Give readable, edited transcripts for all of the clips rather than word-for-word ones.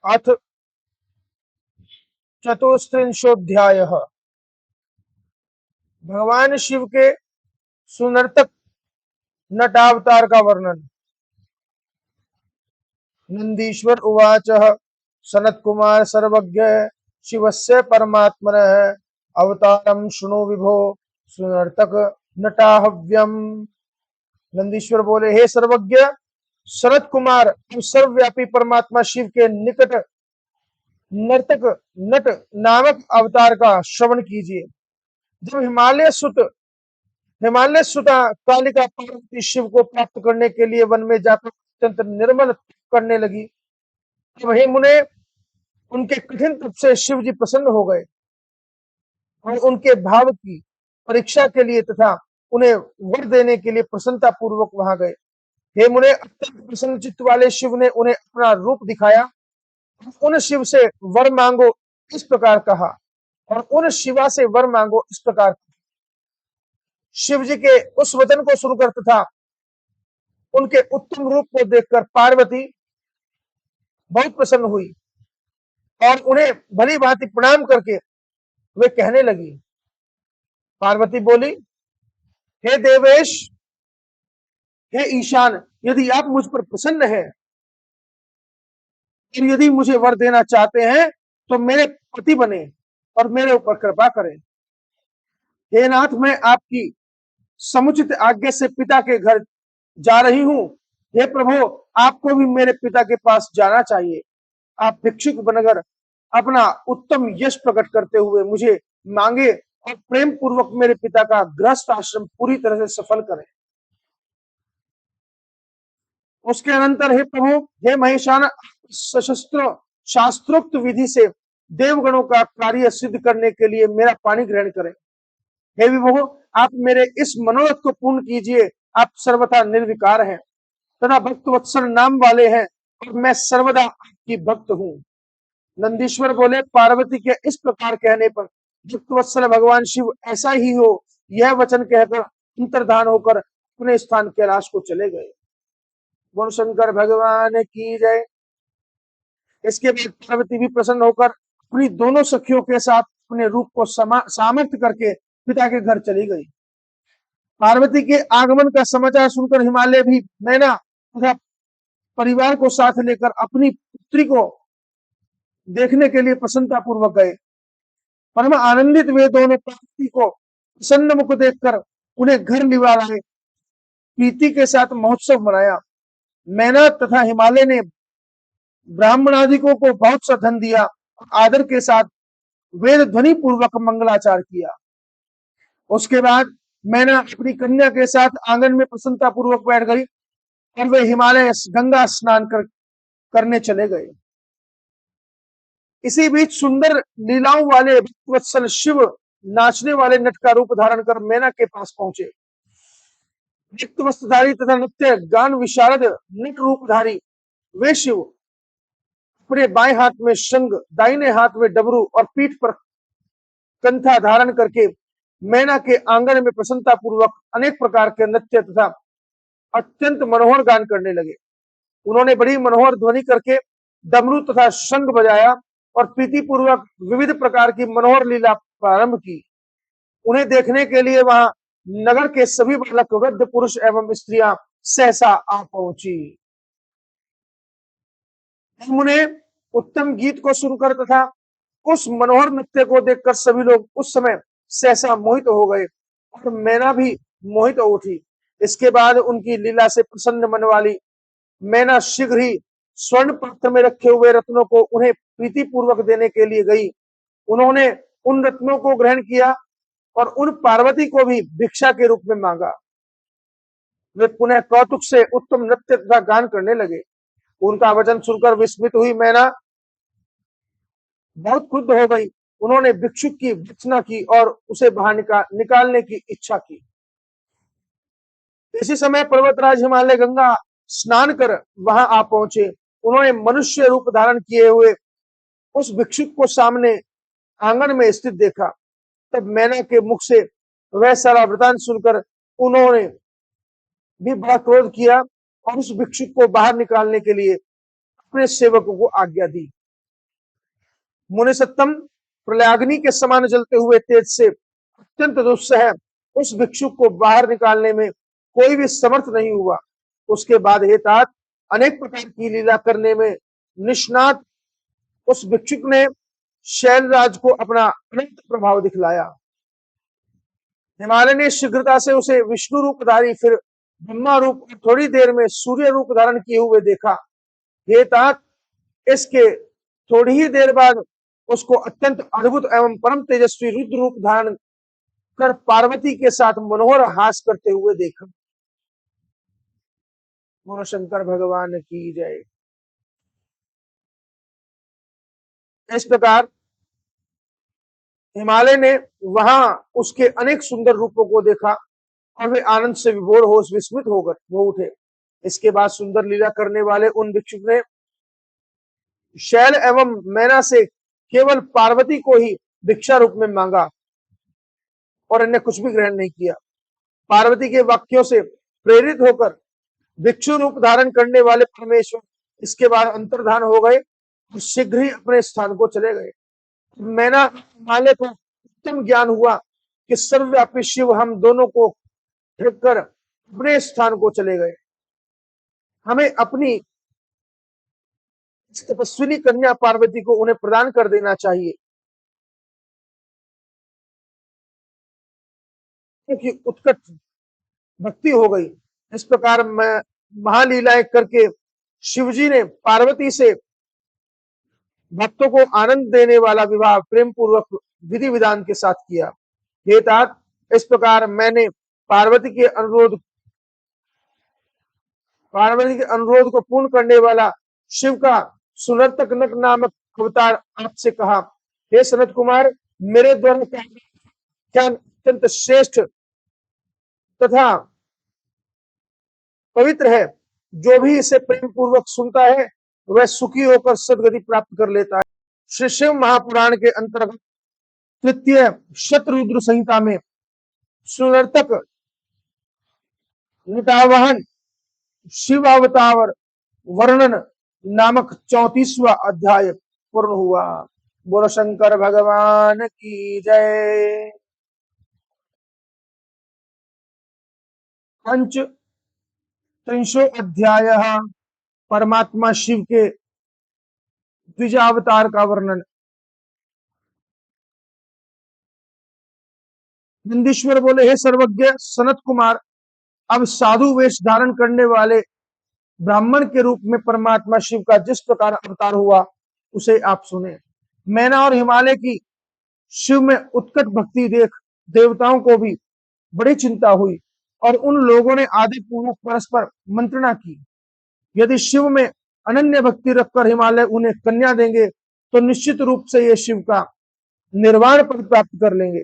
अथ चतुस्त्रिंशोऽध्यायः। भगवान शिव के सुनर्तक नटावतार का वर्णन। नंदीश्वर उवाच। सनत्कुमार सर्वज्ञ शिवस्य परमात्मनः अवतारं शृणु विभो सुनर्तक नटाहव्यम। नंदीश्वर बोले, हे सर्वज्ञ सनत कुमार, हम सर्वव्यापी परमात्मा शिव के निकट नर्तक नट नामक अवतार का श्रवण कीजिए। जब हिमालय सुता कालिका पार्वती शिव को प्राप्त करने के लिए वन में जाकर अत्यंत निर्मल तप करने लगी, तब हे मुने उनके कठिन तप से शिव जी प्रसन्न हो गए और उनके भाव की परीक्षा के लिए तथा उन्हें वर देने के लिए प्रसन्नता पूर्वक वहां गए। हे मुने, अत्यंत प्रसन्न चित्त वाले शिव ने उन्हें अपना रूप दिखाया। उन शिव से वर मांगो इस प्रकार कहा और उन शिवा से वर मांगो इस प्रकार। शिव जी के उस वचन को सुनकर तथा उनके उत्तम रूप को देखकर पार्वती बहुत प्रसन्न हुई और उन्हें भली भांति प्रणाम करके वे कहने लगी। पार्वती बोली, हे देवेश, हे ईशान, यदि आप मुझ पर प्रसन्न हैं और यदि मुझे वर देना चाहते हैं तो मेरे पति बने और मेरे ऊपर कृपा करें। हे नाथ, मैं आपकी समुचित आज्ञा से पिता के घर जा रही हूं। हे प्रभु, आपको भी मेरे पिता के पास जाना चाहिए। आप भिक्षुक बनकर अपना उत्तम यश प्रकट करते हुए मुझे मांगे और प्रेम पूर्वक मेरे पिता का गृहस्थ आश्रम पूरी तरह से सफल करें। उसके अनंतर हे प्रभु, हे महेशान, सशस्त्र शास्त्रोक्त विधि से देवगणों का कार्य सिद्ध करने के लिए मेरा पानी ग्रहण करें। हे विभो, आप मेरे इस मनोरथ को पूर्ण कीजिए। आप सर्वथा निर्विकार हैं तथा भक्त वत्सल नाम वाले हैं और मैं सर्वदा आपकी भक्त हूँ। नंदीश्वर बोले, पार्वती के इस प्रकार कहने पर भक्त वत्सल भगवान शिव ऐसा ही हो यह वचन कहकर अंतर्धान होकर अपने स्थान कैलाश को चले गए। गुण शंकर भगवान की जय। इसके बाद पार्वती भी प्रसन्न होकर अपनी दोनों सखियों के साथ अपने रूप को सामर्थ्य करके पिता के घर चली गई। पार्वती के आगमन का समाचार सुनकर हिमालय भी मैना तथा परिवार को साथ लेकर अपनी पुत्री को देखने के लिए प्रसन्नता पूर्वक गए। परम आनंदित वे दोनों पार्वती को प्रसन्न मुख देखकर उन्हें घर लिवा लाए। प्रीति के साथ महोत्सव मनाया। मैना तथा हिमालय ने ब्राह्मणादिकों को बहुत सा धन दिया और आदर के साथ वेद ध्वनि पूर्वक मंगलाचार किया। उसके बाद मैना अपनी कन्या के साथ आंगन में प्रसन्नता पूर्वक बैठ गई और वे हिमालय गंगा स्नान करने चले गए। इसी बीच सुंदर लीलाओं वाले वत्सल शिव नाचने वाले नट का रूप धारण कर मैना के पास पहुंचे। नित्य वस्त्रधारी तथा नित्य गान विशारद नट रूपधारी वे शिव अपने बाएं हाथ में शंख, दाहिने हाथ में डबरू और पीठ पर कंथा धारण करके मैना के आंगन में प्रसन्नता पूर्वक अनेक प्रकार के नृत्य तथा अत्यंत मनोहर गान करने लगे। उन्होंने बड़ी मनोहर ध्वनि करके डमरू तथा शंख बजाया और प्रीति पूर्वक विविध प्रकार की मनोहर लीला प्रारंभ की। उन्हें देखने के लिए वहां नगर के सभी बालक, वृद्ध, पुरुष एवं स्त्रियां सहसा आ पहुंची। उन्हें उत्तम गीत को सुनकर तथा उस मनोहर नृत्य को देखकर सभी लोग उस समय सहसा मोहित हो गए और मैना भी मोहित हो उठी। इसके बाद उनकी लीला से प्रसन्न मन वाली मैना शीघ्र ही स्वर्ण पात्र में रखे हुए रत्नों को उन्हें प्रीति पूर्वक देने के लिए गई। उन्होंने उन रत्नों को ग्रहण किया और उन पार्वती को भी भिक्षा के रूप में मांगा। वे पुनः कौतुक से उत्तम नृत्य तथा गान करने लगे। उनका वचन सुनकर विस्मित हुई मैना बहुत क्रुद्ध हो गई। उन्होंने भिक्षुक की भर्त्सना की और उसे बाहर निकालने की इच्छा की। इसी समय पर्वतराज हिमालय गंगा स्नान कर वहां आ पहुंचे। उन्होंने मनुष्य रूप धारण किए हुए उस भिक्षुक को सामने आंगन में स्थित देखा। तब मैना के मुख से वह सारा वृतांत सुनकर उन्होंने भी बड़ा क्रोध किया और उस भिक्षुक को बाहर निकालने के लिए अपने सेवकों को आज्ञा दी। मुनि सत्तम प्रलयाग्नि के समान जलते हुए तेज से अत्यंत दुस्सह उस भिक्षुक को बाहर निकालने में कोई भी समर्थ नहीं हुआ। उसके बाद हे तात, अनेक प्रकार की लीला करने में निष्णात उस भिक्षुक ने शैलराज को अपना अनंत प्रभाव दिखलाया। हिमालय ने शीघ्रता से उसे विष्णु रूपधारी, फिर ब्रह्मा रूप और थोड़ी देर में सूर्य रूप धारण किए हुए देखा। हे तात, इसके थोड़ी ही देर बाद उसको अत्यंत अद्भुत एवं परम तेजस्वी रुद्र रूप धारण कर पार्वती के साथ मनोहर हास करते हुए देखा। बोलो शंकर भगवान की जय। इस प्रकार हिमालय ने वहां उसके अनेक सुंदर रूपों को देखा और वे आनंद से विभोर हो विस्मित होकर वो उठे। इसके बाद सुंदर लीला करने वाले उन भिक्षुक ने शैल एवं मैना से केवल पार्वती को ही भिक्षा रूप में मांगा और अन्य कुछ भी ग्रहण नहीं किया। पार्वती के वाक्यों से प्रेरित होकर भिक्षु रूप धारण करने वाले परमेश्वर इसके बाद अंतर्धान हो गए और शीघ्र ही अपने स्थान को चले गए। मैना हिमालय को उत्तम ज्ञान हुआ कि सर्वव्यापी शिव हम दोनों को फेंक कर अपने स्थान को चले गए। हमें अपनी तपस्विनी कन्या पार्वती को उन्हें प्रदान कर देना चाहिए, क्योंकि उत्कट भक्ति हो गई। इस प्रकार मैं महालीलाएं करके शिवजी ने पार्वती से भक्तों को आनंद देने वाला विवाह प्रेम पूर्वक विधि विधान के साथ किया। हे तात, इस प्रकार मैंने पार्वती के अनुरोध को पूर्ण करने वाला शिव का सुनर्तक नक नामक अवतार आपसे कहा। हे सनत कुमार, मेरे द्वारा क्या अत्यंत श्रेष्ठ तथा पवित्र है। जो भी इसे प्रेम पूर्वक सुनता है वह सुखी होकर सदगति प्राप्त कर लेता है। श्री शिव महापुराण के अंतर्गत तृतीय शतरुद्र संहिता में सुनर्तक नटावहन शिव अवतार वर्णन नामक 34वां अध्याय पूर्ण हुआ। बोलो शंकर भगवान की जय। पंच त्रिंशो अध्याय परमात्मा शिव के द्विजावतार का वर्णन। नंदीश्वर बोले, हे सर्वज्ञ सनत कुमार, अब साधु वेश धारण करने वाले ब्राह्मण के रूप में परमात्मा शिव का जिस प्रकार अवतार हुआ उसे आप सुने। मैना और हिमालय की शिव में उत्कट भक्ति देख देवताओं को भी बड़ी चिंता हुई और उन लोगों ने आदि पूर्वक परस्पर मंत्रणा की। यदि शिव में अनन्य भक्ति रखकर हिमालय उन्हें कन्या देंगे तो निश्चित रूप से ये शिव का निर्वाण पद प्राप्त कर लेंगे।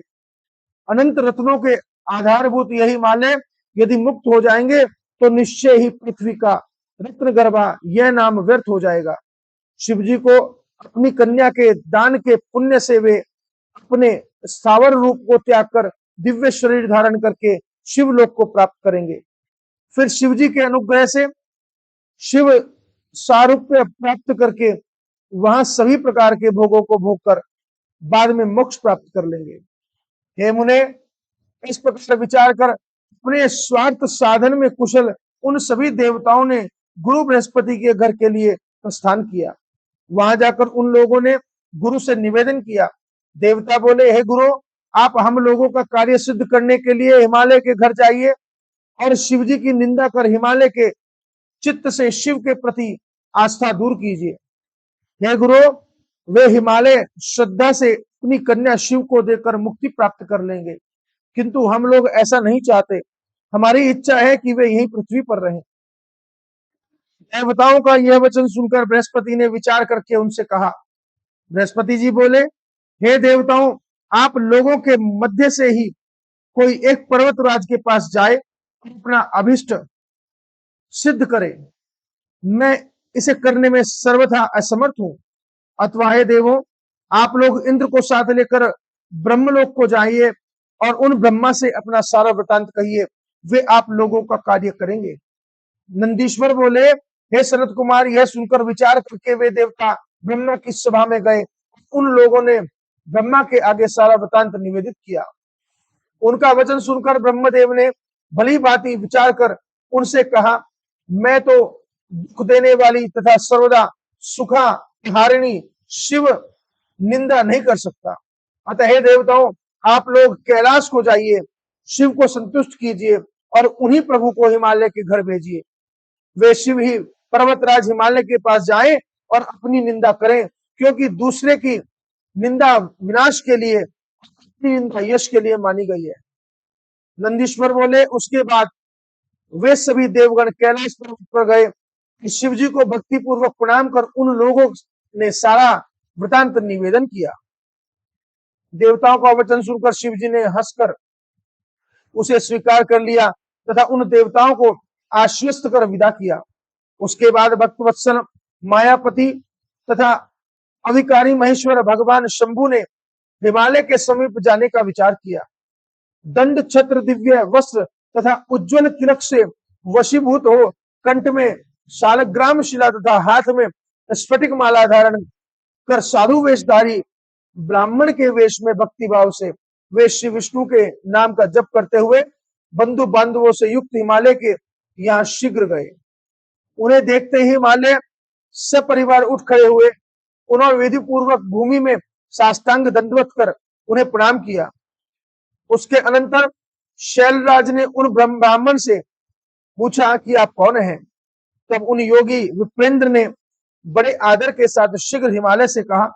अनंत रत्नों के आधारभूत यही हिमालय यदि मुक्त हो जाएंगे तो निश्चय ही पृथ्वी का रत्न गर्भा यह नाम व्यर्थ हो जाएगा। शिवजी को अपनी कन्या के दान के पुण्य से वे अपने स्थावर रूप को त्याग कर दिव्य शरीर धारण करके शिवलोक को प्राप्त करेंगे। फिर शिवजी के अनुग्रह से शिव सारूप्य प्राप्त करके वहां सभी प्रकार के भोगों को भोग कर बाद में मोक्ष प्राप्त कर लेंगे। हे मुने, इस प्रकार विचार कर अपने स्वार्थ साधन में कुशल उन सभी देवताओं ने गुरु बृहस्पति के घर के लिए प्रस्थान किया। वहां जाकर उन लोगों ने गुरु से निवेदन किया। देवता बोले, हे गुरु, आप हम लोगों का कार्य सिद्ध करने के लिए हिमालय के घर जाइए और शिवजी की निंदा कर हिमालय के चित्त से शिव के प्रति आस्था दूर कीजिए। हे गुरु, वे हिमालय श्रद्धा से अपनी कन्या शिव को देकर मुक्ति प्राप्त कर लेंगे, किंतु हम लोग ऐसा नहीं चाहते। हमारी इच्छा है कि वे यहीं पृथ्वी पर रहें। देवताओं का यह वचन सुनकर बृहस्पति ने विचार करके उनसे कहा। बृहस्पति जी बोले, हे देवताओं, आप लोगों के मध्य से ही कोई एक पर्वतराज के पास जाए और अपना अभिष्ट सिद्ध करे। मैं इसे करने में सर्वथा असमर्थ हूं। अथवा हे देवों, आप लोग इंद्र को साथ लेकर ब्रह्मलोक को जाइए और उन ब्रह्मा से अपना सारा वृतांत कहिए, वे आप लोगों का कार्य करेंगे। नंदीश्वर बोले, हे सनत कुमार, यह सुनकर विचार करके वे देवता ब्रह्मा की सभा में गए, उन लोगों ने ब्रह्मा के आगे सारा वृतांत निवेदित किया। उनका वचन सुनकर ब्रह्मदेव ने भली भांति विचार कर उनसे कहा, मैं तो दुख देने वाली तथा सर्वदा सुखा हारिणी शिव निंदा नहीं कर सकता। अतः हे देवताओं, आप लोग कैलाश को जाइए, शिव को संतुष्ट कीजिए और उन्हीं प्रभु को हिमालय के घर भेजिए। वे शिव ही पर्वतराज हिमालय के पास जाएं और अपनी निंदा करें, क्योंकि दूसरे की निंदा विनाश के लिए, अपनी निंदा यश के लिए मानी गई है। नंदीश्वर बोले, उसके बाद वे सभी देवगण कैलाश पर्वत पर गए। शिव जी को भक्ति पूर्वक प्रणाम कर उन लोगों ने सारा वृतांत निवेदन किया। देवताओं का वचन सुनकर शिव जी ने हंसकर उसे स्वीकार कर लिया तथा उन देवताओं को आश्वस्त कर विदा किया। उसके बाद भक्तवत्सल मायापति तथा अधिकारी महेश्वर भगवान शंभु ने हिमालय के समीप जाने का विचार किया। दंड छत्र दिव्य वस्त्र तथा उज्जवल तिलक से वशीभूत हो कंठ में शालग्राम शिला तथा हाथ में स्फटिक माला धारण कर साधु वेशधारी ब्राह्मण के वेश में भक्ति भाव से वे श्री विष्णु के नाम का जप करते हुए बंधु बांधवों से युक्त हिमालय के यहाँ शीघ्र गए। उन्हें देखते ही हिमालय सब परिवार उठ खड़े हुए। उन्होंने विधि पूर्वक भूमि में साष्टांग दंडवत कर उन्हें प्रणाम किया। उसके अनंतर शैलराज ने उन ब्राह्मण से पूछा कि आप कौन हैं? तब उन योगी विप्रेंद्र ने बड़े आदर के साथ शीघ्र हिमालय से कहा,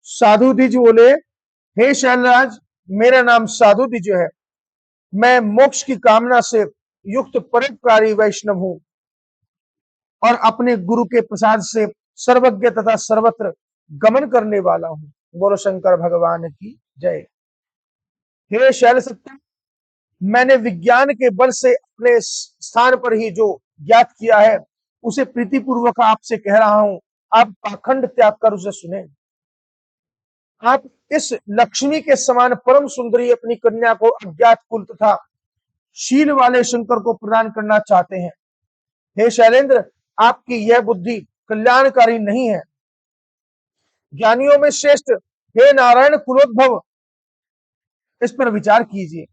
साधु द्विज बोले, हे शैलराज, मेरा नाम साधु द्विज है। मैं मोक्ष की कामना से युक्त परोपकारी वैष्णव हूं और अपने गुरु के प्रसाद से सर्वज्ञ तथा सर्वत्र गमन करने वाला हूं। बोलो शंकर भगवान की जय। हे शैल सत्ता, मैंने विज्ञान के बल से अपने स्थान पर ही जो ज्ञात किया है उसे प्रीतिपूर्वक आपसे कह रहा हूं। आप पाखंड त्याग कर उसे सुने। आप इस लक्ष्मी के समान परम सुंदरी अपनी कन्या को अज्ञात कुल तथा शील वाले शंकर को प्रदान करना चाहते हैं। हे शैलेंद्र, आपकी यह बुद्धि कल्याणकारी नहीं है। ज्ञानियों में श्रेष्ठ हे नारायण कुलोद्भव, इस पर विचार कीजिए।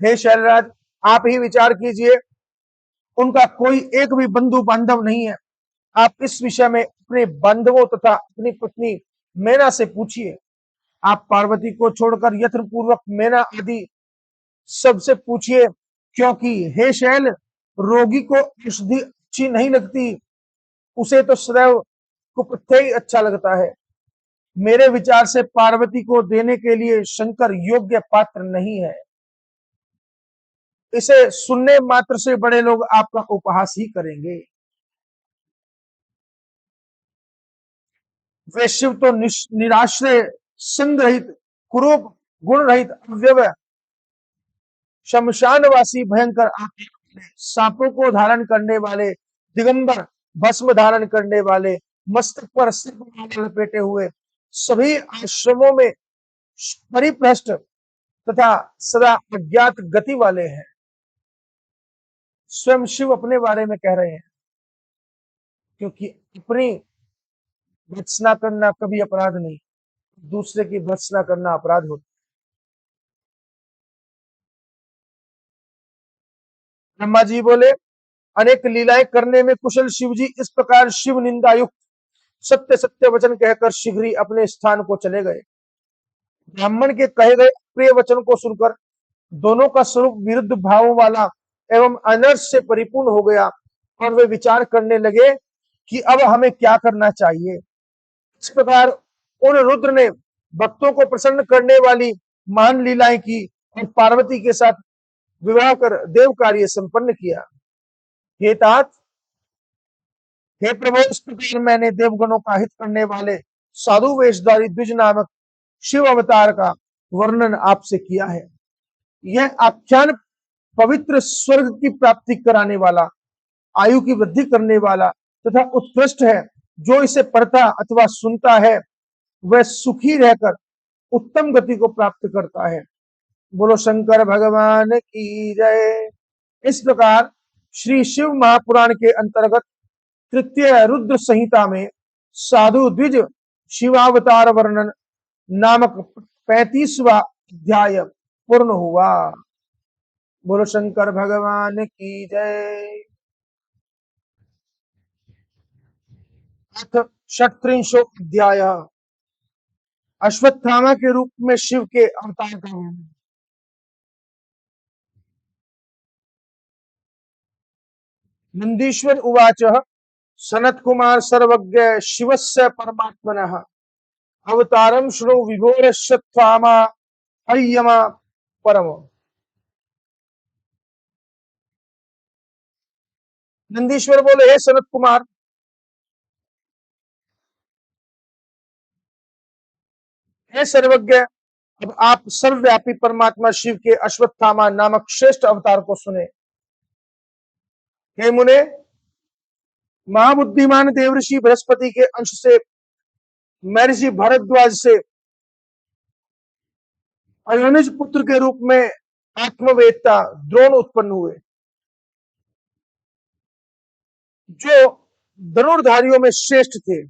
हे शैलराज, आप ही विचार कीजिए। उनका कोई एक भी बंधु बांधव नहीं है। आप इस विषय में अपने बांधवों तथा अपनी पत्नी मैना से पूछिए। आप पार्वती को छोड़कर यत्न पूर्वक मैना आदि सबसे पूछिए, क्योंकि हे शैल, रोगी को औषधि अच्छी नहीं लगती, उसे तो सदैव कुपथ्य ही अच्छा लगता है। मेरे विचार से पार्वती को देने के लिए शंकर योग्य पात्र नहीं है। इसे सुनने मात्र से बड़े लोग आपका उपहास ही करेंगे। वे शिव तो निराश्रय, संग रहित, कुरूप, गुण रहित, अव्यय, शमशानवासी, भयंकर आत्मा, सांपों को धारण करने वाले, दिगंबर, भस्म धारण करने वाले, मस्तक पर सर्पमाला लपेटे हुए, सभी आश्रमों में परिभ्रष्ट तथा सदा अज्ञात गति वाले हैं। स्वयं शिव अपने बारे में कह रहे हैं, क्योंकि अपनी भत्सना करना कभी अपराध नहीं, दूसरे की भत्सना करना अपराध होता। ब्रह्मा जी बोले, अनेक लीलाएं करने में कुशल शिव जी इस प्रकार शिव निंदा युक्त सत्य सत्य वचन कहकर शीघ्र ही अपने स्थान को चले गए। ब्राह्मण के कहे गए प्रिय वचन को सुनकर दोनों का स्वरूप विरुद्ध भावों वाला एवं अनर्थ से परिपूर्ण हो गया और वे विचार करने लगे कि अब हमें क्या करना चाहिए। इस प्रकार उन रुद्र ने भक्तों को प्रसन्न करने वाली महान लीलाएं की और पार्वती के साथ विवाह कर देव कार्य संपन्न किया। हे तात, हे प्रभु, इस प्रकार मैंने देवगणों का हित करने वाले साधु वेशधारी द्विज नामक शिव अवतार का वर्णन आपसे किया है। यह आख्यान पवित्र स्वर्ग की प्राप्ति कराने वाला, आयु की वृद्धि करने वाला तथा उत्कृष्ट है। जो इसे पढ़ता अथवा सुनता है वह सुखी रहकर उत्तम गति को प्राप्त करता है। बोलो शंकर भगवान की जय। इस प्रकार श्री शिव महापुराण के अंतर्गत तृतीय रुद्र संहिता में साधु द्विज शिवावतार वर्णन नामक 35वां अध्याय पूर्ण हुआ। बोलो शंकर भगवान की जय। अथ षट्त्रिंशो अध्याय अश्वत्थामा के रूप में शिव के अवतार का वर्णन। नंदीश्वर उवाच सनत्कुमार सर्वज्ञ शिवस्य परमात्मनः अवतारं शृणु विभोरश्वत्थामा अय्यमा परमो। नंदीश्वर बोले, हे सनत कुमार, हे सर्वज्ञ, अब आप सर्वव्यापी परमात्मा शिव के अश्वत्थामा नामक श्रेष्ठ अवतार को सुने। हे मुने, महाबुद्धिमान देवऋषि बृहस्पति के अंश से महर्षि भारद्वाज से अयोनिज पुत्र के रूप में आत्मवेत्ता द्रोण उत्पन्न हुए, जो धनुर्धारियों में श्रेष्ठ थे,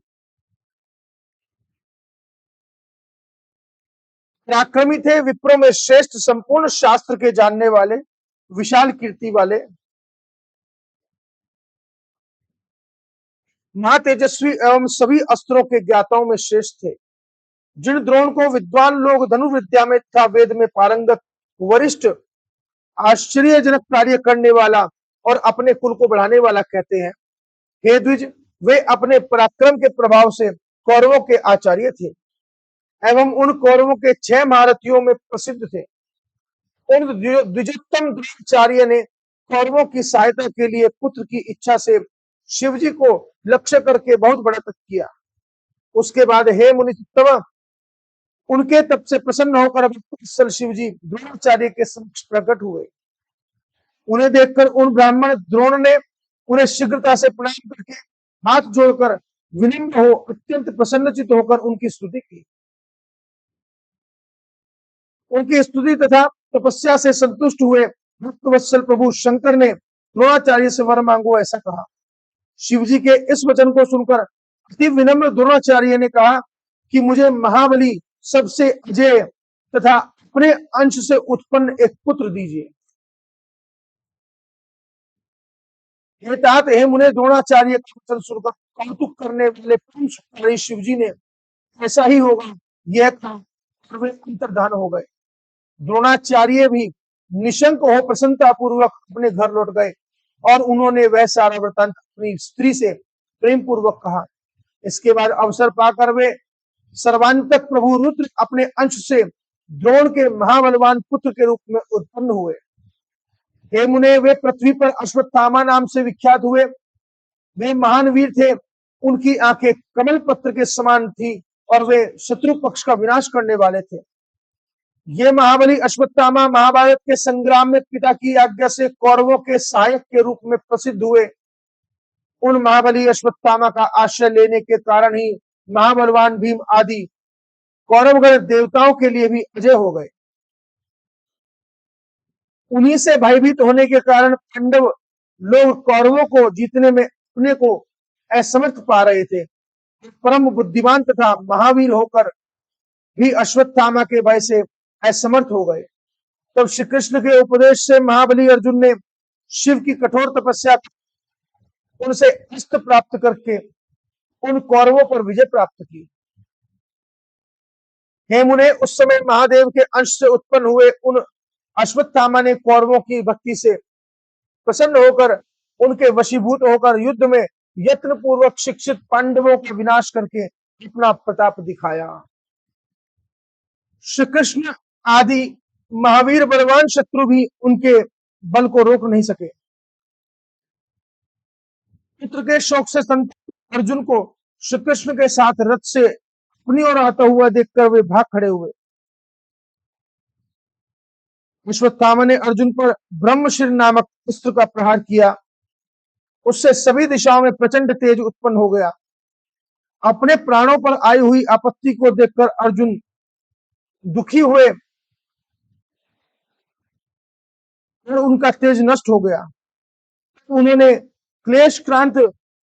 पराक्रमी थे, विप्रों में श्रेष्ठ, संपूर्ण शास्त्र के जानने वाले, विशाल कीर्ति वाले, महातेजस्वी एवं सभी अस्त्रों के ज्ञाताओं में श्रेष्ठ थे। जिन द्रोण को विद्वान लोग धनुर्विद्या में तथा वेद में पारंगत, वरिष्ठ, आश्चर्यजनक कार्य करने वाला और अपने कुल को बढ़ाने वाला कहते हैं, हे द्विज, वे अपने पराक्रम के प्रभाव से कौरवों के आचार्य थे एवं उन कौरवों के 6 महारथियों में प्रसिद्ध थे। उन द्विजोत्तम द्रोणाचार्य ने कौरवों की सहायता के लिए पुत्र की इच्छा से शिवजी को लक्ष्य करके बहुत बड़ा तप किया। उसके बाद हे मुनिचित्तव, उनके तप से प्रसन्न होकर भक्तवत्सल शिवजी द्रोणाचार्य के समक्ष प्रकट हुए। उन्हें देखकर उन ब्राह्मण द्रोण ने उन्हें शीघ्रता से प्रणाम करके हाथ जोड़कर विनम्र हो अत्यंत प्रसन्नचित होकर उनकी स्तुति की। उनकी स्तुति तथा तपस्या से संतुष्ट हुए भक्तवत्सल प्रभु शंकर ने द्रोणाचार्य से वर मांगो ऐसा कहा। शिवजी के इस वचन को सुनकर अति विनम्र द्रोणाचार्य ने कहा कि मुझे महाबली, सबसे अजय तथा अपने अंश से उत्पन्न एक पुत्र दीजिए। हे तात, हे मुने, द्रोणाचार्य का वचन सुनकर कौतुक करने वाले परम सुखकारी शिवजी ने ऐसा ही होगा यह कहा और वे अंतर्धान हो गए। द्रोणाचार्य भी निशंक हो प्रसन्नता पूर्वक अपने घर लौट गए और उन्होंने वह सारा वृत्तांत अपनी स्त्री से प्रेम पूर्वक कहा। इसके बाद अवसर पाकर वे सर्वांतक प्रभु रुद्र अपने अंश से द्रोण के महाबलवान पुत्र के रूप में उत्पन्न हुए। हे मुने, वे पृथ्वी पर अश्वत्थामा नाम से विख्यात हुए। वे महान वीर थे, उनकी आंखें कमल पत्र के समान थी और वे शत्रु पक्ष का विनाश करने वाले थे। ये महाबली अश्वत्थामा महाभारत के संग्राम में पिता की आज्ञा से कौरवों के सहायक के रूप में प्रसिद्ध हुए। उन महाबली अश्वत्थामा का आश्रय लेने के कारण ही महाबलवान भीम आदि कौरवगण देवताओं के लिए भी अजय हो गए। उन्हीं से भयभीत होने के कारण पांडव लोग कौरवों को जीतने में अपने को असमर्थ पा रहे थे। परम बुद्धिमान तथा महावीर होकर भी अश्वत्थामा के भय से असमर्थ हो गए। तब श्री कृष्ण के उपदेश से महाबली अर्जुन ने शिव की कठोर तपस्या उनसे अस्त्र प्राप्त करके उन कौरवों पर विजय प्राप्त की। हे मुने, उस समय महादेव के अंश से उत्पन्न हुए उन अश्वत्थामा ने कौरवों की भक्ति से प्रसन्न होकर उनके वशीभूत होकर युद्ध में यत्न पूर्वक शिक्षित पांडवों का विनाश करके अपना प्रताप दिखाया। श्री कृष्ण आदि महावीर बलवान शत्रु भी उनके बल को रोक नहीं सके। पुत्र के शोक से संतप्त अर्जुन को श्री कृष्ण के साथ रथ से अपनी ओर आता हुआ देखकर वे भाग खड़े हुए। अश्वत्थामा ने अर्जुन पर ब्रह्मशिर नामक अस्त्र का प्रहार किया। उससे सभी दिशाओं में प्रचंड तेज उत्पन्न हो गया। अपने प्राणों पर आई हुई आपत्ति को देखकर अर्जुन दुखी हुए और उनका तेज नष्ट हो गया। उन्होंने क्लेश क्रांत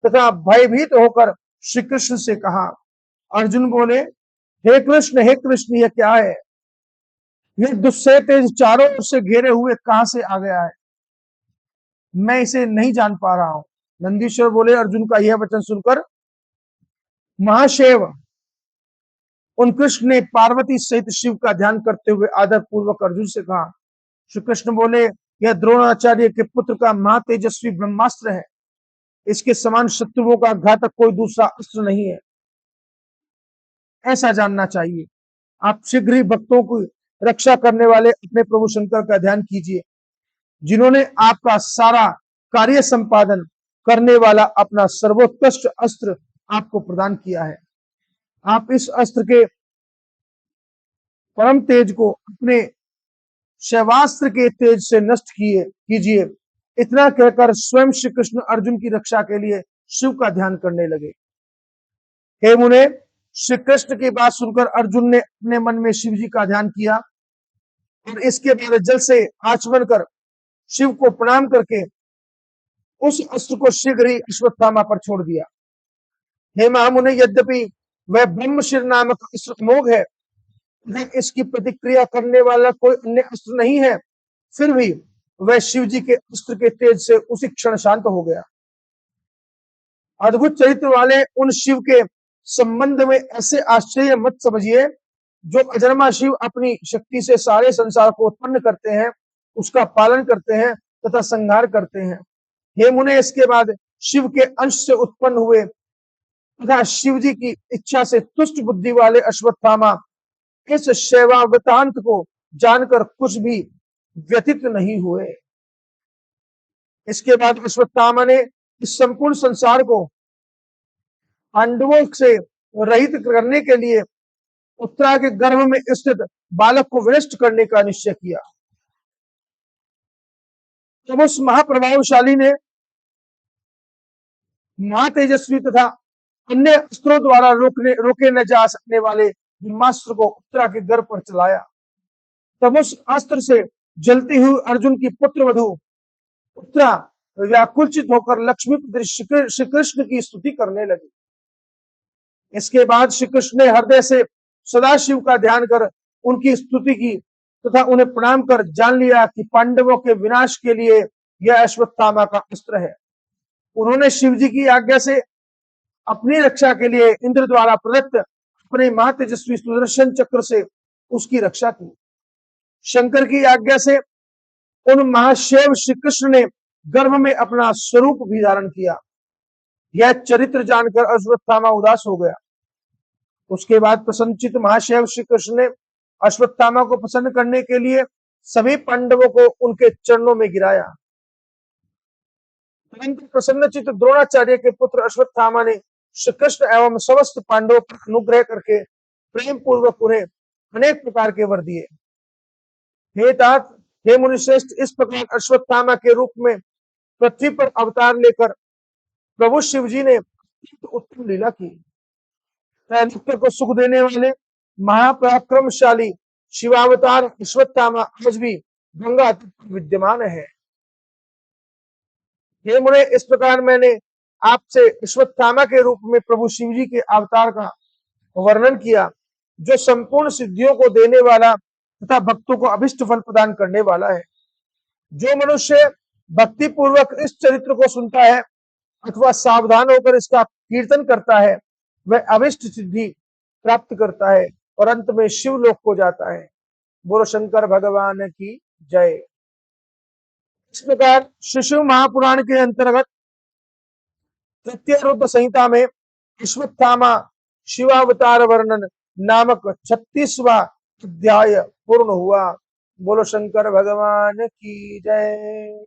तथा भयभीत होकर श्री कृष्ण से कहा, अर्जुन बोले, हे कृष्ण ये क्या है? ये दुस्सह तेज चारों ओर से घेरे हुए कहां से आ गया है? मैं इसे नहीं जान पा रहा हूं। नंदीश्वर बोले, अर्जुन का यह वचन सुनकर महाशैव उन कृष्ण ने पार्वती सहित शिव का ध्यान करते हुए आदर पूर्वक अर्जुन से कहा। श्री कृष्ण बोले, यह द्रोणाचार्य के पुत्र का महातेजस्वी ब्रह्मास्त्र है। इसके समान शत्रुओं का घातक कोई दूसरा अस्त्र नहीं है, ऐसा जानना चाहिए। आप शीघ्र ही भक्तों की रक्षा करने वाले अपने प्रभु शंकर का ध्यान कीजिए, जिन्होंने आपका सारा कार्य संपादन करने वाला अपना सर्वोत्कृष्ट अस्त्र आपको प्रदान किया है। आप इस अस्त्र के परम तेज को अपने शैवास्त्र के तेज से नष्ट कीजिए। इतना कहकर स्वयं श्री कृष्ण अर्जुन की रक्षा के लिए शिव का ध्यान करने लगे। हे मुने, श्री कृष्ण की बात सुनकर अर्जुन ने अपने मन में शिव जी का ध्यान किया और इसके बाद जल से आचमन कर शिव को प्रणाम करके उस अस्त्र को शीघ्र ही अश्वत्थामा पर छोड़ दिया। हे महामुने, यद्यपि वह ब्रह्मशिर नामक अस्त्र अमोघ है, इसकी प्रतिक्रिया करने वाला कोई अन्य अस्त्र नहीं है, फिर भी वह शिव जी के अस्त्र के तेज से उसी क्षण शांत हो गया। अद्भुत चरित्र वाले उन शिव के संबंध में ऐसे आश्चर्य मत समझिए। जो अजन्मा शिव अपनी शक्ति से सारे संसार को उत्पन्न करते हैं, उसका पालन करते हैं तथा संहार करते हैं। हे मुने, इसके बाद शिव के अंश से उत्पन्न हुए तथा शिव जी की इच्छा से तुष्ट बुद्धि वाले अश्वत्थामा इस शैवावृतांत को जानकर कुछ भी व्यथित नहीं हुए। इसके बाद अश्वत्थामा ने इस संपूर्ण संसार को पांडवों से रहित करने के लिए उत्तरा के गर्भ में स्थित बालक को विनष्ट करने का निश्चय किया। तब उस महाप्रभावशाली ने महातेजस्वी तथा अन्य अस्त्रों द्वारा रोके न जा सकने वाले ब्रह्मास्त्र को उत्तरा के गर्भ पर चलाया। तब उस अस्त्र से जलती हुई अर्जुन की पुत्र वधु उत्तरा व्याकुलचित होकर लक्ष्मी श्री कृष्ण की स्तुति करने लगी। इसके बाद श्री कृष्ण ने हृदय से सदाशिव का ध्यान कर उनकी स्तुति की तथा उन्हें प्रणाम कर जान लिया कि पांडवों के विनाश के लिए यह अश्वत्थामा का अस्त्र है। उन्होंने शिव जी की आज्ञा से अपनी रक्षा के लिए इंद्र द्वारा प्रदत्त अपने महातेजस्वी सुदर्शन चक्र से उसकी रक्षा की। शंकर की आज्ञा से उन महाशैव श्री कृष्ण ने गर्भ में अपना स्वरूप भी धारण किया। यह चरित्र जानकर अश्वत्थामा उदास हो गया। उसके बाद प्रसन्नचित महाशैव श्री कृष्ण ने अश्वत्थामा को प्रसन्न करने के लिए सभी पांडवों को उनके चरणों में गिराया। परंतु प्रसन्नचित द्रोणाचार्य के पुत्र अश्वत्थामा ने श्री कृष्ण एवं समस्त पांडवों पर अनुग्रह करके प्रेम पूर्वक उन्हें अनेक प्रकार के वर दिए। हे तात, हे मुनिश्रेष्ठ, इस प्रकार अश्वत्थामा के रूप में पृथ्वी पर अवतार लेकर प्रभु शिव जी ने उत्तम लीला की। त्रैलोक्य को सुख देने वाले महापराक्रमशाली शिवावतार अश्वत्थामा आज भी गंगा तट पर विद्यमान है। हे मुने, इस प्रकार मैंने आपसे अश्वत्थामा के रूप में प्रभु शिव जी के अवतार का वर्णन किया, जो संपूर्ण सिद्धियों को देने वाला तथा भक्तों को अभिष्ट फल प्रदान करने वाला है। जो मनुष्य भक्ति पूर्वक इस चरित्र को सुनता है अथवा सावधान होकर इसका कीर्तन करता है, वह अभिष्ट सिद्धि प्राप्त करता है और अंत में शिवलोक को जाता है। बोलो शंकर भगवान की जय। इस प्रकार श्री शिव महापुराण के अंतर्गत तृतीय रुद्र संहिता में अश्वत्थामा शिवावतार वर्णन नामक 36वां अध्याय पूर्ण हुआ। बोलो शंकर भगवान की जय।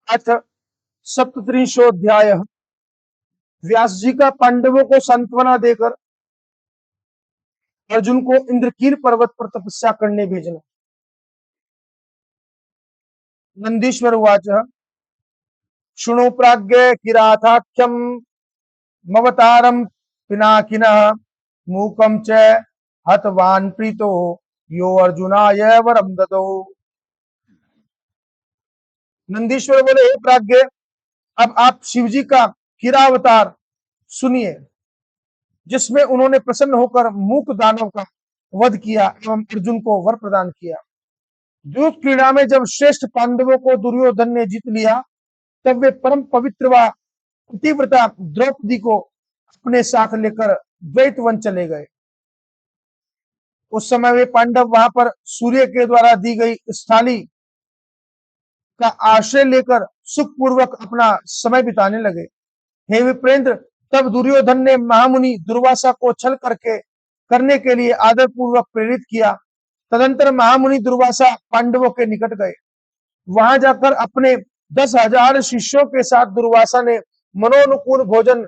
अथ सप्तत्रिंशोऽध्यायः। व्यास जी का पांडवों को सांत्वना देकर अर्जुन को इंद्रकील पर्वत पर तपस्या करने भेजना। नंदीश्वर उवाच, शृणु प्राज्ञ किराताख्यम मवतारम पिनाकिनः मूकम च हतवान प्रीतो यो अर्जुनाय वरम ददौ। नंदीश्वर बोले, हे प्राज्ञ, अब आप शिवजी का किरावतार सुनिए, जिसमें उन्होंने प्रसन्न होकर मूक दानव का वध किया एवं अर्जुन को वर प्रदान किया। युद्ध क्रीड़ा में जब श्रेष्ठ पांडवों को दुर्योधन ने जीत लिया, तब वे परम पवित्र व पतिव्रता द्रौपदी को अपने साथ लेकर द्वैत वन चले गए। उस समय वे पांडव वहां पर सूर्य के द्वारा दी गई स्थाली का आश्रय लेकर सुखपूर्वक अपना समय बिताने लगे। हे विप्रेंद्र, तब दुर्योधन ने महामुनि दुर्वासा को छल करने के लिए आदर पूर्वक प्रेरित किया। तदंतर महामुनि दुर्वासा पांडवों के निकट गए। वहां जाकर अपने 10,000 शिष्यों के साथ दुर्वासा ने मनोनुकूल भोजन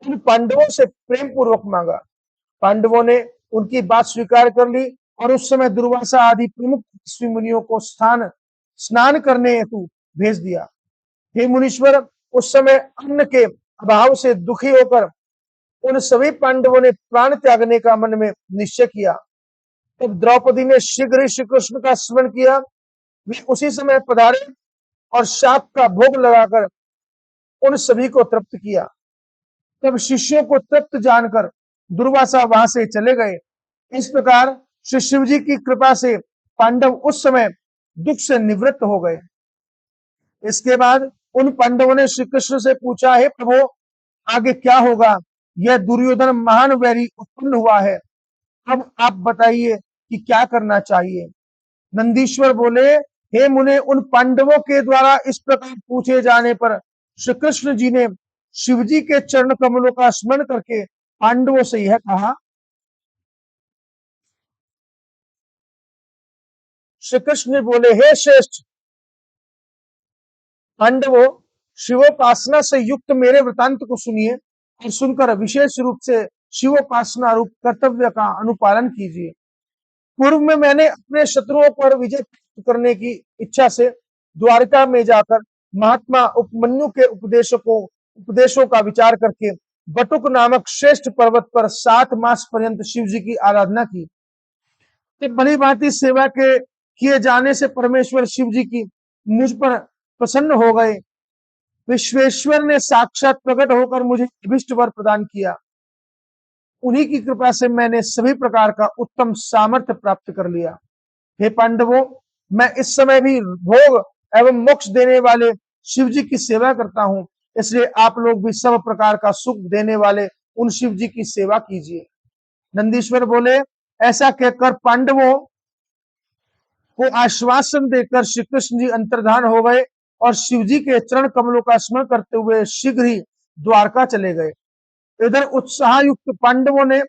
उन पांडवों से प्रेम पूर्वक मांगा। पांडवों ने उनकी बात स्वीकार कर ली और उस समय दुर्वासा आदि प्रमुख ऋषि मुनियों को स्नान करने हेतु भेज दिया। हे मुनीश्वर, उस समय अन्न के अभाव से दुखी होकर उन सभी पांडवों ने प्राण त्यागने का मन में निश्चय किया। तब द्रौपदी ने शीघ्र ही श्री कृष्ण का स्मरण किया। वे उसी समय पधारे और शाप का भोग लगाकर उन सभी को तृप्त किया। तब शिष्यों को तृप्त जानकर दुर्वासा वहां से चले गए। इस प्रकार श्री शिव जी की कृपा से पांडव उस समय दुख से निवृत्त हो गए। इसके बाद उन पांडवों ने श्री कृष्ण से पूछा, हे प्रभु, आगे क्या होगा? यह दुर्योधन महान वैरी उत्पन्न हुआ है, अब आप बताइए कि क्या करना चाहिए। नंदीश्वर बोले, हे मुने, उन पांडवों के द्वारा इस प्रकार पूछे जाने पर श्री कृष्ण जी ने शिव जी के चरण कमलों का स्मरण करके पांडवों से यह कहा। श्री कृष्ण बोले, हे श्रेष्ठ पांडवों, शिवोपासना से युक्त मेरे वृतांत को सुनिए और सुनकर विशेष रूप से शिवोपासना रूप कर्तव्य का अनुपालन कीजिए। पूर्व में मैंने अपने शत्रुओं पर विजय प्राप्त करने की इच्छा से द्वारका में जाकर महात्मा उपमन्यु के उपदेशों का विचार करके बटुक नामक श्रेष्ठ पर्वत पर 7 मास पर्यंत शिव जी की आराधना की। तो भली भांति सेवा के किए जाने से परमेश्वर शिव जी की मुझ पर प्रसन्न हो गए। विश्वेश्वर ने साक्षात प्रकट होकर मुझे अभिष्ट वर प्रदान किया। उन्हीं की कृपा से मैंने सभी प्रकार का उत्तम सामर्थ्य प्राप्त कर लिया। हे पांडवों, मैं इस समय भी भोग एवं मोक्ष देने वाले शिव जी की सेवा करता हूं, इसलिए आप लोग भी सब प्रकार का सुख देने वाले उन शिव जी की सेवा कीजिए। नंदीश्वर बोले, ऐसा कहकर पांडवों को आश्वासन देकर श्री कृष्ण जी अंतर्धान हो गए और शिव जी के चरण कमलों का स्मरण करते हुए शीघ्र ही द्वारका चले गए। इधर उत्साह युक्त पांडवों ने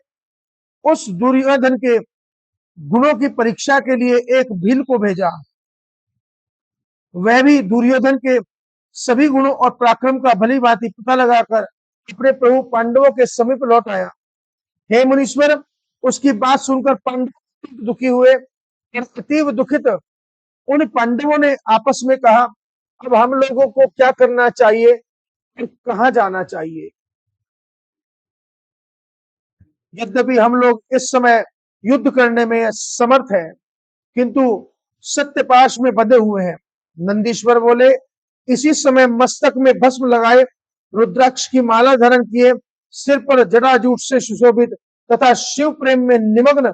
उस दुर्योधन के गुणों की परीक्षा के लिए एक भील को भेजा। वह भी दुर्योधन के सभी गुणों और पराक्रम का भली भांति पता लगाकर अपने प्रभु पांडवों के समीप लौट आया। हे मुनीश्वर, उसकी बात सुनकर पांडव दुखी हुए और अतीव दुखित उन पांडवों ने आपस में कहा, अब हम लोगों को क्या करना चाहिए और कहां जाना चाहिए। यद्यपि हम लोग इस समय युद्ध करने में समर्थ हैं, किंतु सत्यपाश में बंधे हुए हैं। नंदीश्वर बोले, इसी समय मस्तक में भस्म लगाए, रुद्राक्ष की माला धारण किए, सिर पर जटाजूट से सुशोभित तथा शिव प्रेम में निमग्न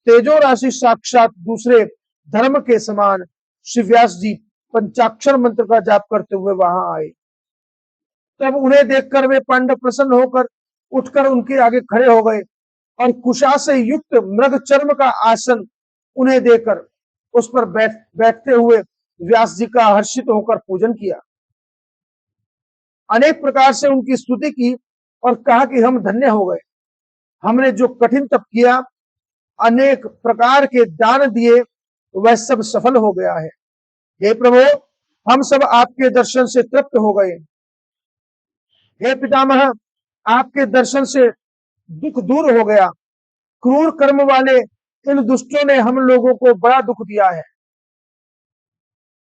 तेजो राशि साक्षात दूसरे धर्म के समान श्री व्यास जी पंचाक्षर मंत्र का जाप करते हुए वहां आए। तब उन्हें देखकर वे पांडव प्रसन्न होकर उठकर उनके आगे खड़े हो गए और कुशा से युक्त मृग चर्म का आसन उन्हें देकर उस पर बैठते हुए व्यास जी का हर्षित होकर पूजन किया। अनेक प्रकार से उनकी स्तुति की और कहा कि हम धन्य हो गए, हमने जो कठिन तप किया, अनेक प्रकार के दान दिए, वह सब सफल हो गया है। हे प्रभु, हम सब आपके दर्शन से तृप्त हो गए। हे पितामह, आपके दर्शन से दुख दूर हो गया। क्रूर कर्म वाले इन दुष्टों ने हम लोगों को बड़ा दुख दिया है।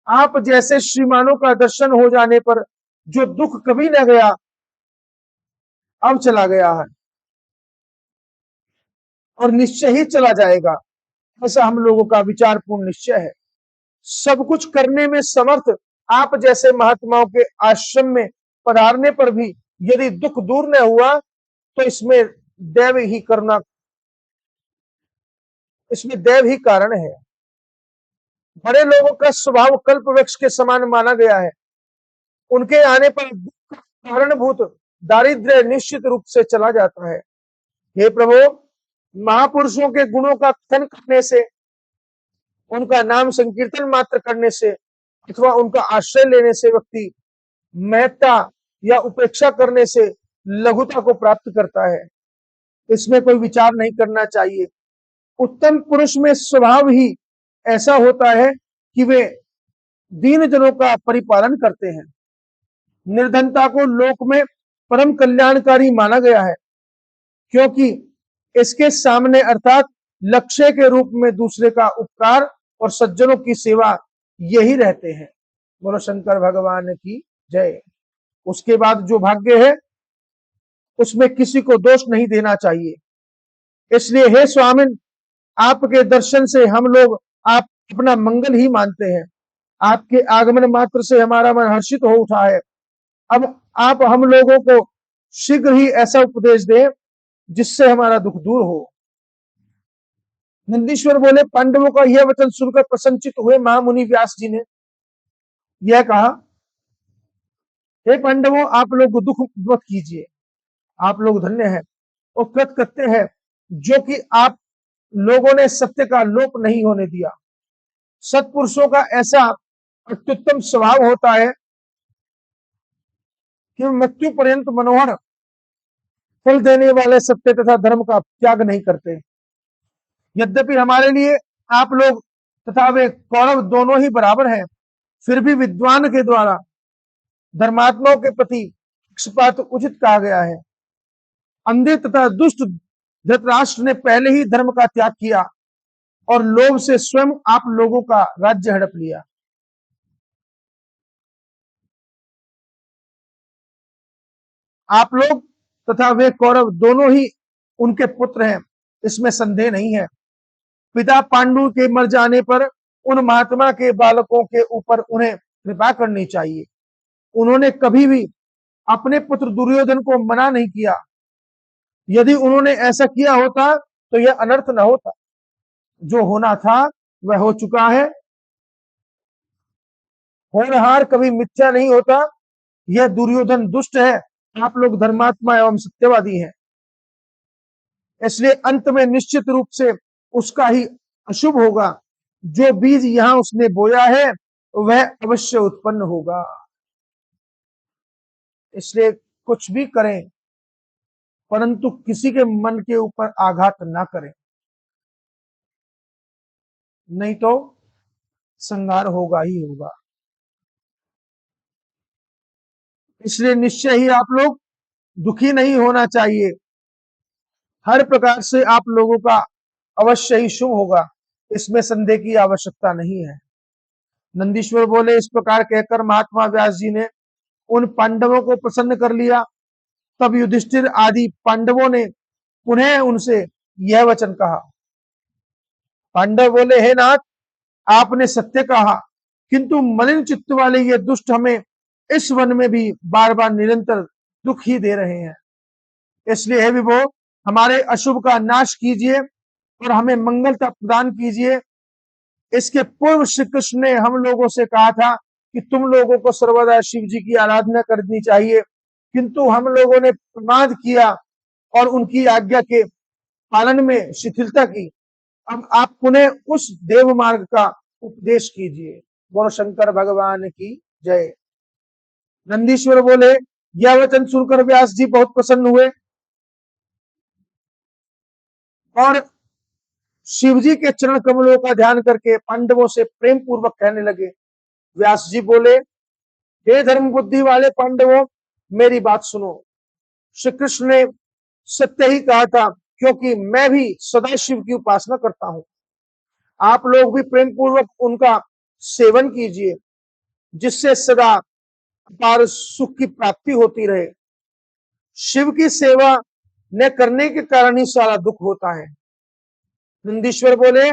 आप जैसे श्रीमानों का दर्शन हो जाने पर जो दुख कभी न गया, अब चला गया है और निश्चय ही चला जाएगा, ऐसा हम लोगों का विचारपूर्ण निश्चय है। सब कुछ करने में समर्थ आप जैसे महात्माओं के आश्रम में पधारने पर भी यदि दुख दूर न हुआ तो इसमें देव ही कारण है। बड़े लोगों का स्वभाव कल्प वृक्ष के समान माना गया है। उनके आने पर कारणभूत दारिद्र्य निश्चित रूप से चला जाता है। हे प्रभु, महापुरुषों के गुणों का कथन करने से, उनका नाम संकीर्तन मात्र करने से अथवा उनका आश्रय लेने से व्यक्ति महत्ता या उपेक्षा करने से लघुता को प्राप्त करता है। इसमें कोई विचार नहीं करना चाहिए। उत्तम पुरुष में स्वभाव ही ऐसा होता है कि वे दीन जनों का परिपालन करते हैं। निर्धनता को लोक में परम कल्याणकारी माना गया है, क्योंकि इसके सामने अर्थात लक्ष्य के रूप में दूसरे का उपकार और सज्जनों की सेवा यही रहते हैं। बोलो शंकर भगवान की जय। उसके बाद जो भाग्य है उसमें किसी को दोष नहीं देना चाहिए। इसलिए हे स्वामिन, आपके दर्शन से हम लोग आप अपना मंगल ही मानते हैं। आपके आगमन मात्र से हमारा मन हर्षित हो उठा है। अब आप हम लोगों को शीघ्र ही ऐसा उपदेश दें जिससे हमारा दुख दूर हो। नंदीश्वर बोले, पांडवों का यह वचन सुनकर प्रसन्नचित हुए महामुनि व्यास जी ने यह कहा, हे पांडवों, आप लोग दुख मत कीजिए, आप लोग धन्य हैं और कृतकृत्य है जो कि आप लोगों ने सत्य का लोप नहीं होने दिया। सत्पुरुषों का ऐसा अत्युत्तम स्वभाव होता है कि मृत्यु पर्यंत मनोहर फल देने वाले सत्य तथा धर्म का त्याग नहीं करते। यद्यपि हमारे लिए आप लोग तथा वे कौरव दोनों ही बराबर हैं, फिर भी विद्वान के द्वारा धर्मात्माओं के प्रति पक्षपात उचित कहा गया है। अंधे तथा दुष्ट धृतराष्ट्र ने पहले ही धर्म का त्याग किया और लोभ से स्वयं आप लोगों का राज्य हड़प लिया। आप लोग तथा वे कौरव दोनों ही उनके पुत्र हैं, इसमें संदेह नहीं है। पिता पांडु के मर जाने पर उन महात्मा के बालकों के ऊपर उन्हें कृपा करनी चाहिए। उन्होंने कभी भी अपने पुत्र दुर्योधन को मना नहीं किया। यदि उन्होंने ऐसा किया होता तो यह अनर्थ न होता। जो होना था वह हो चुका है। होनहार कभी मिथ्या नहीं होता। यह दुर्योधन दुष्ट है, आप लोग धर्मात्मा एवं सत्यवादी हैं, इसलिए अंत में निश्चित रूप से उसका ही अशुभ होगा। जो बीज यहां उसने बोया है वह अवश्य उत्पन्न होगा। इसलिए कुछ भी करें परंतु किसी के मन के ऊपर आघात ना करें, नहीं तो संहार होगा ही होगा। इसलिए निश्चय ही आप लोग दुखी नहीं होना चाहिए। हर प्रकार से आप लोगों का अवश्य ही शुभ होगा, इसमें संदेह की आवश्यकता नहीं है। नंदीश्वर बोले, इस प्रकार कहकर महात्मा व्यास जी ने उन पांडवों को प्रसन्न कर लिया। तब युधिष्ठिर आदि पांडवों ने पुनः उनसे यह वचन कहा। पांडव बोले, हे नाथ, आपने सत्य कहा, किंतु मलिन चित्त वाले ये दुष्ट हमें इस वन में भी बार बार निरंतर दुख ही दे रहे हैं। इसलिए हे विभो, हमारे अशुभ का नाश कीजिए और हमें मंगलता प्रदान कीजिए। इसके पूर्व श्री कृष्ण ने हम लोगों से कहा था कि तुम लोगों को सर्वदा शिव जी की आराधना करनी चाहिए, किंतु हम लोगों ने प्रमाद किया और उनकी आज्ञा के पालन में शिथिलता की। अब आप पुनः उस देव मार्ग का उपदेश कीजिए। बोलो शंकर भगवान की जय। नंदीश्वर बोले, यह वचन सुनकर व्यास जी बहुत प्रसन्न हुए और शिव जी के चरण कमलों का ध्यान करके पांडवों से प्रेम पूर्वक कहने लगे। व्यास जी बोले, हे धर्म बुद्धि वाले पांडवों, मेरी बात सुनो। श्री कृष्ण ने सत्य ही कहा था, क्योंकि मैं भी सदा शिव की उपासना करता हूं। आप लोग भी प्रेम पूर्वक उनका सेवन कीजिए, जिससे सदा अपार सुख की प्राप्ति होती रहे। शिव की सेवा न करने के कारण ही सारा दुख होता है। नंदीश्वर बोले,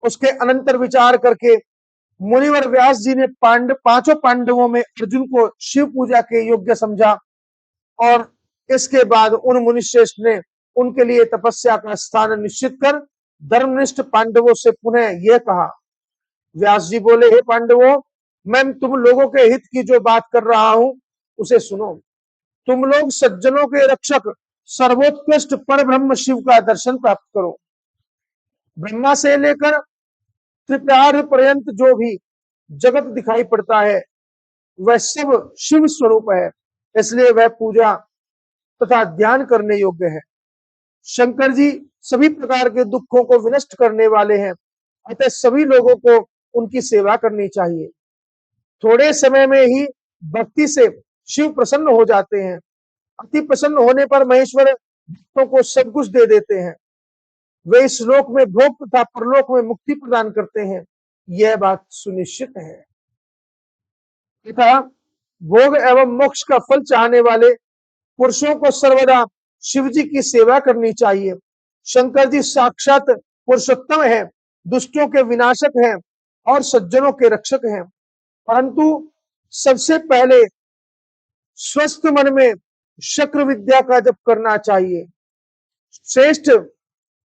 उसके अनंतर विचार करके मुनिवर व्यास जी ने पांचों पांडवों में अर्जुन को शिव पूजा के योग्य समझा और इसके बाद उन मुनिश्रेष्ठ ने उनके लिए तपस्या का स्थान निश्चित कर धर्मनिष्ठ पांडवों से पुनः यह कहा। व्यास जी बोले, हे पांडवों, मैं तुम लोगों के हित की जो बात कर रहा हूं उसे सुनो। तुम लोग सज्जनों के रक्षक सर्वोत्कृष्ट पर ब्रह्म शिव का दर्शन प्राप्त करो। ब्रह्मा से लेकर त्रिपुरार पर्यंत जो भी जगत दिखाई पड़ता है वह सब शिव स्वरूप है, इसलिए वह पूजा तथा ध्यान करने योग्य है। शंकर जी सभी प्रकार के दुखों को विनष्ट करने वाले हैं, अतः सभी लोगों को उनकी सेवा करनी चाहिए। थोड़े समय में ही भक्ति से शिव प्रसन्न हो जाते हैं। अति प्रसन्न होने पर महेश्वर भक्तों को सब कुछ दे देते हैं। वे इस लोक में भोग तथा परलोक में मुक्ति प्रदान करते हैं, यह बात सुनिश्चित है। तथा भोग एवं मोक्ष का फल चाहने वाले पुरुषों को सर्वदा शिव जी की सेवा करनी चाहिए। शंकर जी साक्षात पुरुषोत्तम है, दुष्टों के विनाशक हैं और सज्जनों के रक्षक हैं। परंतु सबसे पहले स्वस्थ मन में शक्र विद्या का जप करना चाहिए। श्रेष्ठ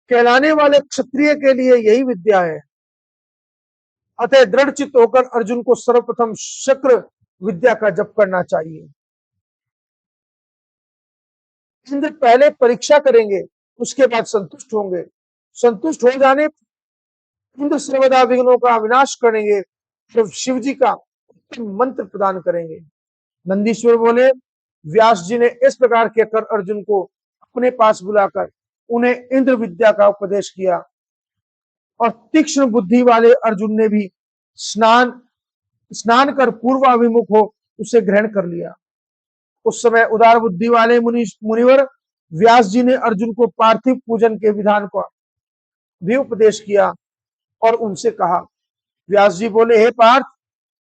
कहलाने वाले क्षत्रिय के लिए यही विद्या है। अतः दृढ़ चित्त होकर अर्जुन को सर्वप्रथम शक्र विद्या का जप करना चाहिए। इंद्र पहले परीक्षा करेंगे, उसके बाद संतुष्ट होंगे। संतुष्ट हो जाने इंद्र सर्वदा विघ्नों का विनाश करेंगे, तो शिव जी का उत्तम मंत्र प्रदान करेंगे। नंदीश्वर बोले, व्यास जी ने इस प्रकार कहकर अर्जुन को अपने पास बुलाकर उन्हें इंद्र विद्या का उपदेश किया और तीक्ष्ण बुद्धि वाले अर्जुन ने भी स्नान कर पूर्वाभिमुख हो उसे ग्रहण कर लिया। उस समय उदार बुद्धि वाले मुनिवर व्यास जी ने अर्जुन को पार्थिव पूजन के विधान का भी उपदेश किया और उनसे कहा। व्यास जी बोले, हे पार्थ,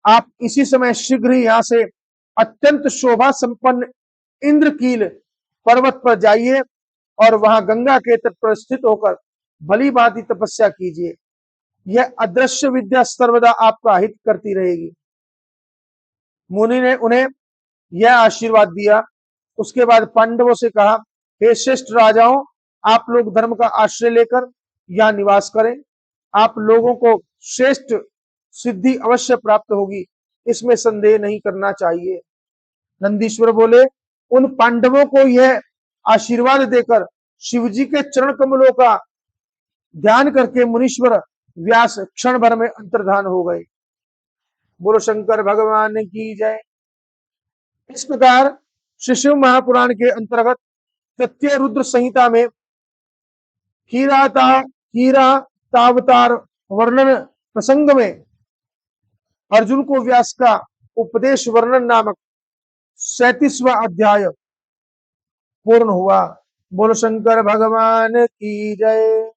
आप इसी समय शीघ्र ही यहाँ से अत्यंत शोभा संपन्न इंद्रकील पर्वत पर जाइए और वहां गंगा के तट पर स्थित होकर भली भांति तपस्या कीजिए। यह अदृश्य विद्या सर्वदा आपका हित करती रहेगी। मुनि ने उन्हें यह आशीर्वाद दिया। उसके बाद पांडवों से कहा, हे श्रेष्ठ राजाओं, आप लोग धर्म का आश्रय लेकर यहाँ निवास करें। आप लोगों को श्रेष्ठ सिद्धि अवश्य प्राप्त होगी, इसमें संदेह नहीं करना चाहिए। नंदीश्वर बोले, उन पांडवों को यह आशीर्वाद देकर शिवजी के चरण कमलों का ध्यान करके मुनीश्वर व्यास क्षण भर में अंतर्धान हो गए। बोलो शंकर भगवान की जय। इस प्रकार श्री शिव महापुराण के अंतर्गत तृतीय रुद्र संहिता में कीरातावतार वर्णन प्रसंग में अर्जुन को व्यास का उपदेश वर्णन नामक 37वां अध्याय पूर्ण हुआ। बोलो शंकर भगवान की जय।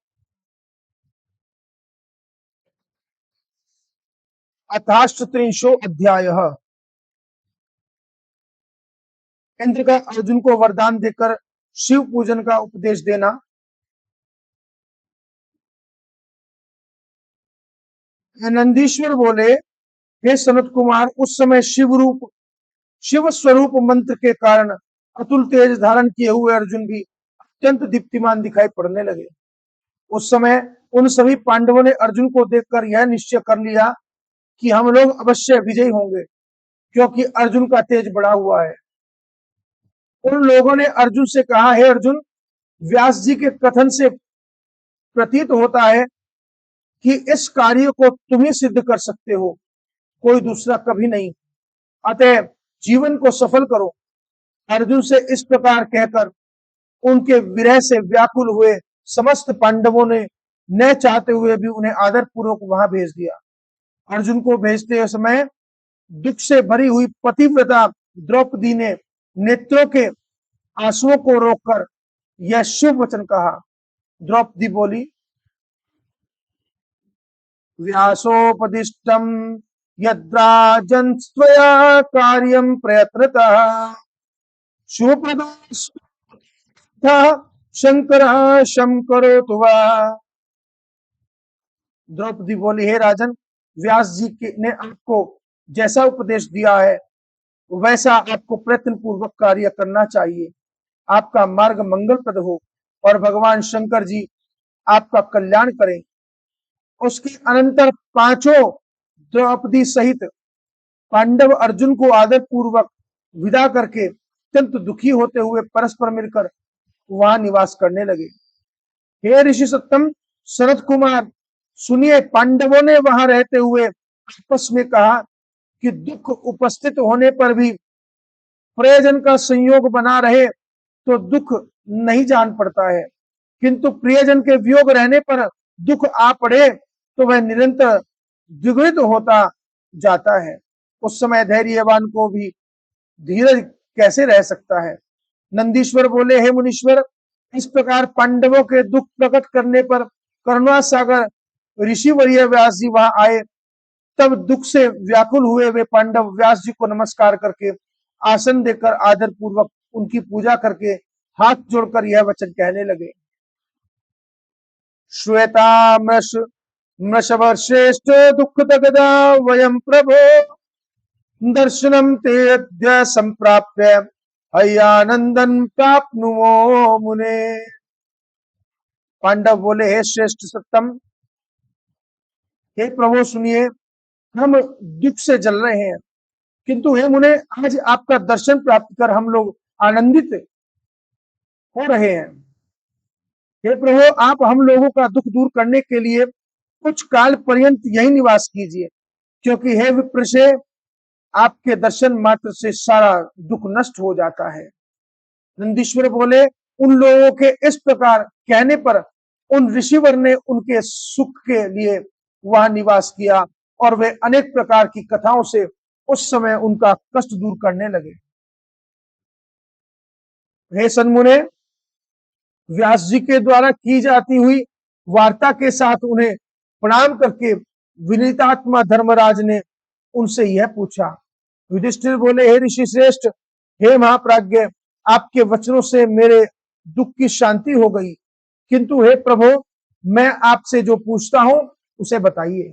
अथाष्टत्रिंशो अध्याय। इंद्र का अर्जुन को वरदान देकर शिव पूजन का उपदेश देना। नंदीश्वर बोले, हे सनत कुमार, उस समय शिव स्वरूप मंत्र के कारण अतुल तेज धारण किए हुए अर्जुन भी अत्यंत दीप्तिमान दिखाई पड़ने लगे। उस समय उन सभी पांडवों ने अर्जुन को देखकर यह निश्चय कर लिया कि हम लोग अवश्य विजयी होंगे, क्योंकि अर्जुन का तेज बढ़ा हुआ है। उन लोगों ने अर्जुन से कहा, हे अर्जुन, व्यास जी के कथन से प्रतीत होता है कि इस कार्य को तुम ही सिद्ध कर सकते हो, कोई दूसरा कभी नहीं। अतः जीवन को सफल करो। अर्जुन से इस प्रकार कहकर उनके विरह से व्याकुल हुए समस्त पांडवों ने न चाहते हुए भी उन्हें आदर पूर्वक वहां भेज दिया। अर्जुन को भेजते समय दुख से भरी हुई पतिव्रता द्रौपदी ने नेत्रों के आंसुओं को रोककर यह शुभ वचन कहा। द्रौपदी बोली, व्यासोपदिष्टम यद्राजन् त्वया कार्यं प्रयत्नतः शुभप्रदः शंकरः शंकरोतु वा। द्रौपदी बोली, हे राजन, व्यास जी ने आपको जैसा उपदेश दिया है वैसा आपको प्रयत्न पूर्वक कार्य करना चाहिए। आपका मार्ग मंगलप्रद हो और भगवान शंकर जी आपका कल्याण करें। उसके अनंतर पांचों द्रौपदी सहित पांडव अर्जुन को आदर पूर्वक विदा करके अत्यंत दुखी होते हुए परस्पर मिलकर वहां निवास करने लगे। हे ऋषि सत्तम, शरद कुमार सुनिए, पांडवों ने वहां रहते हुए आपस में कहा कि दुख उपस्थित होने पर भी प्रियजन का संयोग बना रहे तो दुख नहीं जान पड़ता है, किंतु प्रियजन के वियोग रहने पर दुख आ पड़े तो वह निरंतर द्विगुणित होता जाता है। उस समय धैर्यवान को भी धीरज कैसे रह सकता है। नंदीश्वर बोले, हे मुनीश्वर, इस प्रकार पांडवों के दुख प्रकट करने पर करुणा सागर ऋषि वर्य व्यास जी वहां आए। तब दुख से व्याकुल हुए वे पांडव व्यास जी को नमस्कार करके आसन देकर आदर पूर्वक उनकी पूजा करके हाथ जोड़कर यह वचन कहने लगे। श्वेता मृषभश्रेष्ठ दुख दगदा वयम प्रभो दर्शनम ते अद्य संप्राप्य हयानंदन प्राप्नुमो मुने। पांडव बोले, हे श्रेष्ठ सत्तम, हे प्रभु सुनिए, हम दुख से जल रहे हैं, किंतु हे मुने, आज आपका दर्शन प्राप्त कर हम लोग आनंदित हो रहे हैं। हे प्रभु, आप हम लोगों का दुख दूर करने के लिए कुछ काल पर्यंत यही निवास कीजिए, क्योंकि हे विप्रशे, आपके दर्शन मात्र से सारा दुख नष्ट हो जाता है। नंदीश्वर बोले, उन लोगों के इस प्रकार कहने पर उन ऋषिवर ने उनके सुख के लिए वहां निवास किया और वे अनेक प्रकार की कथाओं से उस समय उनका कष्ट दूर करने लगे। हे सन्मुने, व्यास जी के द्वारा की जाती हुई वार्ता के साथ उन्हें प्रणाम करके विनीतात्मा धर्मराज ने उनसे यह पूछा। युधिष्ठिर बोले, हे ऋषि श्रेष्ठ, हे महाप्राज्ञ, आपके वचनों से मेरे दुख की शांति हो गई, किंतु हे प्रभु, मैं आपसे जो पूछता हूं उसे बताइए।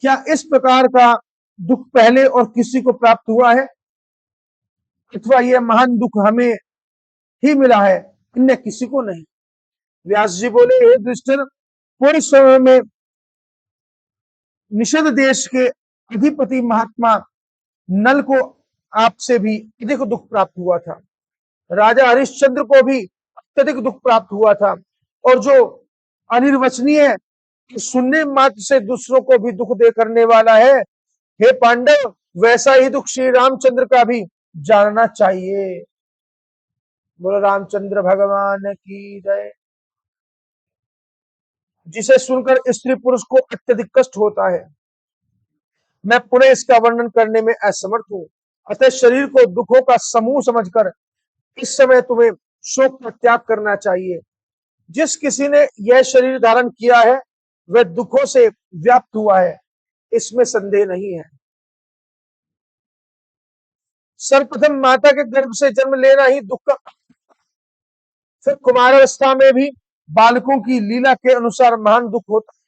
क्या इस प्रकार का दुख पहले और किसी को प्राप्त हुआ है, अथवा यह महान दुख हमें ही मिला है, अन्य किसी को नहीं? व्यास जी बोले, हे युधिष्ठिर, पूर्व समय में निषद देश के अधिपति महात्मा नल को आपसे भी अधिक दुख प्राप्त हुआ था। राजा हरिश्चंद्र को भी अत्यधिक दुख प्राप्त हुआ था, और जो अनिर्वचनीय सुनने मात्र से दूसरों को भी दुख दे करने वाला है, हे पांडव, वैसा ही दुख श्री रामचंद्र का भी जानना चाहिए। बोलो रामचंद्र भगवान की जय। जिसे सुनकर स्त्री पुरुष को अत्यधिक कष्ट होता है, मैं पुनः इसका वर्णन करने में असमर्थ हूं। अतः शरीर को दुखों का समूह समझकर इस समय तुम्हें शोक का त्याग करना चाहिए। जिस किसी ने यह शरीर धारण किया है वह दुखों से व्याप्त हुआ है, इसमें संदेह नहीं है। सर्वप्रथम माता के गर्भ से जन्म लेना ही दुख का, फिर कुमारावस्था में भी बालकों की लीला के अनुसार महान दुख होता है।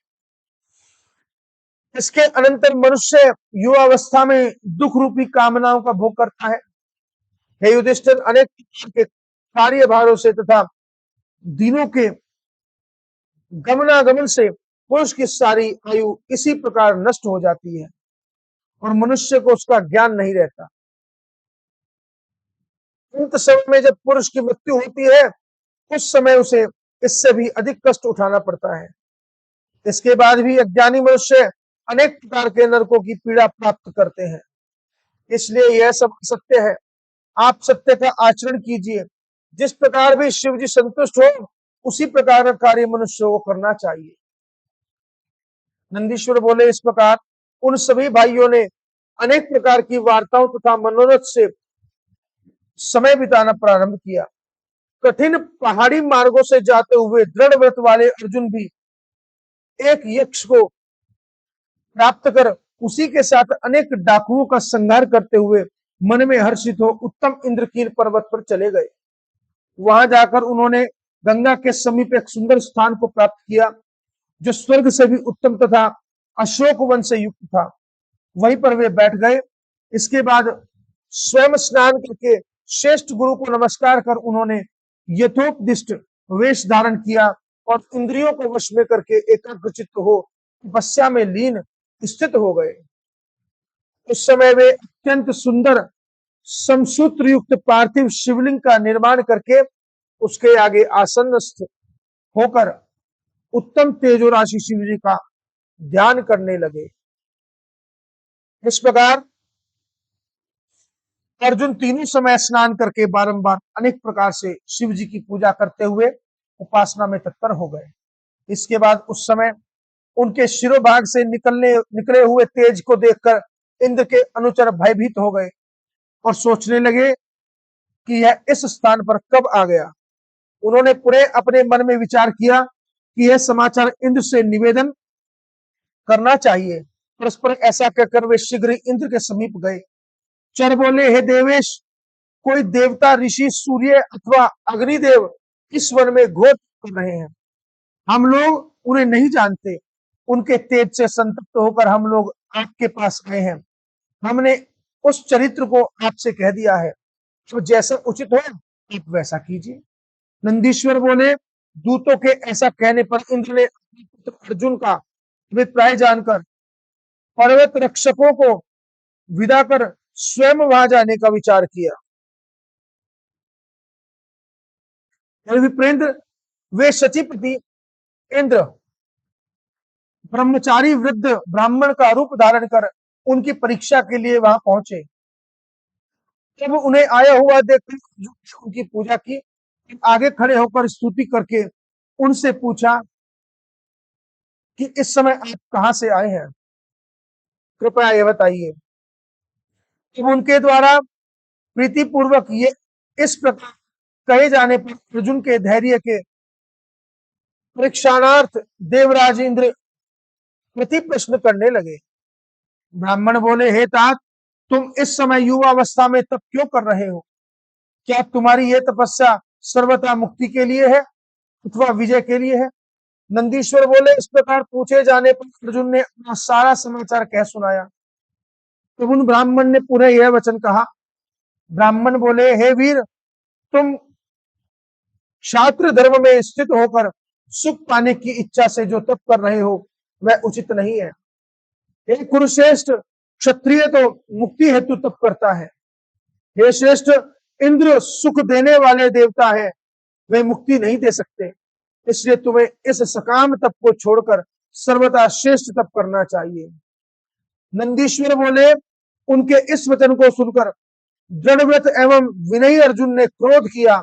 इसके अनंतर मनुष्य युवावस्था में दुख रूपी कामनाओं का भोग करता है। हे युधिष्ठिर, अनेक के कार्यभारों से तथा दिनों के गमनागमन से पुरुष की सारी आयु इसी प्रकार नष्ट हो जाती है और मनुष्य को उसका ज्ञान नहीं रहता। अंत समय में जब पुरुष की मृत्यु होती है, उस समय उसे इससे भी अधिक कष्ट उठाना पड़ता है। इसके बाद भी अज्ञानी मनुष्य अनेक प्रकार के नरकों की पीड़ा प्राप्त करते हैं। इसलिए यह सब सत्य है। आप सत्य का आचरण कीजिए। जिस प्रकार भी शिव जी संतुष्ट हो, उसी प्रकार का कार्य मनुष्य को करना चाहिए। नंदीश्वर बोले, इस प्रकार उन सभी भाइयों ने अनेक प्रकार की वार्ताओं तथा मनोरथ से समय बिताना प्रारंभ किया। कठिन पहाड़ी मार्गों से जाते हुए दृढ़ व्रत वाले अर्जुन भी एक यक्ष को प्राप्त कर उसी के साथ अनेक डाकुओं का संहार करते हुए मन में हर्षित हो उत्तम इंद्रकील पर्वत पर चले गए। वहां जाकर उन्होंने गंगा के समीप एक सुंदर स्थान को प्राप्त किया, जो स्वर्ग से भी उत्तम तथा अशोक वन से युक्त था। वहीं पर वे बैठ गए। इसके बाद स्वयं स्नान करके श्रेष्ठ गुरु को नमस्कार कर उन्होंने यथोपदिष्ट वेश धारण किया और इंद्रियों को वश में करके एकाग्रचित्त हो तपस्या में लीन स्थित हो गए। उस समय वे अत्यंत सुंदर समसूत्र युक्त पार्थिव शिवलिंग का निर्माण करके उसके आगे आसनस्थ होकर उत्तम तेजो राशि शिव जी का ध्यान करने लगे। इस प्रकार अर्जुन तीनों समय स्नान करके बारंबार अनेक प्रकार से शिव जी की पूजा करते हुए उपासना में तत्पर हो गए। इसके बाद उस समय उनके शिरोभाग से निकले हुए तेज को देखकर इंद्र के अनुचर भयभीत हो गए और सोचने लगे कि यह इस स्थान पर कब आ गया। उन्होंने पूरे अपने मन में विचार किया कि यह समाचार इंद्र से निवेदन करना चाहिए। परस्पर ऐसा कहकर वे शीघ्र इंद्र के समीप गए। चर बोले, हे देवेश, कोई देवता, ऋषि, सूर्य अथवा अग्निदेव इस वन में घोर कर रहे हैं। हम लोग उन्हें नहीं जानते। उनके तेज से संतप्त होकर हम लोग आपके पास आए हैं। हमने उस चरित्र को आपसे कह दिया है, तो जैसा उचित हो आप वैसा कीजिए। नंदीश्वर बोले, दूतों के ऐसा कहने पर इंद्र ने अपने पुत्र अर्जुन का अभिप्राय जानकर पर्वत रक्षकों को विदा कर स्वयं वहां जाने का विचार किया। विप्रेंद्र, वे सचिपति इंद्र ब्रह्मचारी वृद्ध ब्राह्मण का रूप धारण कर उनकी परीक्षा के लिए वहां पहुंचे। जब उन्हें आया हुआ देखकर उनकी पूजा की, आगे खड़े होकर स्तुति करके उनसे पूछा कि इस समय आप कहां से आए हैं, कृपया यह बताइए। जब उनके द्वारा प्रीतिपूर्वक ये इस प्रकार कहे जाने पर अर्जुन के धैर्य के परीक्षाणार्थ देवराज इंद्र प्रति प्रश्न करने लगे। ब्राह्मण बोले, हे तात, तुम इस समय युवावस्था में तप क्यों कर रहे हो? क्या तुम्हारी यह तपस्या सर्वथा मुक्ति के लिए है अथवा विजय के लिए है? नंदीश्वर बोले, इस प्रकार पूछे जाने पर अर्जुन ने अपना सारा समाचार कह सुनाया। तब उन ब्राह्मण ने पुनः यह वचन कहा। ब्राह्मण बोले, हे वीर, तुम क्षात्र धर्म में स्थित होकर सुख पाने की इच्छा से जो तप कर रहे हो वह उचित नहीं है। हे कुरुश्रेष्ठ, क्षत्रिय तो मुक्ति हेतु तप करता है। हे श्रेष्ठ, इंद्र सुख देने वाले देवता है, वे मुक्ति नहीं दे सकते। इसलिए तुम्हें इस सकाम तप को छोड़कर सर्वथा श्रेष्ठ तप करना चाहिए। नंदीश्वर बोले, उनके इस वचन को सुनकर दृढ़व्रत एवं विनयी अर्जुन ने क्रोध किया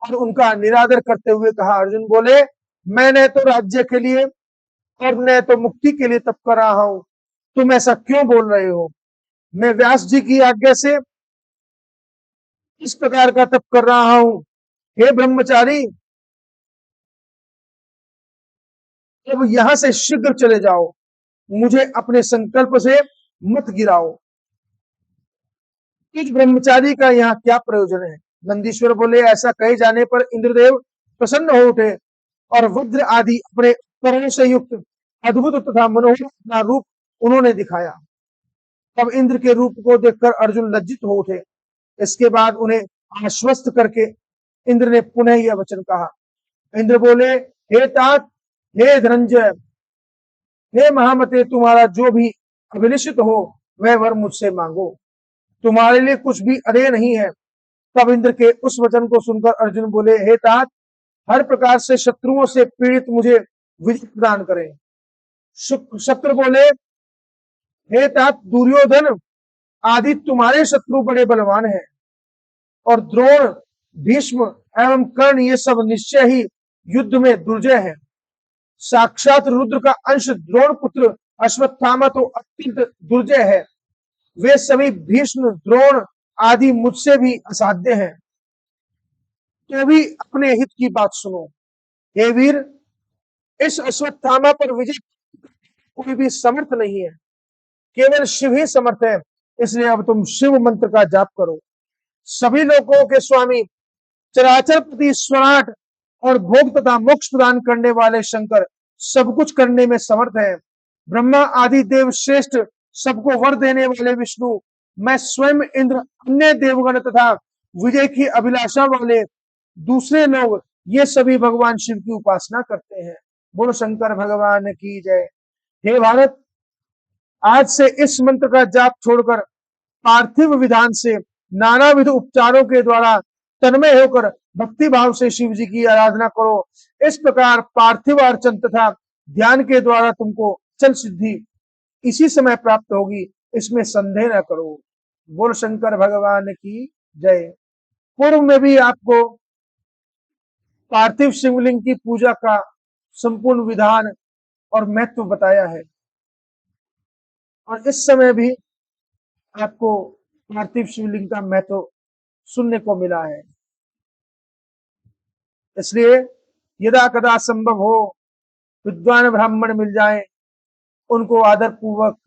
और उनका निरादर करते हुए कहा। अर्जुन बोले, मैं न तो राज्य के लिए और न तो मुक्ति के लिए तप कर रहा हूं, तुम ऐसा क्यों बोल रहे हो? मैं व्यास जी की आज्ञा से इस प्रकार का तप कर रहा हूं। हे ब्रह्मचारी, अब यहां से शीघ्र चले जाओ, मुझे अपने संकल्प से मत गिराओ। इस ब्रह्मचारी का यहाँ क्या प्रयोजन है? नंदीश्वर बोले, ऐसा कहे जाने पर इंद्रदेव प्रसन्न हो उठे और वज्र आदि अपने कर्ण से युक्त अद्भुत तथा मनोहर अपना रूप उन्होंने दिखाया। तब इंद्र के रूप को देखकर अर्जुन लज्जित हो उठे। इसके बाद उन्हें आश्वस्त करके इंद्र ने पुनः यह वचन कहा। इंद्र बोले, हे तात, हे धनंजय, हे महामते, तुम्हारा जो भी अभिलषित हो वह वर मुझसे मांगो, तुम्हारे लिए कुछ भी अधेय नहीं है। तब इंद्र के उस वचन को सुनकर अर्जुन बोले, हे तात, हर प्रकार से शत्रुओं से पीड़ित मुझे विजय प्रदान करें। शत्रु बोले, हे तात, दुर्योधन आदि तुम्हारे शत्रु बड़े बलवान हैं और द्रोण, भीष्म एवं कर्ण ये सब निश्चय ही युद्ध में दुर्जय है। साक्षात रुद्र का अंश द्रोण पुत्र अश्वत्थामा तो अत्यंत दुर्जय है। वे सभी भीष्म, द्रोण आदि मुझसे भी असाध्य हैं। तो भी अपने हित की बात सुनो। हे वीर, इस अश्वत्थामा पर विजय कोई भी समर्थ नहीं है, केवल शिव ही समर्थ है। इसलिए अब तुम शिव मंत्र का जाप करो। सभी लोगों के स्वामी, चराचर पति, स्वराट और भोग तथा मोक्ष प्रदान करने वाले शंकर सब कुछ करने में समर्थ है। ब्रह्मा आदि देव श्रेष्ठ, सबको वर देने वाले विष्णु मैं स्वयं इंद्र, अन्य देवगण तथा विजय की अभिलाषा वाले दूसरे लोग, ये सभी भगवान शिव की उपासना करते हैं। बोलो शंकर भगवान की जय। हे भारत, आज से इस मंत्र का जाप छोड़कर पार्थिव विधान से नानाविध उपचारों के द्वारा तन्मय होकर भक्ति भाव से शिव जी की आराधना करो। इस प्रकार पार्थिव अर्चन तथा ध्यान के द्वारा तुमको चल सिद्धि इसी समय प्राप्त होगी, इसमें संदेह न करो। बोल शंकर भगवान की जय। पूर्व में भी आपको पार्थिव शिवलिंग की पूजा का संपूर्ण विधान और महत्व बताया है, और इस समय भी आपको पार्थिव शिवलिंग का महत्व सुनने को मिला है। इसलिए यदा कदा संभव हो, विद्वान ब्राह्मण मिल जाए, उनको आदर पूर्वक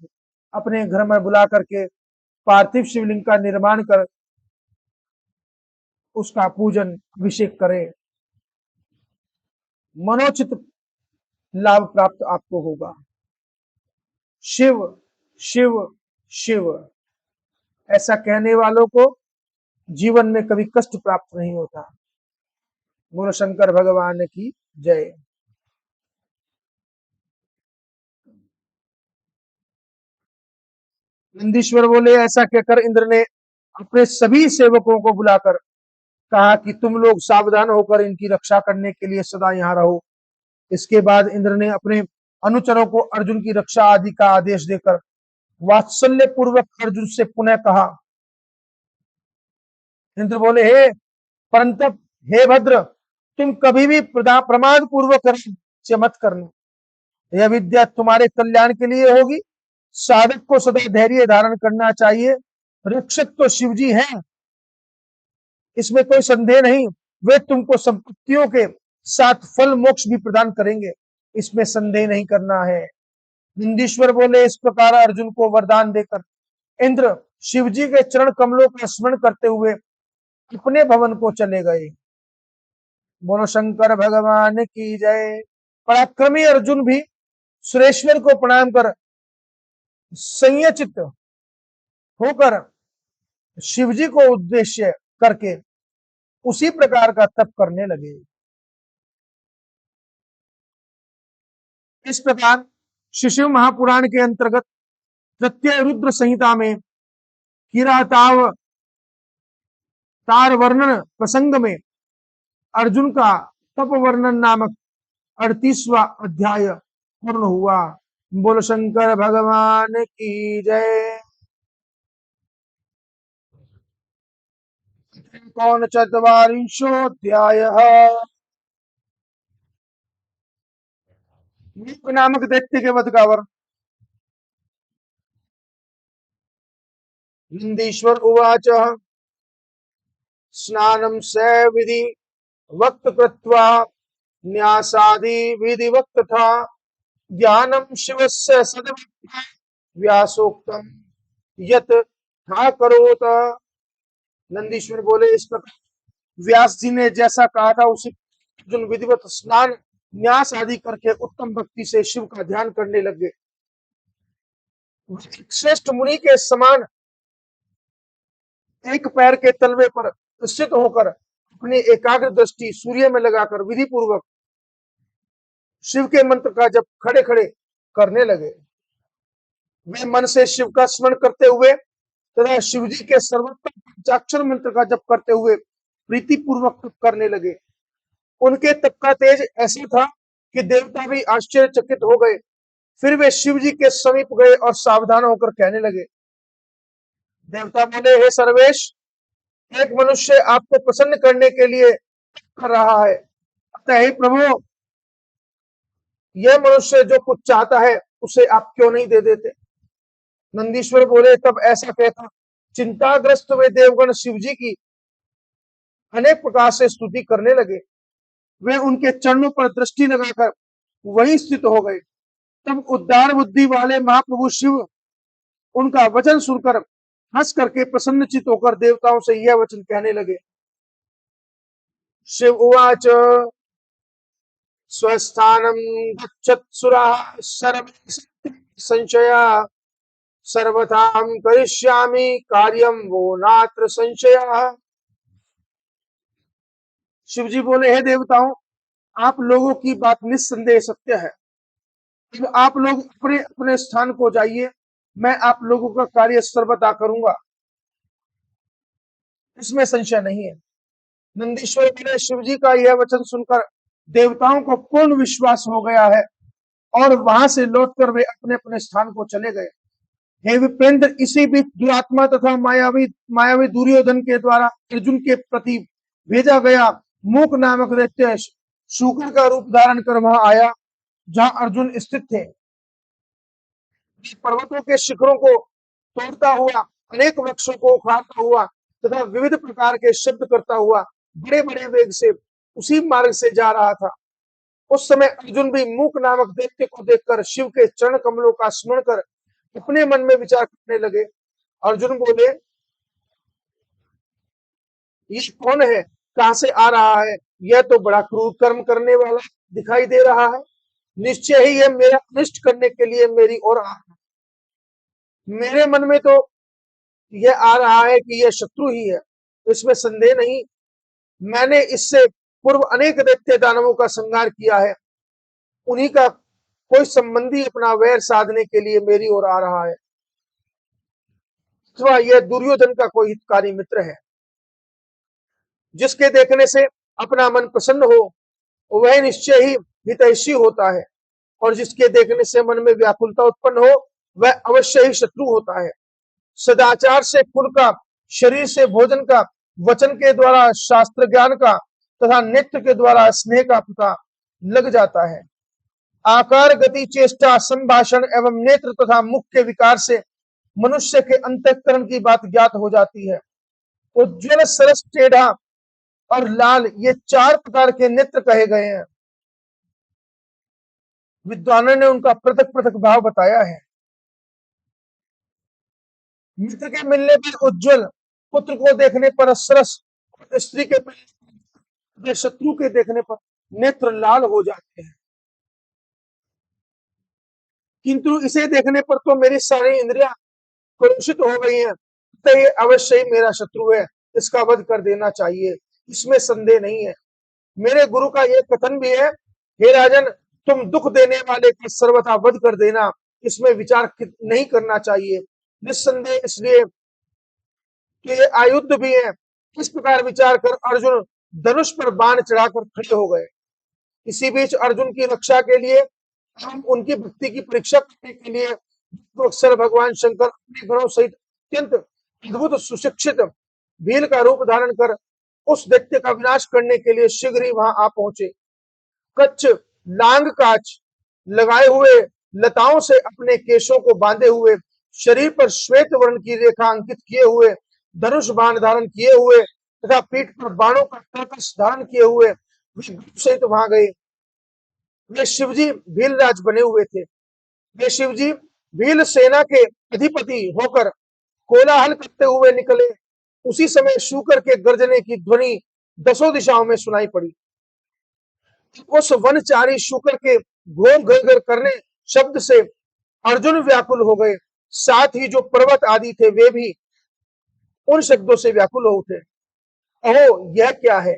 अपने घर में बुला करके पार्थिव शिवलिंग का निर्माण कर उसका पूजन अभिषेक करें। मनोचित लाभ प्राप्त आपको होगा। शिव शिव शिव ऐसा कहने वालों को जीवन में कभी कष्ट प्राप्त नहीं होता। बोलो शंकर भगवान की जय। नंदीश्वर बोले, ऐसा कहकर इंद्र ने अपने सभी सेवकों को बुलाकर कहा कि तुम लोग सावधान होकर इनकी रक्षा करने के लिए सदा यहाँ रहो। इसके बाद इंद्र ने अपने अनुचरों को अर्जुन की रक्षा आदि का आदेश देकर वात्सल्य पूर्वक अर्जुन से पुनः कहा। इंद्र बोले, हे परंतप, हे भद्र, तुम कभी भी प्रमाद पूर्वक मत करना। यह विद्या तुम्हारे कल्याण के लिए होगी। साधक को सदा धैर्य धारण करना चाहिए। रक्षक तो शिव जी हैं, इसमें कोई संदेह नहीं। वे तुमको संपत्तियों के साथ फल मोक्ष भी प्रदान करेंगे, इसमें संदेह नहीं करना है। नंदीश्वर बोले, इस प्रकार अर्जुन को वरदान देकर इंद्र शिव जी के चरण कमलों का स्मरण करते हुए अपने भवन को चले गए। बोलो शंकर भगवान की जय। पराक्रमी अर्जुन भी सुरेश्वर को प्रणाम कर संयचित होकर शिव जी को उद्देश्य करके उसी प्रकार का तप करने लगे। इस प्रकार शिशिव महापुराण के अंतर्गत तृतीय रुद्र संहिता में किराताव तार वर्णन प्रसंग में अर्जुन का तप वर्णन नामक 38वां अध्याय पूर्ण हुआ। बोलो शंकर भगवान की जय। कौन चत्वारिंशोऽध्याय। नामक दैत्य के वध का वर्णन। नंदीश्वर उवाच, स्नानं सविधि वक्त कृत्वा न्यासादि विधिवत् तथा ज्ञानं शिवस्य सदभक्त्या व्यासोक्तम यत था करोत। नंदीश्वर बोले, इस प्रकार व्यास जी ने जैसा कहा था उसी अर्जुन विधिवत स्नान न्यास आदि करके उत्तम भक्ति से शिव का ध्यान करने लगे। श्रेष्ठ मुनि के समान एक पैर के तलवे पर स्थित होकर अपनी एकाग्र दृष्टि सूर्य में लगाकर विधि पूर्वक शिव के मंत्र का जप खड़े खड़े करने लगे। वे मन से शिव का स्मरण करते हुए तथा शिव जी के सर्वोत्तम पंचाक्षर मंत्र का जप करते हुए प्रीति पूर्वक तप करने लगे। उनके तप का तेज ऐसा था कि देवता भी आश्चर्यचकित हो गए। फिर वे शिव जी के समीप गए और सावधान होकर कहने लगे। देवता बोले, हे सर्वेश, एक मनुष्य आपको प्रसन्न करने के लिए कर रहा है, अतः हे प्रभु, यह मनुष्य जो कुछ चाहता है उसे आप क्यों नहीं दे देते। नंदीश्वर बोले, तब ऐसा कहता चिंताग्रस्त वे देवगण शिव जी की अनेक प्रकार से स्तुति करने लगे। वे उनके चरणों पर दृष्टि लगाकर वहीं स्थित हो गए। तब उद्दार बुद्धि वाले महाप्रभु शिव उनका वचन सुनकर हंस करके प्रसन्नचित होकर देवताओं से यह वचन कहने लगे। शिव उवाच, स्वस्थानं गच्छत्सुराः सर्वे संशया सर्वथाम करिष्यामि कार्यम वो नात्र संशयः। शिव जी बोले, हे देवताओं, आप लोगों की बात निस्संदेह सत्य है। अब आप लोग अपने अपने स्थान को जाइए, मैं आप लोगों का कार्य सर्वथा करूंगा, इसमें संशय नहीं है। नंदीश्वर बोले, शिव जी का यह वचन सुनकर देवताओं को पूर्ण विश्वास हो गया है और वहां से लौटकर वे अपने अपने स्थान को चले गए। हे विप्रेंद्र, इसी बीच दुरात्मा तथा मायावी मायावी दुर्योधन के द्वारा अर्जुन के प्रति भेजा गया मूक नामक दैत्य शूकर का रूप धारण कर वहां आया जहां अर्जुन स्थित थे। पर्वतों के शिखरों को तोड़ता हुआ, अनेक वृक्षों को उखाड़ता हुआ तथा विविध प्रकार के शब्द करता हुआ बड़े बड़े वेग से उसी मार्ग से जा रहा था। उस समय अर्जुन भी मूक नामक दैत्य को देखकर शिव के चरण कमलों का स्मरण कर अपने मन में विचार करने लगे। अर्जुन बोले, ये कौन है, कहां से आ रहा है? यह तो बड़ा क्रूर कर्म करने वाला दिखाई दे रहा है। निश्चय ही यह मेरा अनिष्ट करने के लिए मेरी ओर आ रहा है। मेरे मन में तो यह आ रहा है कि यह शत्रु ही है, इसमें संदेह नहीं। मैंने इससे पूर्व अनेक दैत्य दानवों का संहार किया है, उन्हीं का कोई संबंधी अपना वैर साधने के लिए मेरी ओर आ रहा है, अथवा यह दुर्योधन का कोई हितकारी मित्र है, जिसके देखने से अपना मन प्रसन्न हो वह निश्चय ही हितैषी होता है, और जिसके देखने से मन में व्याकुलता उत्पन्न हो वह अवश्य ही शत्रु होता है। सदाचार से कुल का, शरीर से भोजन का, वचन के द्वारा शास्त्र ज्ञान का तथा नेत्र के द्वारा स्नेह का पता लग जाता है। आकार, गति, चेष्टा, संभाषण एवं नेत्र तथा मुख के विकार से मनुष्य के अंतःकरण की बात ज्ञात हो जाती है। उज्ज्वल, सरस, टेढ़ा और लाल, ये चार प्रकार के नेत्र कहे गए हैं। विद्वानों ने उनका पृथक पृथक भाव बताया है। मित्र के मिलने पर उज्ज्वल, पुत्र को देखने पर सरस, स्त्री के मिलने, शत्रु के देखने पर नेत्र लाल हो जाते हैं। किंतु इसे देखने पर तो मेरी सारी इंद्रियां कलुषित हो गई हैं, तो ये अवश्य ही मेरा शत्रु है, इसका वध कर देना चाहिए, इसमें संदेह नहीं है। मेरे गुरु का यह कथन भी है, हे राजन, तुम दुख देने वाले का सर्वथा वध कर देना, इसमें विचार नहीं करना चाहिए। निस्संदेह इसलिए कि ये आयुध भी है। इस प्रकार विचार कर अर्जुन धनुष पर बाण चढ़ाकर खड़े हो गए। इसी बीच अर्जुन की रक्षा के लिए हम उनकी भक्ति की परीक्षा करने के लिए अक्सर भगवान शंकर अपने गणों सहित अत्यंत अद्भुत सुशिक्षित भील का रूप धारण कर उस दैत्य का विनाश करने के लिए शीघ्र ही वहां आ पहुंचे। कच्छ लांग काच लगाए हुए, लताओं से अपने केशों को बांधे हुए, शरीर पर श्वेत वर्ण की रेखा अंकित किए हुए, धनुष बाण धारण किए हुए तथा पीठ पर बाणों का कर्कश धारण किए हुए सहित वहां गए। वे शिवजी भीलराज बने हुए थे। वे शिवजी भील सेना के अधिपति होकर कोलाहल करते हुए निकले। उसी समय शूकर के गर्जने की ध्वनि दसों दिशाओं में सुनाई पड़ी। उस वनचारी शूकर के घोर घर करने शब्द से अर्जुन व्याकुल हो गए, साथ ही जो पर्वत आदि थे वे भी उन शब्दों से व्याकुल हो उठे। अहो, यह क्या है?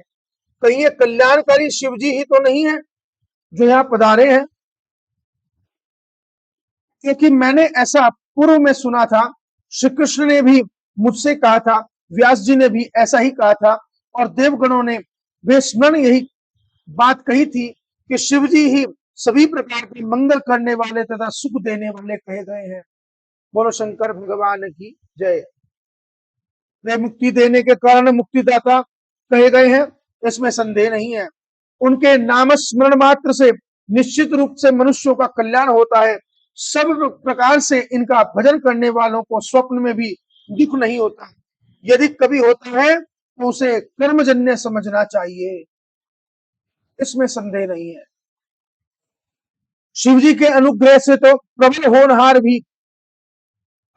कहीं ये कल्याणकारी शिवजी ही तो नहीं है जो यहाँ पधारे हैं? क्योंकि मैंने ऐसा पूर्व में सुना था, श्री कृष्ण ने भी मुझसे कहा था, व्यास जी ने भी ऐसा ही कहा था, और देवगणों ने वे स्मरण यही बात कही थी कि शिव जी ही सभी प्रकार के मंगल करने वाले तथा सुख देने वाले कहे गए हैं। बोलो शंकर भगवान की जय। वे मुक्ति देने के कारण मुक्तिदाता कहे गए हैं, इसमें संदेह नहीं है। उनके नाम स्मरण मात्र से निश्चित रूप से मनुष्यों का कल्याण होता है। सब प्रकार से इनका भजन करने वालों को स्वप्न में भी दुख नहीं होता। यदि कभी होता है तो उसे कर्मजन्य समझना चाहिए, इसमें संदेह नहीं है। शिवजी के अनुग्रह से तो प्रबल होनहार भी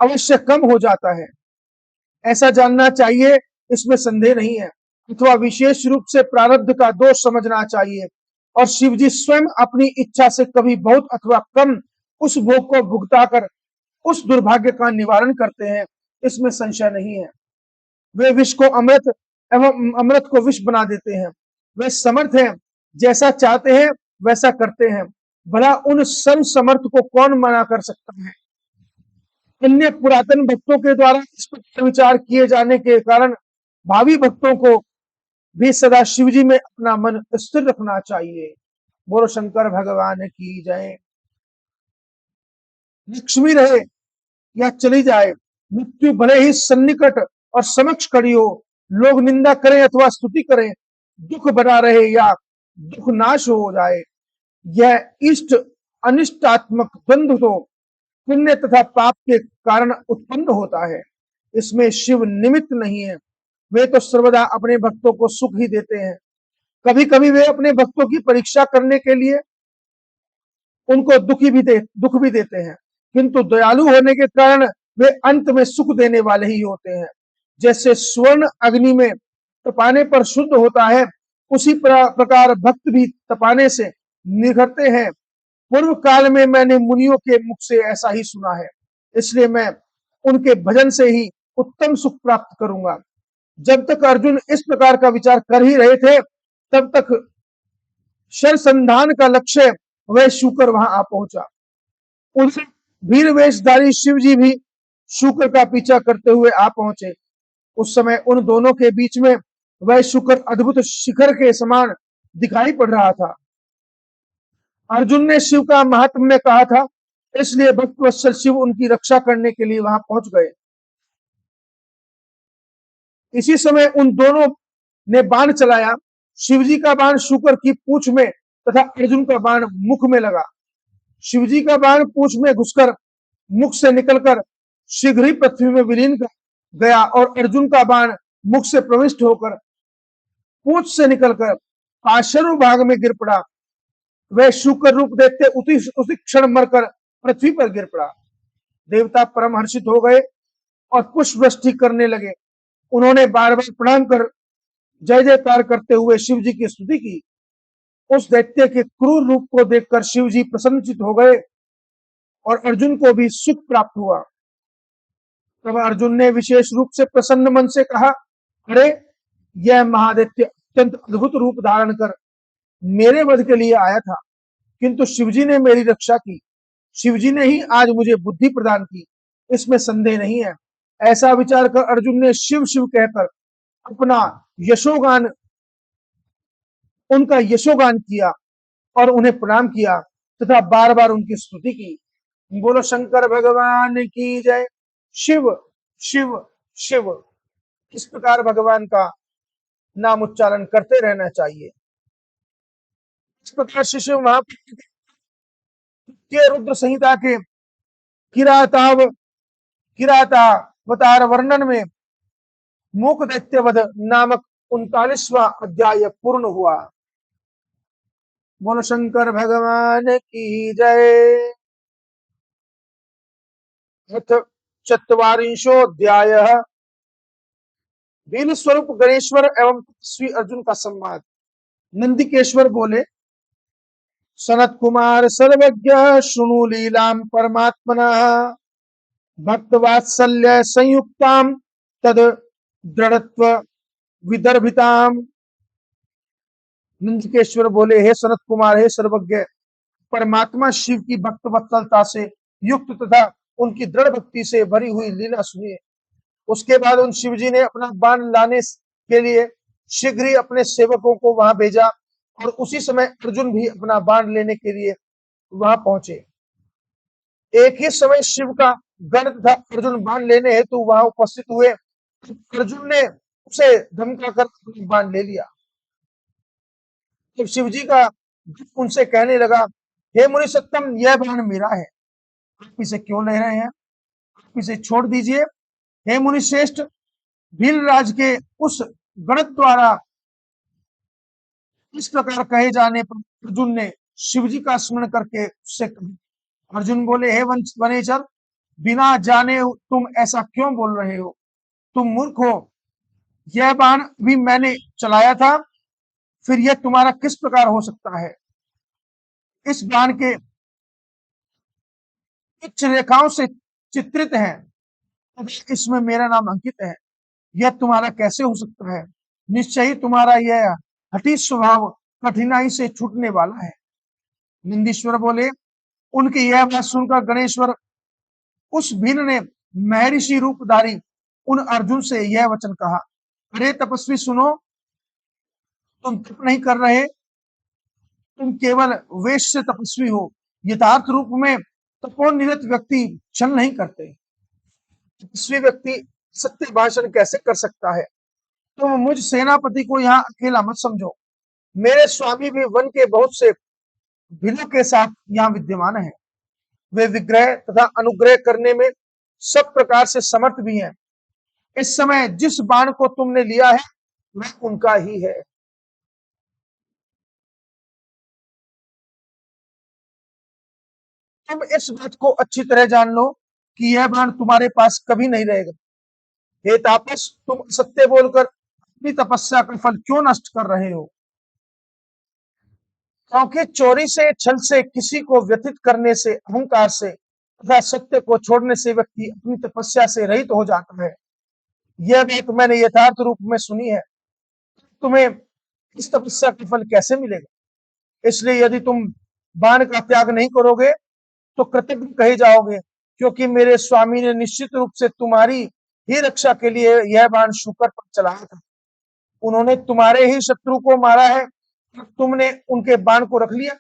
अवश्य कम हो जाता है, ऐसा जानना चाहिए, इसमें संदेह नहीं है। अथवा विशेष रूप से प्रारब्ध का दोष समझना चाहिए, और शिवजी स्वयं अपनी इच्छा से कभी बहुत अथवा कम उस भोग को भुगता कर उस दुर्भाग्य का निवारण करते हैं, इसमें संशय नहीं है। वे विष को अमृत एवं अमृत को विष बना देते हैं। वे समर्थ हैं, जैसा चाहते हैं वैसा करते हैं। भला उन सर्व समर्थ को कौन मना कर सकता है? अन्य पुरातन भक्तों के द्वारा इस पर विचार किए जाने के कारण भावी भक्तों को भी सदा शिव जी में अपना मन स्थिर रखना चाहिए। बोलो शंकर भगवान की जय। लक्ष्मी रहे या चली जाए, मृत्यु भले ही सन्निकट और समक्ष खड़ी हो, लोग निंदा करें अथवा स्तुति करें, दुख बना रहे या दुख नाश हो जाए, यह इष्ट अनिष्टात्मक द्वंद्व तो पुण्य तथा पाप के कारण उत्पन्न होता है। इसमें शिव निमित्त नहीं है। वे तो सर्वदा अपने भक्तों को सुख ही देते हैं। कभी कभी वे अपने भक्तों की परीक्षा करने के लिए उनको दुख भी देते हैं, किंतु दयालु होने के कारण वे अंत में सुख देने वाले ही होते हैं। जैसे स्वर्ण अग्नि में तपाने पर शुद्ध होता है, उसी प्रकार भक्त भी तपाने से निखरते हैं। पूर्व काल में मैंने मुनियों के मुख से ऐसा ही सुना है, इसलिए मैं उनके भजन से ही उत्तम सुख प्राप्त करूंगा। जब तक अर्जुन इस प्रकार का विचार कर ही रहे थे, तब तक शरसंधान का लक्ष्य वह शुकर वहां आ पहुंचा। उस वीर वेशधारी शिव जी भी शुकर का पीछा करते हुए आ पहुंचे। उस समय उन दोनों के बीच में वह शुकर अद्भुत शिखर के समान दिखाई पड़ रहा था। अर्जुन ने शिव का महात्म्य कहा था, इसलिए भक्तवत्सल शिव उनकी रक्षा करने के लिए वहां पहुंच गए। इसी समय उन दोनों ने बाण चलाया। शिवजी का बाण शुकर की पूंछ में तथा अर्जुन का बाण मुख में लगा। शिवजी का बाण पूंछ में घुसकर मुख से निकलकर शीघ्र ही पृथ्वी में विलीन गया और अर्जुन का बाण मुख से प्रविष्ट होकर पूंछ से निकलकर पार्श्व भाग में गिर पड़ा। वह शुकर रूप देखते उसी क्षण मरकर पृथ्वी पर गिर पड़ा। देवता परम हर्षित हो गए और पुष्प वृष्टि करने लगे। उन्होंने बार बार प्रणाम कर जय जयकार करते हुए शिव जी की स्तुति की। उस दैत्य के क्रूर रूप को देखकर शिव जी प्रसन्नचित हो गए और अर्जुन को भी सुख प्राप्त हुआ। तब अर्जुन ने विशेष रूप से प्रसन्न मन से कहा, अरे यह महादैत्य अत्यंत अद्भुत रूप धारण कर मेरे वध के लिए आया था, किंतु शिवजी ने मेरी रक्षा की। शिवजी ने ही आज मुझे बुद्धि प्रदान की, इसमें संदेह नहीं है। ऐसा विचार कर अर्जुन ने शिव शिव कहकर अपना यशोगान उनका यशोगान किया और उन्हें प्रणाम किया तथा बार बार उनकी स्तुति की। बोलो शंकर भगवान की जय। शिव शिव शिव, इस प्रकार भगवान का नाम उच्चारण करते रहना चाहिए। इस प्रकार से शिव के रुद्र संहिता के किरातावतार वर्णन में मूक दैत्यवध नामक 39वां अध्याय पूर्ण हुआ। बोलो शंकर भगवान की जय। अथ चत्वारिंशोऽध्यायः भील स्वरूप गणेश्वर एवं श्री अर्जुन का संवाद। नंदिकेश्वर बोले, सनत कुमार सर्वज्ञ शृणु लीलाम परमात्मनः भक्त वात्सल्य संयुक्ताम तद दृढ़त्व विदर्भिताम। नंदिकेश्वर बोले, हे सनत कुमार, हे सर्वज्ञ, परमात्मा शिव की भक्त वत्सलता से युक्त तथा उनकी दृढ़ भक्ति से भरी हुई लीला सुनिए। उसके बाद उन शिवजी ने अपना बाण लाने के लिए शीघ्र ही अपने सेवकों को वहां भेजा और उसी समय अर्जुन भी अपना बाण लेने के लिए वहां पहुंचे। एक ही समय शिव का गण तथा अर्जुन बाण लेने हेतु वहां उपस्थित हुए। अर्जुन ने उसे धमकाकर अपना बाण ले लिया। जब शिवजी का उनसे कहने लगा, हे मुनि सत्तम, यह बाण मेरा है, आप इसे क्यों ले रहे हैं? आप इसे छोड़ दीजिए। हे मुनि श्रेष्ठ, भीलराज के उस गण द्वारा इस प्रकार कहे जाने पर अर्जुन ने शिवजी का स्मरण करके उससे कहा। अर्जुन बोले, हे वनेचर, बिना जाने तुम ऐसा क्यों बोल रहे हो? तुम मूर्ख हो। यह बाण भी मैंने चलाया था, फिर यह तुम्हारा किस प्रकार हो सकता है? इस बाण के इच्छ रेखाओं से चित्रित हैं, इसमें मेरा नाम अंकित है। यह तुम्हारा कैसे हो सकता है? निश्चय ही तुम्हारा यह हठी स्वभाव कठिनाई से छूटने वाला है। नंदीश्वर बोले, उनकी यह बात सुनकर गणेश्वर उस भील ने महर्षि रूपधारी उन अर्जुन से यह वचन कहा, अरे तपस्वी सुनो, तुम तप नहीं कर रहे, तुम केवल वेश से तपस्वी हो। यथार्थ रूप में तपोनिरत व्यक्ति छल नहीं करते। तपस्वी व्यक्ति सत्य भाषण कैसे कर सकता है? तुम मुझ सेनापति को यहाँ अकेला मत समझो, मेरे स्वामी भी वन के बहुत से भीलों के साथ यहाँ विद्यमान है। वे विग्रह तथा अनुग्रह करने में सब प्रकार से समर्थ भी हैं। इस समय जिस बाण को तुमने लिया है वह उनका ही है। तुम इस बात को अच्छी तरह जान लो कि यह बाण तुम्हारे पास कभी नहीं रहेगा। हे तापस, तुम सत्य बोलकर अपनी तपस्या का फल क्यों नष्ट कर रहे हो? क्योंकि चोरी से, छल से, किसी को व्यथित करने से, अहंकार से तथा सत्य को छोड़ने से व्यक्ति अपनी तपस्या से रहित हो जाता है। यह बात मैंने यथार्थ रूप में सुनी है। तुम्हें इस तपस्या का फल कैसे मिलेगा? इसलिए यदि तुम बाण का त्याग नहीं करोगे तो कृतज्ञ कहे जाओगे, क्योंकि मेरे स्वामी ने निश्चित रूप से तुम्हारी ही रक्षा के लिए यह बाण शूकर पर चलाया था। उन्होंने तुम्हारे ही शत्रु को मारा है, तुमने उनके बाण को रख लिया।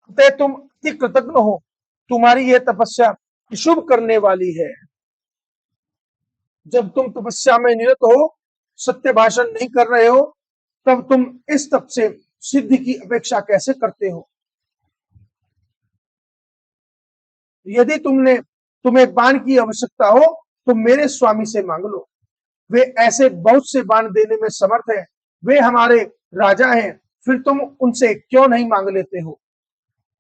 अतः तुम अति कृतज्ञ हो। तुम्हारी यह तपस्या शुभ करने वाली है। जब तुम तपस्या में निरत हो, सत्य भाषण नहीं कर रहे हो, तब तुम इस तप से सिद्धि की अपेक्षा कैसे करते हो? यदि तुम्हें बाण की आवश्यकता हो तो मेरे स्वामी से मांग लो। वे ऐसे बहुत से बाण देने में समर्थ है। वे हमारे राजा हैं, फिर तुम उनसे क्यों नहीं मांग लेते हो?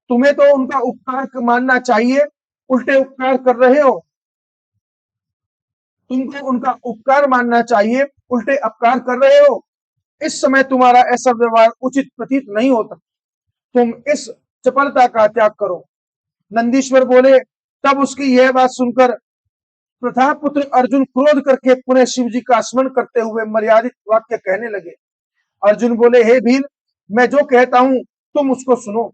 तुम्हें तो उनका उपकार मानना चाहिए, उल्टे उपकार कर रहे हो। तुमको उनका उपकार मानना चाहिए, उल्टे अपकार कर रहे हो। इस समय तुम्हारा ऐसा व्यवहार उचित प्रतीत नहीं होता। तुम इस चपलता का त्याग करो। नंदीश्वर बोले, तब उसकी यह बात सुनकर प्रथापुत्र अर्जुन क्रोध करके पुनः शिव जी का स्मरण करते हुए मर्यादित वाक्य कहने लगे। अर्जुन बोले, हे भील, मैं जो कहता हूं तुम उसको सुनो।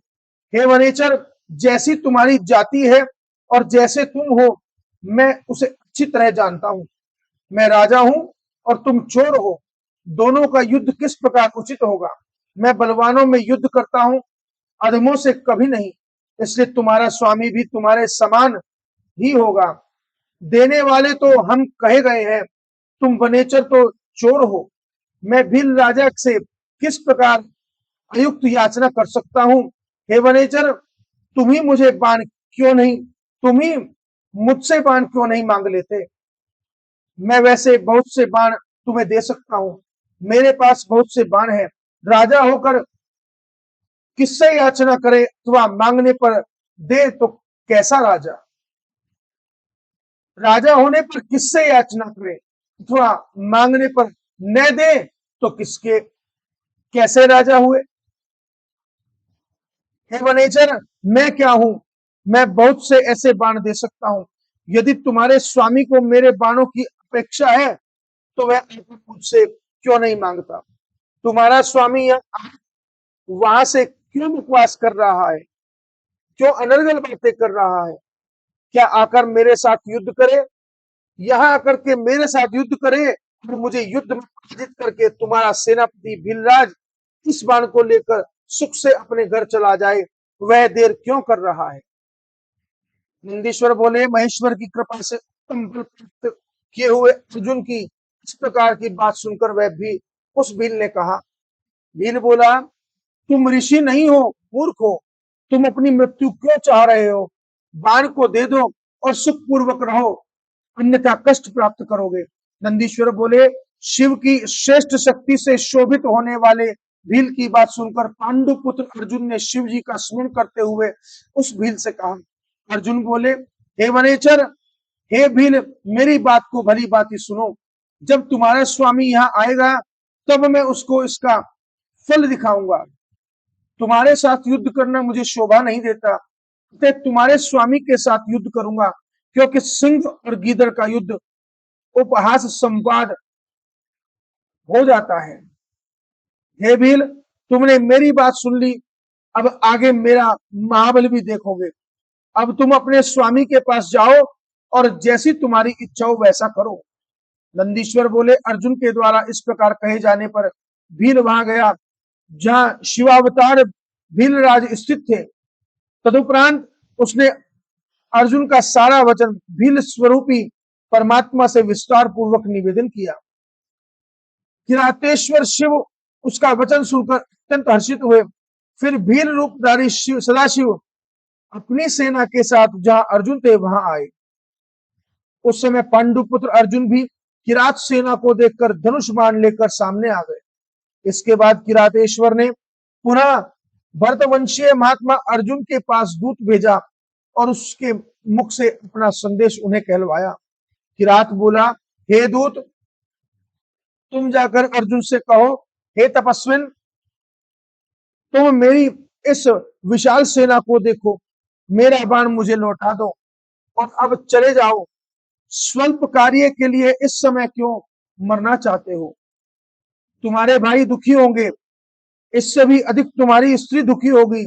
हे वनेचर, जैसी तुम्हारी जाति है और जैसे तुम हो, मैं उसे अच्छी तरह जानता हूं। मैं राजा हूं और तुम चोर हो। दोनों का युद्ध किस प्रकार उचित होगा? मैं बलवानों में युद्ध करता हूं, अधमों से कभी नहीं। इसलिए तुम्हारा स्वामी भी तुम्हारे समान ही होगा। देने वाले तो हम कहे गए हैं, तुम वनेचर तो चोर हो। मैं भील राजा से किस प्रकार अयुक्त याचना कर सकता हूं? हे वनेचर, तुम ही मुझसे बाण क्यों नहीं मांग लेते? मैं वैसे बहुत से बाण तुम्हें दे सकता हूं। मेरे पास बहुत से बाण है। राजा होकर किससे याचना करे अथवा मांगने पर दे तो कैसा राजा? राजा होने पर किससे याचना करे अथवा मांगने पर न दे तो किसके कैसे राजा हुए? हे वनेचर, मैं क्या हूं? मैं बहुत से ऐसे बाण दे सकता हूं। यदि तुम्हारे स्वामी को मेरे बाणों की अपेक्षा है तो वह मुझसे क्यों नहीं मांगता? तुम्हारा स्वामी वहां से क्यों उपवास कर रहा है? क्यों अनर्गल बातें कर रहा है? क्या आकर मेरे साथ युद्ध करे? यहाँ आकर के मेरे साथ युद्ध करे और मुझे युद्ध में पराजित करके तुम्हारा सेनापति भीलराज इस बाण को लेकर सुख से अपने घर चला जाए, वह देर क्यों कर रहा है? नंदीश्वर बोले, महेश्वर की कृपा से उत्तम बल प्राप्त किए हुए अर्जुन की इस प्रकार की बात सुनकर वह भी उस भील ने कहा। भील बोला, तुम ऋषि नहीं हो, मूर्ख हो। तुम अपनी मृत्यु क्यों चाह रहे हो? बाण को दे दो और सुखपूर्वक रहो, अन्यथा कष्ट प्राप्त करोगे। नंदीश्वर बोले, शिव की श्रेष्ठ शक्ति से शोभित होने वाले भील की बात सुनकर पांडु पुत्र अर्जुन ने शिव जी का स्मरण करते हुए उस भील से कहा। अर्जुन बोले, हे वनेचर, हे भील, मेरी बात को भली भांति सुनो। जब तुम्हारा स्वामी यहाँ आएगा तब मैं उसको इसका फल दिखाऊंगा। तुम्हारे साथ युद्ध करना मुझे शोभा नहीं देता, अतः तुम्हारे स्वामी के साथ युद्ध करूंगा। क्योंकि सिंह और गीदड़ का युद्ध उपहास संवाद हो जाता है। हे भील, तुमने मेरी बात सुन ली, अब आगे मेरा महाबल भी देखोगे। अब तुम अपने स्वामी के पास जाओ और जैसी तुम्हारी इच्छा हो वैसा करो। नंदीश्वर बोले, अर्जुन के द्वारा इस प्रकार कहे जाने पर भील वहां गया जहां शिवावतार भीलराज स्थित थे। तदुपरांत उसने अर्जुन का सारा वचन भील स्वरूपी परमात्मा से विस्तार पूर्वक निवेदन किया। किरातेश्वर शिव उसका वचन सुनकर अत्यंत हर्षित हुए। फिर भील रूपधारी शिव सदाशिव अपनी सेना के साथ जहां अर्जुन थे वहां आए। उस समय पांडुपुत्र अर्जुन भी किरात सेना को देखकर धनुष बाण लेकर सामने आ गए। इसके बाद किरातेश्वर ने पुनः भरतवंशीय महात्मा अर्जुन के पास दूत भेजा और उसके मुख से अपना संदेश उन्हें कहलवाया। किरात बोला, हे दूत, तुम जाकर अर्जुन से कहो, हे तपस्विन, तुम मेरी इस विशाल सेना को देखो, मेरा बाण मुझे लौटा दो और अब चले जाओ। स्वल्प कार्य के लिए इस समय क्यों मरना चाहते हो? तुम्हारे भाई दुखी होंगे, इससे भी अधिक तुम्हारी स्त्री दुखी होगी।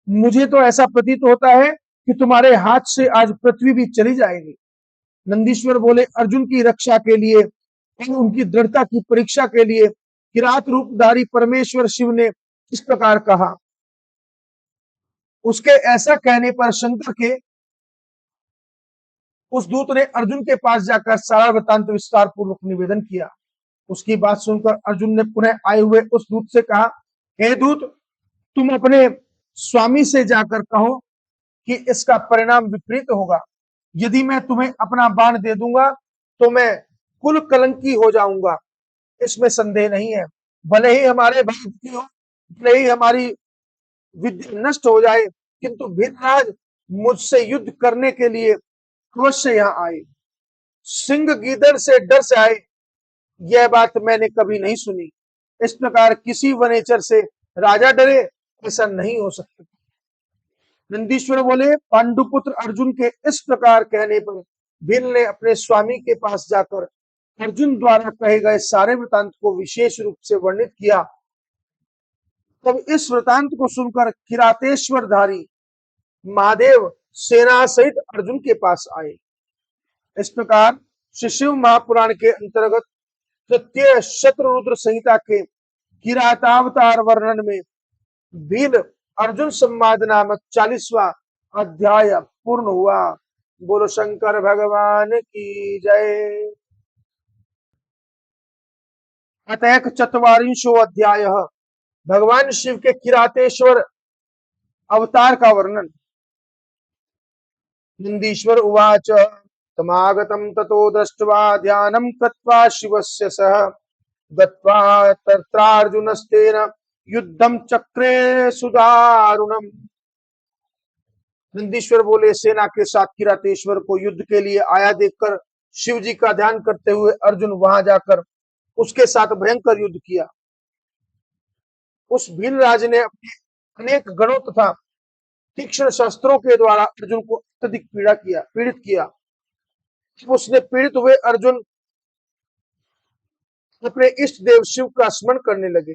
मुझे तो ऐसा प्रतीत होता है कि तुम्हारे हाथ से आज पृथ्वी भी चली जाएगी। नंदीश्वर बोले, अर्जुन की रक्षा के लिए और उनकी दृढ़ता की परीक्षा के लिए किरात रूपधारी परमेश्वर शिव ने इस प्रकार कहा। उसके ऐसा कहने पर शंकर के उस दूत ने अर्जुन के पास जाकर सारा वृत्तांत विस्तार पूर्वक निवेदन किया। उसकी बात सुनकर अर्जुन ने पुनः आए हुए उस दूत से कहा, हे दूत, तुम अपने स्वामी से जाकर कहो कि इसका परिणाम विपरीत होगा। यदि मैं तुम्हें अपना बाण दे दूंगा तो मैं कुल कलंकी हो जाऊंगा, इसमें संदेह नहीं है। भले ही हमारे भाई दुखी हो, भले ही हमारी विद्या नष्ट हो जाए, किंतु भीमराज मुझसे युद्ध करने के लिए अवश्य यहाँ आए। सिंह गीदड़ से डर से आए, यह बात मैंने कभी नहीं सुनी। इस प्रकार किसी वनेचर से राजा डरे, ऐसा नहीं हो सकता। नंदीश्वर बोले, पांडुपुत्र अर्जुन के इस प्रकार कहने पर भील ने अपने स्वामी के पास जाकर अर्जुन द्वारा कहे गए सारे वृतांत को विशेष रूप से वर्णित किया। तब इस वृतांत को सुनकर किरातेश्वरधारी महादेव सेना सहित अर्जुन के पास आए। इस प्रकार श्री शिव महापुराण के अंतर्गत तृतीय शतरुद्र संहिता के किरातावतार वर्णन में भील अर्जुन संवाद नामक 40वां अध्याय पूर्ण हुआ। बोलो शंकर भगवान की जय। अतः चत्वारिंशो अध्याय भगवान शिव के किरातेश्वर अवतार का वर्णन। नंदीश्वर उवाच, तमागतं ततो दृष्ट्वा ध्यानं कृत्वा शिवस्य सह गत्वा तत्रार्जुनस्तेन युद्धं चक्रे सुदारुणम्। नंदीश्वर बोले, सेना के साथ किरातेश्वर को युद्ध के लिए आया देखकर शिव जी का ध्यान करते हुए अर्जुन वहां जाकर उसके साथ भयंकर युद्ध किया। उस भीलराज ने अपने अनेक गणों तथा तीक्ष्ण शस्त्रों के द्वारा अर्जुन को अत्यधिक पीड़ित किया। उसने पीड़ित हुए अर्जुन अपने इष्ट देव शिव का स्मरण करने लगे।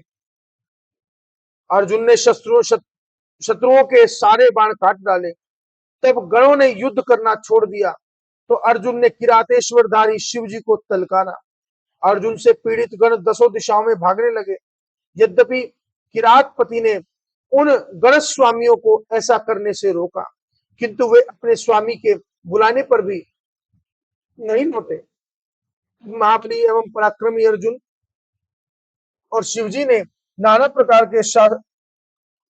अर्जुन ने शत्रुओं के सारे बाण काट डाले। तब गणों ने युद्ध करना छोड़ दिया तो अर्जुन ने किरातेश्वरधारी शिव जी को तलकारा। अर्जुन से पीड़ित गण दसों दिशाओं में भागने लगे। यद्यपि किरातपति ने उन गण स्वामियों को ऐसा करने से रोका, किंतु वे अपने स्वामी के बुलाने पर भी नहीं लौटे। महाबली एवं पराक्रमी अर्जुन और शिवजी ने नाना प्रकार के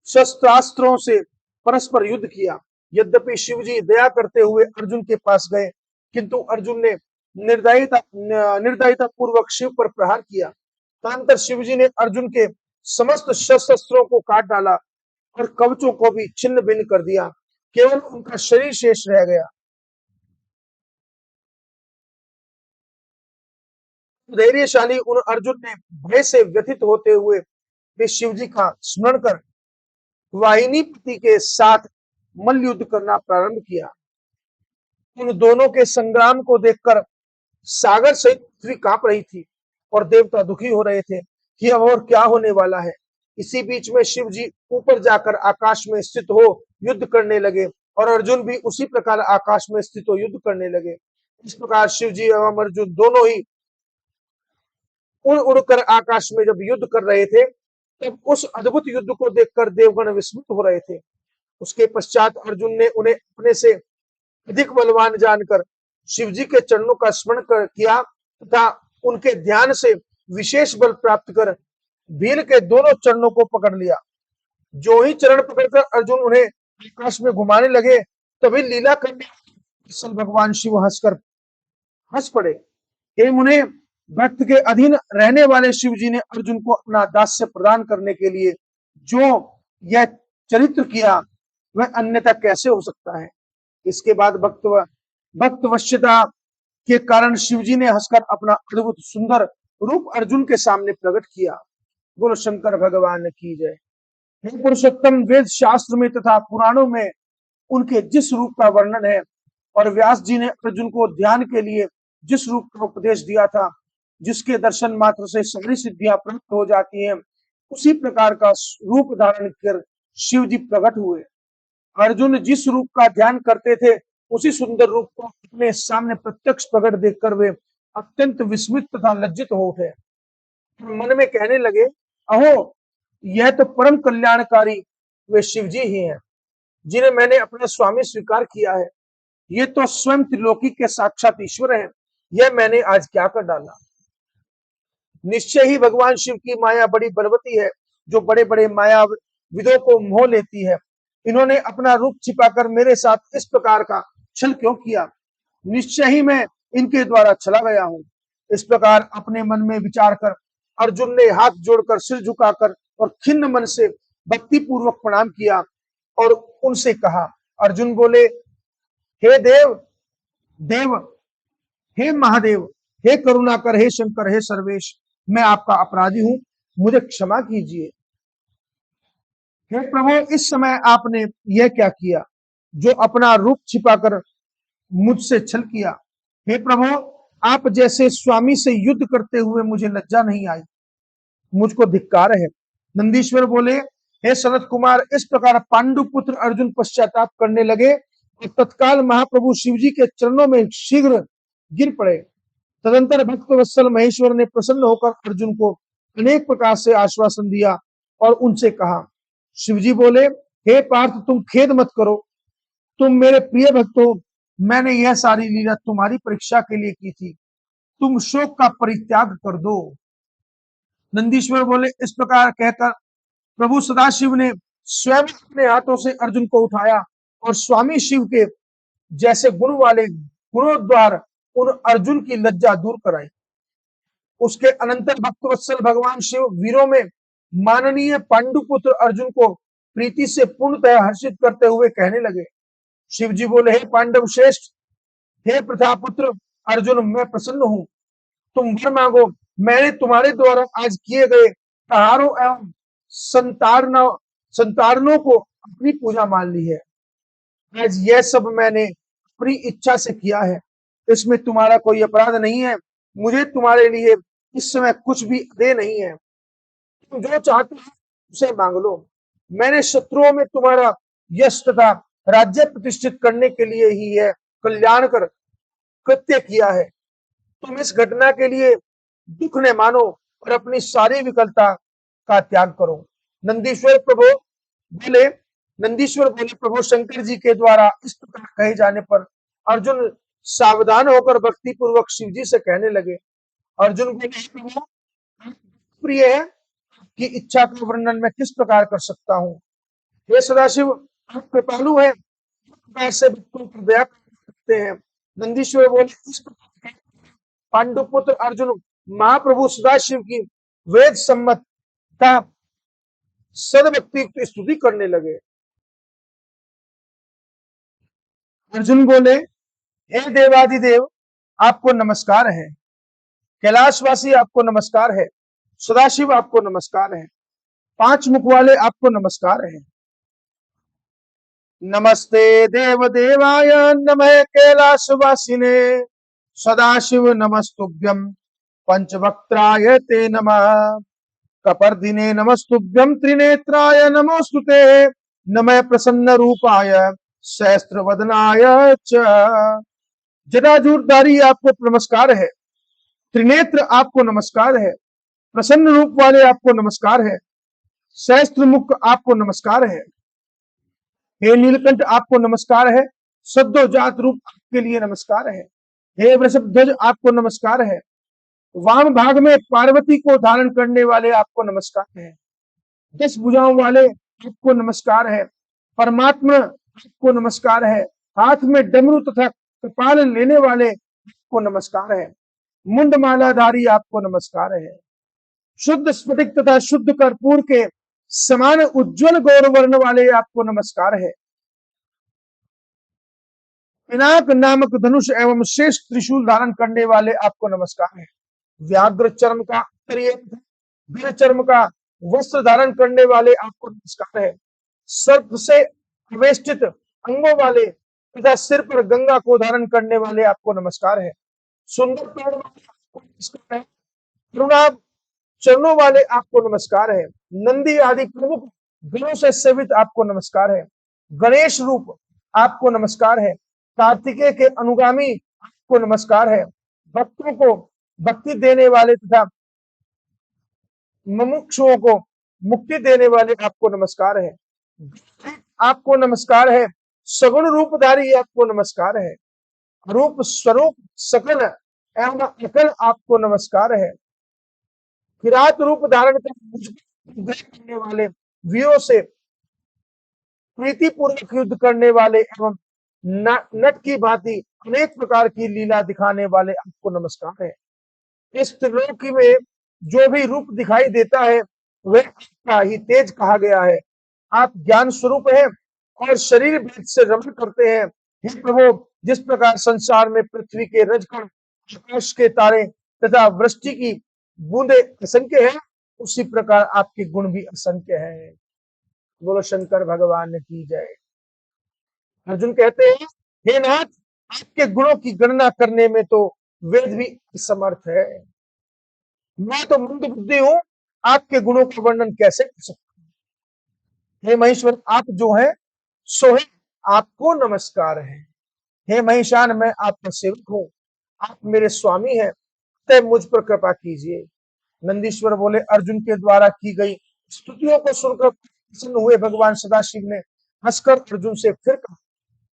शस्त्रास्त्रों से परस्पर युद्ध किया। यद्यपि शिवजी दया करते हुए अर्जुन के पास गए, किंतु अर्जुन ने निर्दयता पूर्वक शिव पर प्रहार किया। तदनंतर शिवजी ने अर्जुन के समस्त शस्त्रों को काट डाला और कवचों को भी छिन्न भिन्न कर दिया। केवल उनका शरीर शेष रह गया। धैर्यशाली उन अर्जुन ने भय से व्यथित होते हुए वे शिवजी का स्मरण कर वाहिनीपति के साथ मल्ल युद्ध करना प्रारंभ किया। उन दोनों के संग्राम को देखकर सागर सहित पृथ्वी कांप रही थी और देवता दुखी हो रहे थे कि अब और क्या होने वाला है। इसी बीच में शिव जी ऊपर जाकर आकाश में स्थित हो युद्ध करने लगे और अर्जुन भी उसी प्रकार आकाश में स्थित हो युद्ध करने लगे। इस प्रकार शिव जी एवं अर्जुन दोनों ही उड़ उड़कर आकाश में जब युद्ध कर रहे थे, तब उस अद्भुत युद्ध को देखकर देवगण विस्मित हो रहे थे। उसके पश्चात अर्जुन ने उन्हें अपने से अधिक बलवान जानकर शिव जी के चरणों का स्मरण किया तथा उनके ध्यान से विशेष बल प्राप्त कर भील के दोनों चरणों को पकड़ लिया। जो ही चरण पकड़कर अर्जुन उन्हें आकाश में घुमाने लगे, तभी लीला करने भगवान शिव हंस पड़े। हे मुने, भक्त के अधीन रहने वाले शिव जी ने अर्जुन को अपना दास्य प्रदान करने के लिए जो यह चरित्र किया, वह अन्यथा कैसे हो सकता है। इसके बाद भक्तवश्यता के कारण शिवजी ने हंसकर अपना अद्भुत सुंदर रूप अर्जुन के सामने प्रकट किया। बोलो शंकर भगवान की जय। हे पुरुषोत्तम, वेद शास्त्र में तथा पुराणों में उनके जिस रूप का वर्णन है और व्यास जी ने अर्जुन को ध्यान के लिए जिस रूप का उपदेश दिया था, जिसके दर्शन मात्र से सगली सिद्धियां प्राप्त हो जाती हैं, उसी प्रकार का रूप धारण कर शिव जी प्रकट हुए। अर्जुन जिस रूप का ध्यान करते थे, उसी सुंदर रूप को अपने सामने प्रत्यक्ष प्रकट देखकर वे अत्यंत विस्मित तथा लज्जित हो उठे। मन में कहने लगे, अहो, यह तो परम कल्याणकारी वे शिव जी ही हैं, जिन्हें मैंने अपना स्वामी स्वीकार किया है। ये तो स्वयं त्रिलोकी के साक्षात ईश्वर हैं। यह मैंने आज क्या कर डाला। निश्चय ही भगवान शिव की माया बड़ी बलवती है, जो बड़े बड़े माया विदों को मोह लेती है। इन्होंने अपना रूप छिपाकर मेरे साथ इस प्रकार का छल क्यों किया। निश्चय ही मैं इनके द्वारा चला गया हूं। इस प्रकार अपने मन में विचार कर अर्जुन ने हाथ जोड़कर सिर झुकाकर और खिन्न मन से भक्ति पूर्वक प्रणाम किया और उनसे कहा। अर्जुन बोले, हे देव देव, हे महादेव, हे करुणाकर, हे शंकर, हे सर्वेश, मैं आपका अपराधी हूं, मुझे क्षमा कीजिए। हे प्रभु, इस समय आपने यह क्या किया जो अपना रूप छिपाकर मुझसे छल किया। हे प्रभु, आप जैसे स्वामी से युद्ध करते हुए मुझे लज्जा नहीं आई, मुझको धिक्कार है। नंदीश्वर बोले, हे सनत कुमार, इस प्रकार पांडु पुत्र अर्जुन पश्चाताप करने लगे और तत्काल महाप्रभु शिवजी के चरणों में शीघ्र गिर पड़े। तदंतर भक्त वत्सल महेश्वर ने प्रसन्न होकर अर्जुन को अनेक प्रकार से आश्वासन दिया और उनसे कहा। शिवजी बोले, हे पार्थ, तुम खेद मत करो, तुम मेरे प्रिय भक्त हो। मैंने यह सारी लीला तुम्हारी परीक्षा के लिए की थी, तुम शोक का परित्याग कर दो। नंदीश्वर बोले, इस प्रकार कहकर प्रभु सदाशिव ने स्वयं अपने हाथों से अर्जुन को उठाया और स्वामी शिव के जैसे गुण वाले गुणों द्वारा उन अर्जुन की लज्जा दूर कराई। उसके अनंतर भक्तवत्सल भगवान शिव वीरों में माननीय पांडुपुत्र अर्जुन को प्रीति से पूर्णतः हर्षित करते हुए कहने लगे। शिव जी बोले, हे पांडव श्रेष्ठ, हे प्रथापुत्र अर्जुन, मैं प्रसन्न हूं, तुम वर मांगो। मैंने तुम्हारे द्वारा आज किए गए प्रहारों एवं संतारणों को अपनी पूजा मान ली है। आज यह सब मैंने अपनी इच्छा से किया है, इसमें तुम्हारा कोई अपराध नहीं है। मुझे तुम्हारे लिए इस समय कुछ भी दे नहीं है, तुम जो चाहते हो उसे मांग लो। मैंने शत्रुओं में तुम्हारा यश तथा राज्य प्रतिष्ठित करने के लिए ही यह कल्याणकर कृत्य किया है। तुम इस घटना के लिए दुख न मानो और अपनी सारी विकलता का त्याग करो। नंदीश्वर बोले, प्रभु शंकर जी के द्वारा इस प्रकार कहे जाने पर अर्जुन सावधान होकर भक्ति पूर्वक शिव जी से कहने लगे। अर्जुन बोले, प्रभु प्रिय है कि इच्छा का वर्णन मैं किस प्रकार कर सकता हूँ। हे सदाशिव, आप कृपालु है, से भक्तों पर दया करते हैं। नंदीश्वर बोले, इस प्रकार पांडुपुत्र अर्जुन महाप्रभु सदाशिव की वेद सम्मत का सदभक्ति की स्तुति करने लगे। अर्जुन बोले, हे देवादिदेव, आपको नमस्कार है। कैलाशवासी आपको नमस्कार है। सदाशिव आपको नमस्कार है। पांच मुख वाले आपको नमस्कार है। नमस्ते देव देवाय नमः कैलासवासिने सदाशिव नमस्तुभ्यं पंचवक्त्राय ते नमः कपर्दिने नमस्तुभ्यं त्रिनेत्राय नमोस्तुते नमः प्रसन्न रूपाय सहस्त्रवदनाय च। जटाजूटधारी आपको नमस्कार है, त्रिनेत्र आपको नमस्कार है, प्रसन्न रूप वाले आपको नमस्कार है, सहस्त्र मुख आपको नमस्कार है। हे नीलकंठ आपको नमस्कार है, सद्दो जात रूप आपके लिए नमस्कार है। हे वृषभ ध्वज आपको नमस्कार है, वाम भाग में पार्वती को धारण करने वाले आपको नमस्कार है। 10 भुजाओं वाले आपको नमस्कार है, परमात्मा आपको नमस्कार है। हाथ में डमरू तथा कपाल लेने वाले आपको नमस्कार है। मुंड मालाधारी आपको नमस्कार है। शुद्ध स्फटिक तथा शुद्ध कर्पूर के समान उज्जवल गौर वर्ण वाले आपको नमस्कार है। पिनाक नामक धनुष एवं शेष त्रिशूल धारण करने वाले आपको नमस्कार है। व्याघ्र चर्म का वीर चर्म का वस्त्र धारण करने वाले आपको नमस्कार है। सर्प से अवेष्टित अंगों वाले तथा सिर पर गंगा को धारण करने वाले आपको नमस्कार है। सुंदर पैर वाले आपको नमस्कार है। करुणा चरणों वाले आपको नमस्कार है। नंदी आदि प्रमुख गणों से सेवित आपको नमस्कार है। गणेश रूप आपको नमस्कार है। कार्तिकेय के अनुगामी आपको नमस्कार है। भक्तों को भक्ति देने वाले तथा मुमुक्षुओं को मुक्ति देने वाले आपको नमस्कार है। आपको नमस्कार है। सगुण रूपधारी आपको नमस्कार है। रूप स्वरूप सकल एवं अकल आपको नमस्कार है। किरात रूप धारण करने वाले वीरों से प्रीति पूर्वक युद्ध करने वाले एवं नट की भांति अनेक प्रकार की लीला दिखाने वाले आपको नमस्कार है। इस त्रिलोकी में जो भी रूप दिखाई देता है वह आपका ही तेज कहा गया है। आप ज्ञान स्वरूप है और शरीर भेद से रमण करते हैं। हे प्रभु, जिस प्रकार संसार में पृथ्वी के रजकण, आकाश के तारे तथा वृष्टि की बूंदे असंख्य है, उसी प्रकार आपके गुण भी असंख्य है। बोलो शंकर भगवान की जय। अर्जुन कहते हैं, हे नाथ, आपके गुणों की गणना करने में तो वेद भी असमर्थ है। मैं तो मंद बुद्धि हूं, आपके गुणों का वर्णन कैसे कर सकता हूं। हे महेश्वर, आप जो है सो है, आपको नमस्कार है। हे महेशान, मैं आपका सेवक हूं, आप मेरे स्वामी हैं, तय मुझ पर कृपा कीजिए। नंदीश्वर बोले, अर्जुन के द्वारा की गई स्तुतियों को सुनकर प्रसन्न हुए भगवान सदाशिव ने हंसकर अर्जुन से फिर कहा।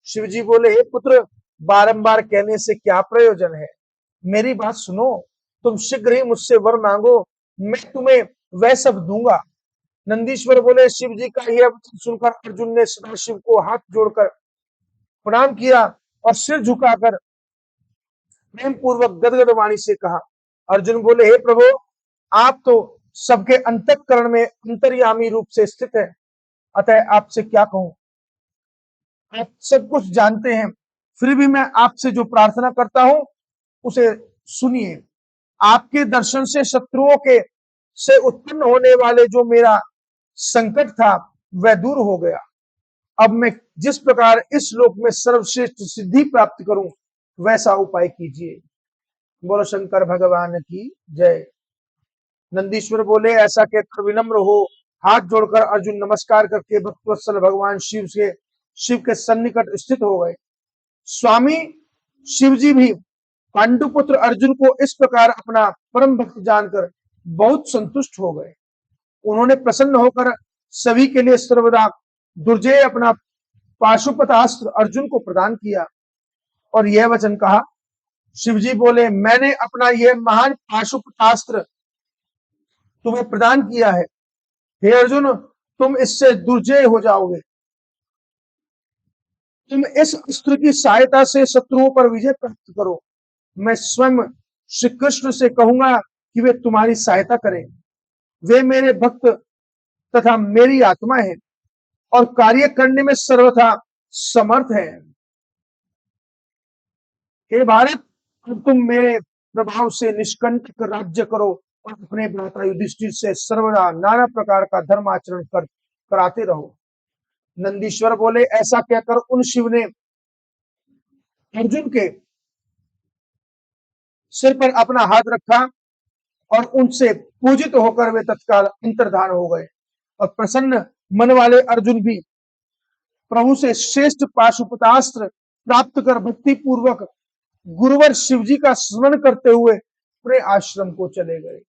शिव जी बोले, हे पुत्र, बारंबार कहने से क्या प्रयोजन है। मेरी बात सुनो, तुम शीघ्र ही मुझसे वर मांगो, मैं तुम्हें वह सब दूंगा। नंदीश्वर बोले, शिव जी का यह वचन सुनकर अर्जुन ने सदाशिव को हाथ जोड़कर प्रणाम किया और सिर झुकाकर प्रेम पूर्वक गदगद वाणी से कहा। अर्जुन बोले, हे प्रभु, आप तो सबके अंतःकरण में अंतर्यामी रूप से स्थित है, अतः आपसे क्या कहूं। आप सब कुछ जानते हैं, फिर भी मैं आपसे जो प्रार्थना करता हूं उसे सुनिए। आपके दर्शन से शत्रुओं के से उत्पन्न होने वाले जो मेरा संकट था वह दूर हो गया। अब मैं जिस प्रकार इस लोक में सर्वश्रेष्ठ सिद्धि प्राप्त करूं वैसा उपाय कीजिए। बोलो शंकर भगवान की जय। नंदीश्वर बोले, ऐसा कहकर विनम्र हो हाथ जोड़कर अर्जुन नमस्कार करके भक्तवत्सल भगवान शिव के सन्निकट स्थित हो गए। स्वामी शिवजी भी पांडुपुत्र अर्जुन को इस प्रकार अपना परम भक्त जानकर बहुत संतुष्ट हो गए। उन्होंने प्रसन्न होकर सभी के लिए सर्वदा दुर्जय अपना पाशुपतास्त्र अर्जुन को प्रदान किया और यह वचन कहा। शिवजी बोले, मैंने अपना यह महान पाशुपतास्त्र तुम्हें प्रदान किया है। हे अर्जुन, तुम इससे दुर्जय हो जाओगे। तुम इस अस्त्र की सहायता से शत्रुओं पर विजय प्राप्त करो। मैं स्वयं श्री कृष्ण से कहूंगा कि वे तुम्हारी सहायता करें। वे मेरे भक्त तथा मेरी आत्मा है और कार्य करने में सर्वथा समर्थ है। हे भारत, अब तुम मेरे प्रभाव से निष्कंटक राज्य करो और अपने भ्राता युधिष्ठिर से सर्वदा नाना प्रकार का धर्म आचरण कराते रहो। नंदीश्वर बोले, ऐसा कहकर उन शिव ने अर्जुन के सिर पर अपना हाथ रखा और उनसे पूजित होकर वे तत्काल अंतर्धान हो गए। और प्रसन्न मन वाले अर्जुन भी प्रभु से श्रेष्ठ पाशुपतास्त्र प्राप्त कर भक्ति पूर्वक गुरुवर शिवजी का स्मरण करते हुए अपने आश्रम को चले गए।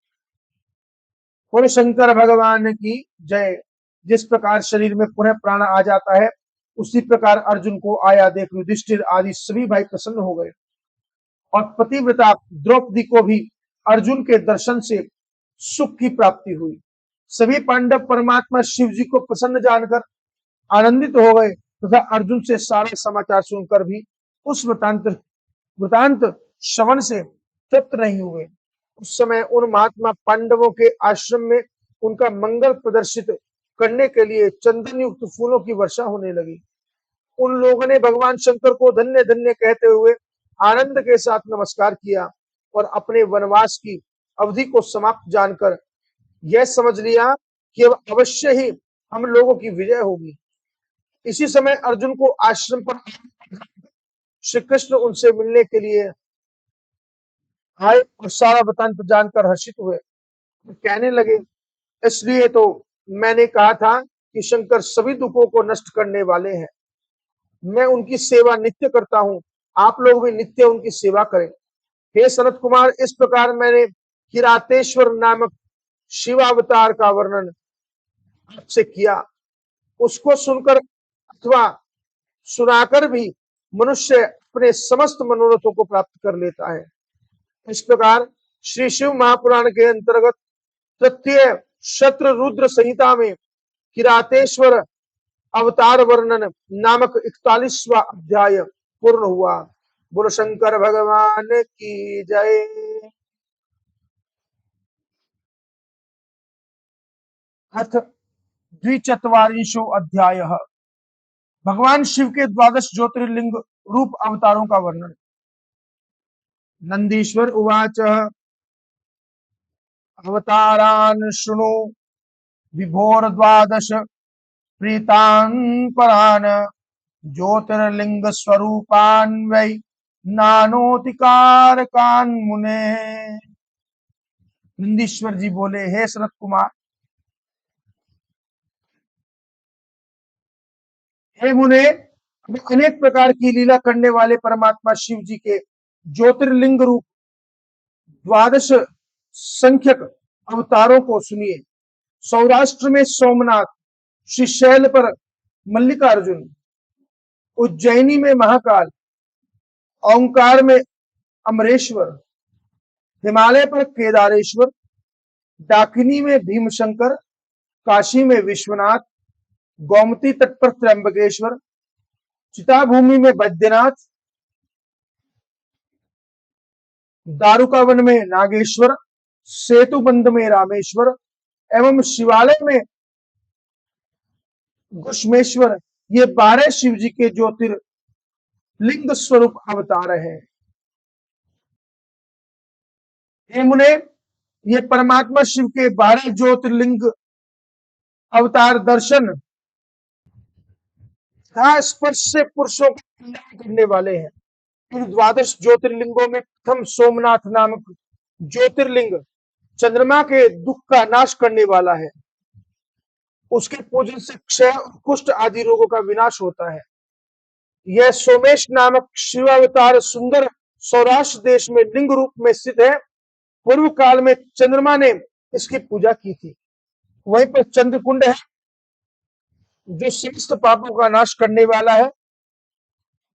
बोले शंकर भगवान की जय। जिस प्रकार शरीर में पुनः प्राण आ जाता है, उसी प्रकार अर्जुन को आया देख युधिष्ठिर आदि सभी भाई प्रसन्न हो गए और पतिव्रता द्रौपदी को भी अर्जुन के दर्शन से सुख की प्राप्ति हुई। सभी पांडव परमात्मा शिव जी को प्रसन्न जानकर आनंदित हो गए तथा अर्जुन से सारे समाचार सुनकर भी उस वृतांत श्रवण से तृप्त नहीं हुए। उस समय उन महात्मा पांडवों के आश्रम में उनका मंगल प्रदर्शित करने के लिए चंदन युक्त फूलों की वर्षा होने लगी। उन लोगों ने भगवान शंकर को धन्य धन्य कहते हुए आनंद के साथ नमस्कार किया और अपने वनवास की अवधि को समाप्त जानकर यह समझ लिया कि अब अवश्य ही हम लोगों की विजय होगी। इसी समय अर्जुन को आश्रम पर श्री कृष्ण उनसे मिलने के लिए आए और सारा वृतांत जानकर हर्षित हुए। कहने लगे, इसलिए तो मैंने कहा था कि शंकर सभी दुखों को नष्ट करने वाले हैं। मैं उनकी सेवा नित्य करता हूँ, आप लोग भी नित्य उनकी सेवा करें। हे सनत कुमार, इस प्रकार मैंने किरातेश्वर नामक शिवावतार का वर्णन आपसे किया। उसको सुनकर अथवा सुनाकर भी मनुष्य अपने समस्त मनोरथों को प्राप्त कर लेता है। इस प्रकार श्री शिव महापुराण के अंतर्गत तृतीय शत्र रुद्र संहिता में किरातेश्वर अवतार वर्णन नामक 41वां अध्याय पूर्ण हुआ। बोलो शंकर भगवान की जय। अथ द्विचत्वारिंशो अध्याय। भगवान शिव के 12 ज्योतिर्लिंग रूप अवतारों का वर्णन। नंदीश्वर उवाच अवतारान् शृणु विभोर 12 प्रीतान् परान् ज्योतिर्लिंग स्वरूपान् वै नानोतिकारकान् मुने। नंदीश्वर जी बोले, हे सनत कुमार, हे मुने, अनेक प्रकार की लीला करने वाले परमात्मा शिव जी के ज्योतिर्लिंग रूप 12 संख्यक अवतारों को सुनिए। सौराष्ट्र में सोमनाथ, श्रीशैल पर मल्लिकार्जुन, उज्जैनी में महाकाल, ओंकार में अमरेश्वर, हिमालय पर केदारेश्वर, डाकिनी में भीमशंकर, काशी में विश्वनाथ, गोमती तट पर त्र्यंबकेश्वर, चिताभूमि में बैद्यनाथ, दारुकावन में नागेश्वर, सेतुबंध में रामेश्वर एवं शिवालय में घुष्मेश्वर, ये 12 शिव जी के ज्योतिर्लिंग स्वरूप अवतार हैं। हे मुने, ये परमात्मा शिव के 12 ज्योतिर्लिंग अवतार दर्शन स्पर्श से पुरुषों को कल्याण करने वाले हैं। इन 12 ज्योतिर्लिंगों में प्रथम सोमनाथ नामक ज्योतिर्लिंग चंद्रमा के दुख का नाश करने वाला है। उसके पूजन से क्षय और कुष्ठ आदि रोगों का विनाश होता है। यह सोमेश नामक शिवावतार सुंदर सौराष्ट्र देश में लिंग रूप में स्थित है। पूर्व काल में चंद्रमा ने इसकी पूजा की थी। वहीं पर चंद्रकुंड है जो समस्त पापों का नाश करने वाला है।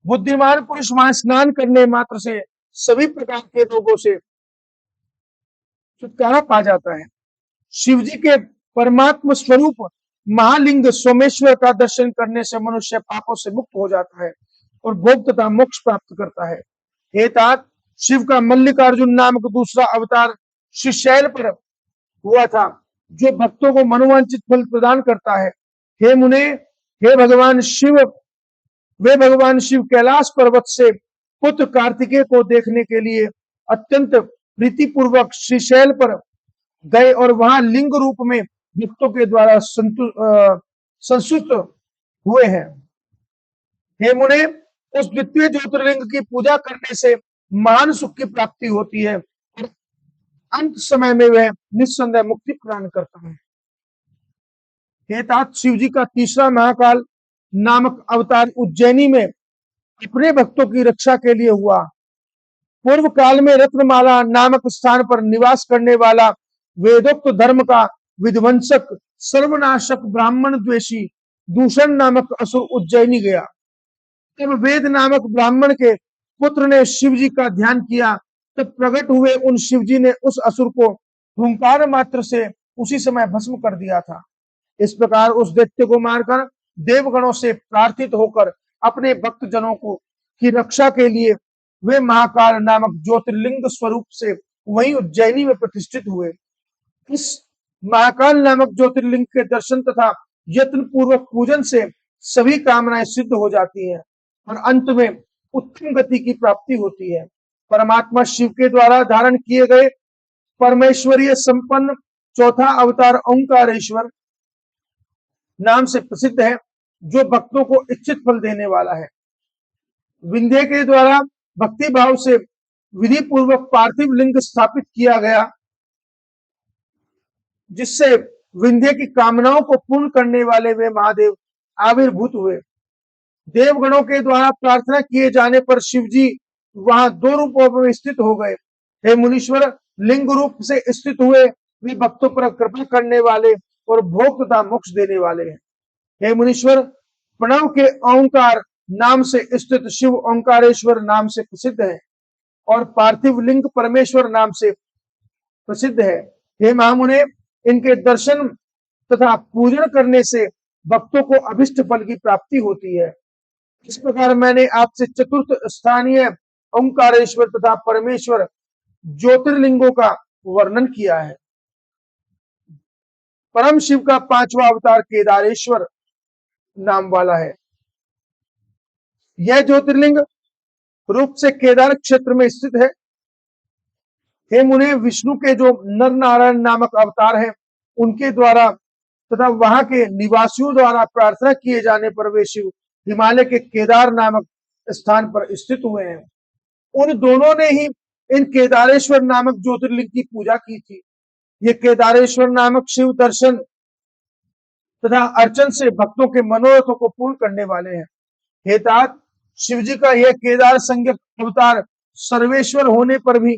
बुद्धिमान पुरुष वहां स्नान करने मात्र से सभी प्रकार के रोगों से छुटकारा पा जाता है। शिव जी के परमात्म स्वरूप महालिंग सोमेश्वर का दर्शन करने से मनुष्य पापों से मुक्त हो जाता है और भोग तथा मोक्ष प्राप्त करता है। हे तात, शिव का मल्लिकार्जुन नामक दूसरा अवतार श्रीशैल पर हुआ था, जो भक्तों को मनोवांछित फल प्रदान करता है। हे मुने, वे भगवान शिव कैलाश पर्वत से पुत्र कार्तिकेय को देखने के लिए अत्यंत प्रीतिपूर्वक श्रीशैल पर गए और वहां लिंग रूप में भक्तों के द्वारा संस्तुत हुए हैं। हे मुने, उस द्वितीय ज्योतिर्लिंग की पूजा करने से महान सुख की प्राप्ति होती है और अंत समय में वह निस्संदेह मुक्ति प्रदान करता है। हे तात, शिव जी का तीसरा महाकाल नामक अवतार उज्जैनी में अपने भक्तों की रक्षा के लिए हुआ। पूर्व काल में रत्नमाला नामक स्थान पर निवास करने वाला वेदोक्त धर्म का विध्वंसक सर्वनाशक ब्राह्मण द्वेषी दूषण नामक असुर उज्जैनी गया। तब वेद नामक ब्राह्मण के पुत्र ने शिव जी का ध्यान किया। तब प्रकट हुए उन शिव जी ने उस असुर को हुंकार मात्र से उसी समय भस्म कर दिया था। इस प्रकार उस दैत्य को मारकर देवगणों से प्रार्थित होकर अपने भक्त जनों को की रक्षा के लिए वे महाकाल नामक ज्योतिर्लिंग स्वरूप से वहीं उज्जैनी में प्रतिष्ठित हुए। इस महाकाल नामक ज्योतिर्लिंग के दर्शन तथा यत्न पूर्वक पूजन से सभी कामनाएं सिद्ध हो जाती हैं और अंत में उत्तम गति की प्राप्ति होती है। परमात्मा शिव के द्वारा धारण किए गए परमेश्वरीय संपन्न चौथा अवतार ओंकारेश्वर नाम से प्रसिद्ध है, जो भक्तों को इच्छित फल देने वाला है। विंध्य के द्वारा भक्ति भाव से विधि पूर्वक पार्थिव लिंग स्थापित किया गया, जिससे विंध्य की कामनाओं को पूर्ण करने वाले वे महादेव आविर्भूत हुए। देवगणों के द्वारा प्रार्थना किए जाने पर शिव जी वहां दो रूपों में स्थित हो गए। हे मुनीश्वर, लिंग रूप से स्थित हुए वे भक्तों पर कृपा करने वाले और भोग तथा मोक्ष देने वाले हैं। हे मुनीश्वर, प्रणव के ओंकार नाम से स्थित शिव ओंकारेश्वर नाम से प्रसिद्ध है और पार्थिव लिंग परमेश्वर नाम से प्रसिद्ध है। हे महामुने, इनके दर्शन तथा पूजन करने से भक्तों को अभिष्ट फल की प्राप्ति होती है। इस प्रकार मैंने आपसे चतुर्थ स्थानीय ओंकारेश्वर तथा परमेश्वर ज्योतिर्लिंगों का वर्णन किया है। परम शिव का पांचवा अवतार केदारेश्वर नाम वाला है। यह ज्योतिर्लिंग रूप से केदार क्षेत्र में स्थित है। हे मुने, विष्णु के जो नर नारायण नामक अवतार हैं, उनके द्वारा तथा वहां के निवासियों द्वारा प्रार्थना किए जाने पर वे शिव हिमालय के केदार नामक स्थान पर स्थित हुए हैं। उन दोनों ने ही इन केदारेश्वर नामक ज्योतिर्लिंग की पूजा की थी। ये केदारेश्वर नामक शिव दर्शन तथा अर्चन से भक्तों के मनोरथों को पूर्ण करने वाले हैं। हे तात, शिव जी का यह केदार संज्ञक अवतार सर्वेश्वर होने पर भी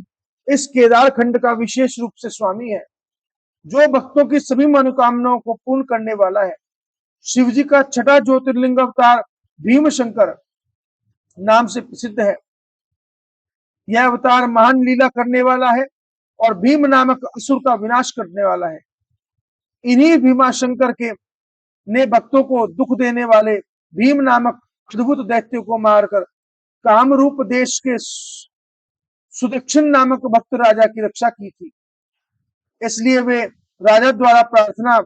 इस केदार खंड का विशेष रूप से स्वामी है, जो भक्तों की सभी मनोकामनाओं को पूर्ण करने वाला है। शिव जी का छठा ज्योतिर्लिंग अवतार भीम शंकर नाम से प्रसिद्ध है। यह अवतार महान लीला करने वाला है और भीम नामक असुर का विनाश करने वाला है। इन्हीं भीमाशंकर के ने भक्तों को दुख देने वाले भीम नामक अद्भुत दैत्य को मारकर कामरूप देश के सुदक्षिण नामक भक्त राजा की रक्षा की थी। इसलिए वे राजा द्वारा प्रार्थना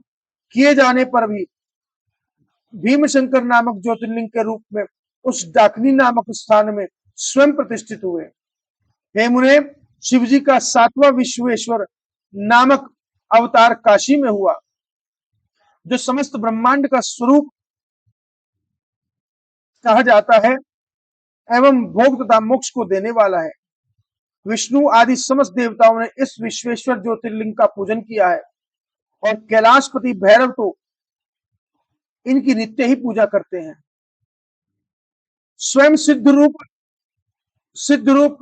किए जाने पर भी भीमशंकर नामक ज्योतिर्लिंग के रूप में उस डाकनी नामक स्थान में स्वयं प्रतिष्ठित हुए। हे मुने, शिव जी का सातवां विश्वेश्वर नामक अवतार काशी में हुआ, जो समस्त ब्रह्मांड का स्वरूप कहा जाता है एवं भोग तथा मोक्ष को देने वाला है। विष्णु आदि समस्त देवताओं ने इस विश्वेश्वर ज्योतिर्लिंग का पूजन किया है और कैलाशपति भैरव तो इनकी नित्य ही पूजा करते हैं। स्वयं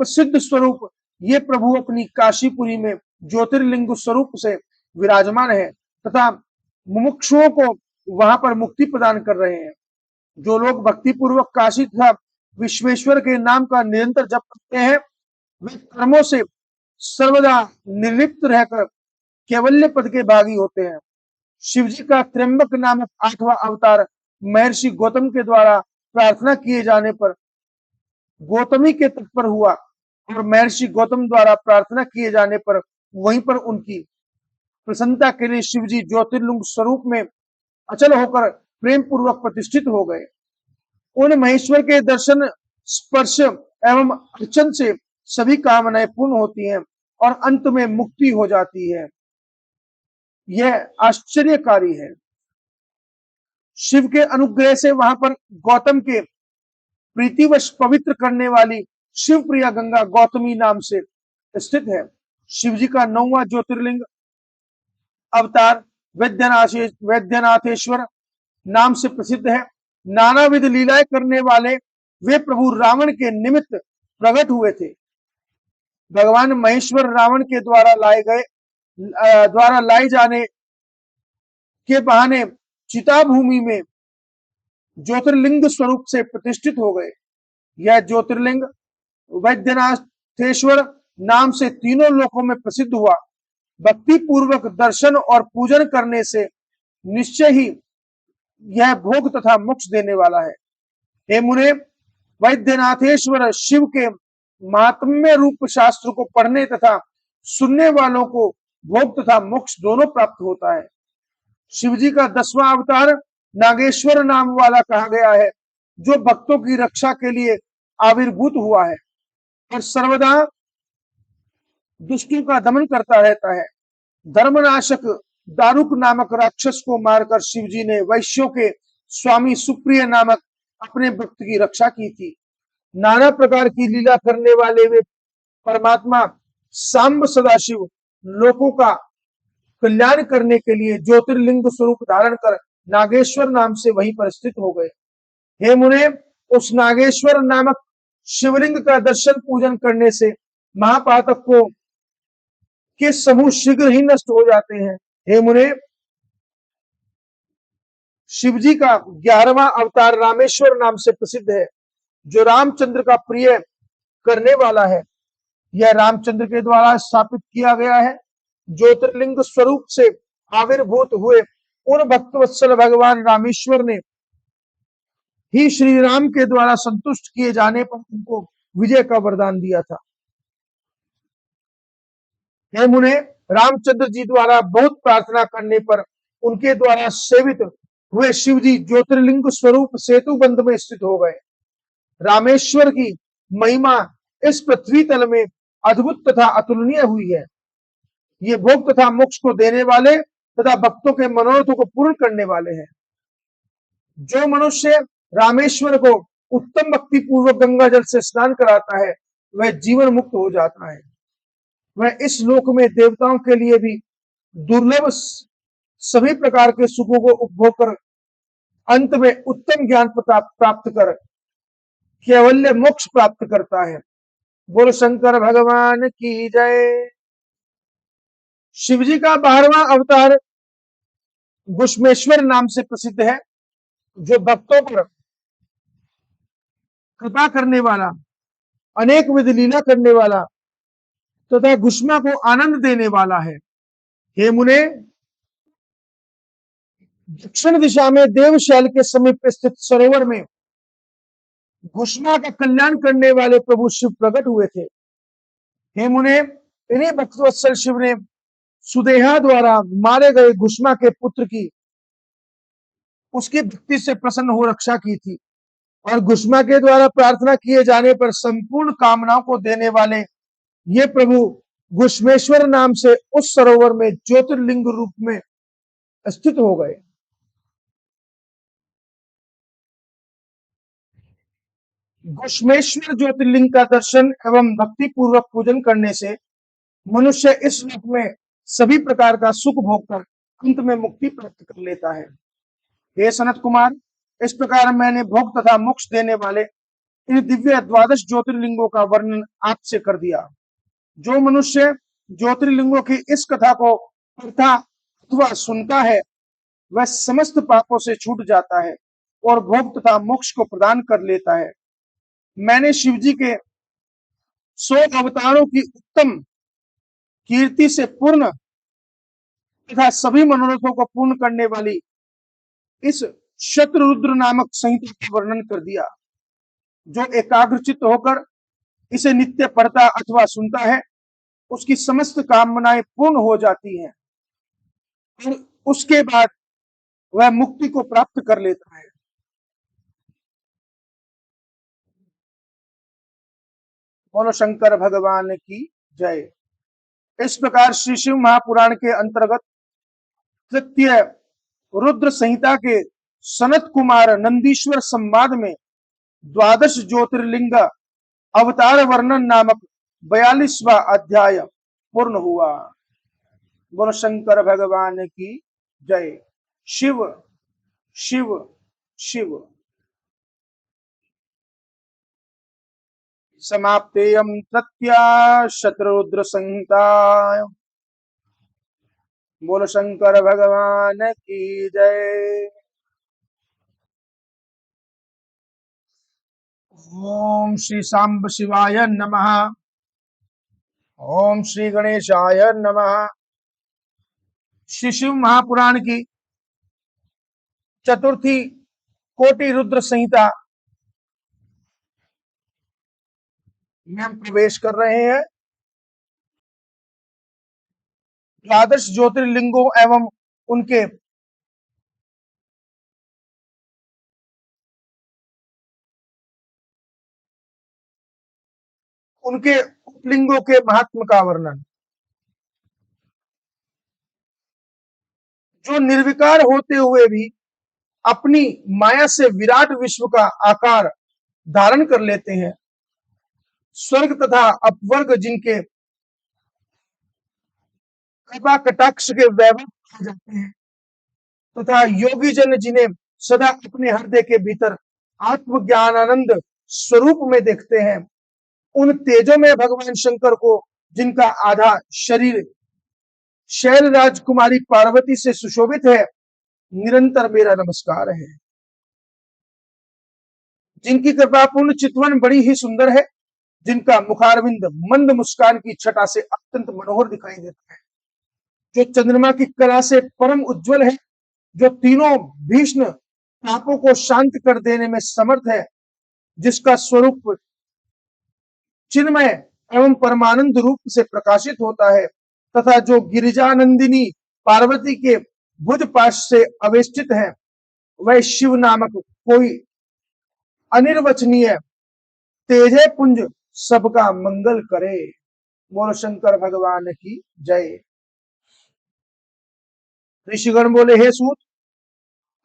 सिद्ध स्वरूप ये प्रभु अपनी काशीपुरी में ज्योतिर्लिंग स्वरूप से विराजमान है तथा मुमुक्षुओं को वहां पर मुक्ति प्रदान कर रहे हैं। जो लोग भक्ति पूर्वक काशी तथा विश्वेश्वर के नाम का निरंतर जप करते हैं, वे कर्मों से सर्वदा निर्लिप्त रहकर कैवल्य पद के भागी होते हैं। शिव जी का त्र्यंबक नामक आठवां अवतार महर्षि गौतम के द्वारा प्रार्थना किए जाने पर गौतमी के तट पर हुआ और महर्षि गौतम द्वारा प्रार्थना किए जाने पर वहीं पर उनकी प्रसन्नता के लिए शिव जी ज्योतिर्लिंग स्वरूप में अचल होकर प्रेम पूर्वक प्रतिष्ठित हो गए। उन महेश्वर के दर्शन, स्पर्श एवं अर्चन से सभी कामनाएं पूर्ण होती हैं और अंत में मुक्ति हो जाती है। यह आश्चर्यकारी है। शिव के अनुग्रह से वहां पर गौतम के प्रीतिवश पवित्र करने वाली शिव प्रिया गंगा गौतमी नाम से स्थित है। शिव जी का 9वां ज्योतिर्लिंग अवतार वैद्यनाथेश्वर नाम से प्रसिद्ध है। नानाविध लीलाएं करने वाले वे प्रभु रावण के निमित्त प्रकट हुए थे। भगवान महेश्वर रावण के द्वारा लाए जाने के बहाने चिता भूमि में ज्योतिर्लिंग स्वरूप से प्रतिष्ठित हो गए। यह ज्योतिर्लिंग वैद्यनाथेश्वर नाम से तीनों लोकों में प्रसिद्ध हुआ। भक्ति पूर्वक दर्शन और पूजन करने से निश्चय ही यह भोग तथा मोक्ष देने वाला है। हे मुने, वैद्यनाथेश्वर शिव के महात्म्य रूप शास्त्र को पढ़ने तथा सुनने वालों को भोग तथा मोक्ष दोनों प्राप्त होता है। शिव जी का 10वां अवतार नागेश्वर नाम वाला कहा गया है, जो भक्तों की रक्षा के लिए आविर्भूत हुआ है और सर्वदा दुष्टों का दमन करता रहता है। धर्मनाशक दारुक नामक राक्षस को मारकर शिव जी ने वैश्यों के स्वामी सुप्रिय नामक अपने भक्त की रक्षा की थी। नाना प्रकार की लीला करने वाले वे परमात्मा सांब सदाशिव लोगों का कल्याण करने के लिए ज्योतिर्लिंग स्वरूप धारण कर नागेश्वर नाम से वहीं पर स्थित हो गए। हे मुने, उस नागेश्वर नामक शिवलिंग का दर्शन पूजन करने से महापातक को के समूह शीघ्र ही नष्ट हो जाते हैं। हे मुने, शिव जी का 11वां अवतार रामेश्वर नाम से प्रसिद्ध है, जो रामचंद्र का प्रिय करने वाला है। यह रामचंद्र के द्वारा स्थापित किया गया है। ज्योतिर्लिंग स्वरूप से आविर्भूत हुए उन भक्तवत्सल भगवान रामेश्वर ने ही श्री राम के द्वारा संतुष्ट किए जाने पर उनको विजय का वरदान दिया था। हे मुने, रामचंद्र जी द्वारा बहुत प्रार्थना करने पर उनके द्वारा सेवित हुए शिव जी ज्योतिर्लिंग स्वरूप सेतु बंध में स्थित हो गए। रामेश्वर की महिमा इस पृथ्वी तल में अद्भुत तथा अतुलनीय हुई है। ये भोग तथा मोक्ष को देने वाले तथा भक्तों के मनोरथों को पूर्ण करने वाले हैं। जो मनुष्य रामेश्वर को उत्तम भक्ति पूर्वक गंगा जल से स्नान कराता है, वह जीवन मुक्त हो जाता है। वह इस लोक में देवताओं के लिए भी दुर्लभ सभी प्रकार के सुखों को उपभोग कर अंत में उत्तम ज्ञान प्राप्त कर केवल्य मोक्ष प्राप्त करता है। बोलो शंकर भगवान की जय। शिव जी का 12वां अवतार घुश्मेश्वर नाम से प्रसिद्ध है, जो भक्तों पर कृपा करने वाला, अनेक विध लीला करने वाला तथा घुष्मा को आनंद देने वाला है। हे मुने, दक्षिण दिशा में देवशैल के समीप स्थित सरोवर में घुष्मा का कल्याण करने वाले प्रभु शिव प्रकट हुए थे। हे मुने, इन्हीं भक्तवत्सल शिव ने सुदेहा द्वारा मारे गए घुष्मा के पुत्र की उसकी भक्ति से प्रसन्न हो रक्षा की थी और घुष्मा के द्वारा प्रार्थना किए जाने पर संपूर्ण कामनाओं को देने वाले ये प्रभु घुश्मेश्वर नाम से उस सरोवर में ज्योतिर्लिंग रूप में स्थित हो गए। घुश्मेश्वर ज्योतिर्लिंग का दर्शन एवं भक्ति पूर्वक पूजन करने से मनुष्य इस लोक में सभी प्रकार का सुख भोगकर अंत में मुक्ति प्राप्त कर लेता है। हे सनत कुमार, इस प्रकार मैंने भोग तथा मोक्ष देने वाले इन दिव्य 12 ज्योतिर्लिंगों का वर्णन आपसे कर दिया। जो मनुष्य ज्योतिर्लिंगों की इस कथा को पढ़ता अथवा सुनता है, वह समस्त पापों से छूट जाता है और भोग तथा मोक्ष को प्रदान कर लेता है। मैंने शिव जी के 100 अवतारों की उत्तम कीर्ति से पूर्ण तथा सभी मनोरथों को पूर्ण करने वाली इस शत्रुरुद्र नामक संहिता का वर्णन कर दिया। जो एकाग्रचित्त होकर इसे नित्य पढ़ता अथवा सुनता है, उसकी समस्त कामनाएं पूर्ण हो जाती हैं और उसके बाद वह मुक्ति को प्राप्त कर लेता है। बोलो शंकर भगवान की जय। इस प्रकार श्री शिव महापुराण के अंतर्गत तृतीय रुद्र संहिता के सनत कुमार नंदीश्वर संवाद में द्वादश ज्योतिर्लिंग अवतार वर्णन नामक 42वां अध्याय पूर्ण हुआ। बोलो शंकर भगवान की जय। शिव शिव शिव। समाप्तेयं तत्या शतरुद्र संहिता। बोलो शंकर भगवान की जय। ओम श्री सांब शिवाय नमः। ओम श्री गणेशाय नमः। श्री शिव महापुराण की चतुर्थी कोटि रुद्र संहिता में हम प्रवेश कर रहे हैं। द्वादश ज्योतिर्लिंगों एवं उनके उपलिंगों के महात्म का वर्णन। जो निर्विकार होते हुए भी अपनी माया से विराट विश्व का आकार धारण कर लेते हैं, स्वर्ग तथा अपवर्ग जिनके कृपा कटाक्ष के वैभव हो जाते हैं, तथा योगी जन जिन्हें सदा अपने हृदय के भीतर आत्मज्ञानानंद स्वरूप में देखते हैं, उन तेजों में भगवान शंकर को जिनका आधा शरीर शैल राजकुमारी पार्वती से सुशोभित है, निरंतर मेरा नमस्कार है। जिनकी कृपा पूर्ण चितवन बड़ी ही सुंदर है, जिनका मुखारविंद मंद मुस्कान की छटा से अत्यंत मनोहर दिखाई देता है, जो चंद्रमा की कला से परम उज्जवल है, जो तीनों भीषण पापों को शांत कर देने में समर्थ है, जिसका स्वरूप चिन्मय एवं परमानंद रूप से प्रकाशित होता है, तथा जो गिरिजानंदिनी पार्वती के भुज पाश से अवेष्टित है, वह शिव नामक कोई अनिर्वचनीय तेजय पुंज सबका मंगल करे। बोलो शंकर भगवान की जय। ऋषिगण बोले, हे सूत,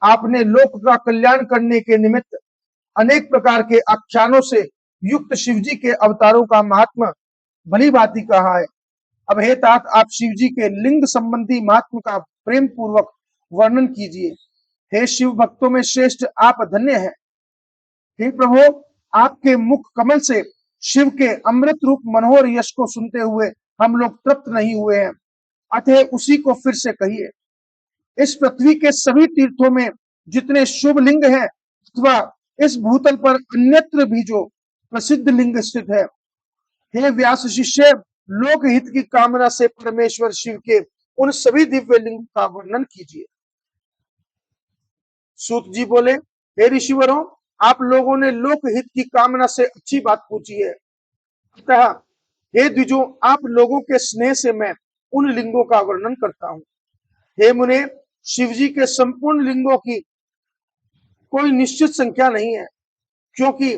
आपने लोक का कल्याण करने के निमित्त अनेक प्रकार के आख्यानों से युक्त शिवजी के अवतारों का महात्मा भली भांति कहा है। अब हे तात, आप शिवजी के लिंग संबंधी महात्मा का प्रेम पूर्वक वर्णन कीजिए। हे शिव भक्तों में श्रेष्ठ, आप धन्य हैं। हे प्रभु, आपके मुख कमल से शिव के अमृत रूप मनोहर यश को सुनते हुए हम लोग तृप्त नहीं हुए हैं, अतः उसी को फिर से कहिए। इस पृथ्वी के सभी तीर्थों में जितने शुभ लिंग हैं, अथवा इस भूतल पर अन्यत्र भी जो प्रसिद्ध लिंग स्थित है, हे व्यास शिष्य, लोक हित की कामना से परमेश्वर शिव के उन सभी दिव्य लिंगों का वर्णन कीजिए। सूत जी बोले, हे ऋषिवरों, आप लोगों ने लोक हित की कामना से अच्छी बात पूछी है, अतः हे द्विजों, आप लोगों के स्नेह से मैं उन लिंगों का वर्णन करता हूं। हे मुने, शिवजी के संपूर्ण लिंगों की कोई निश्चित संख्या नहीं है, क्योंकि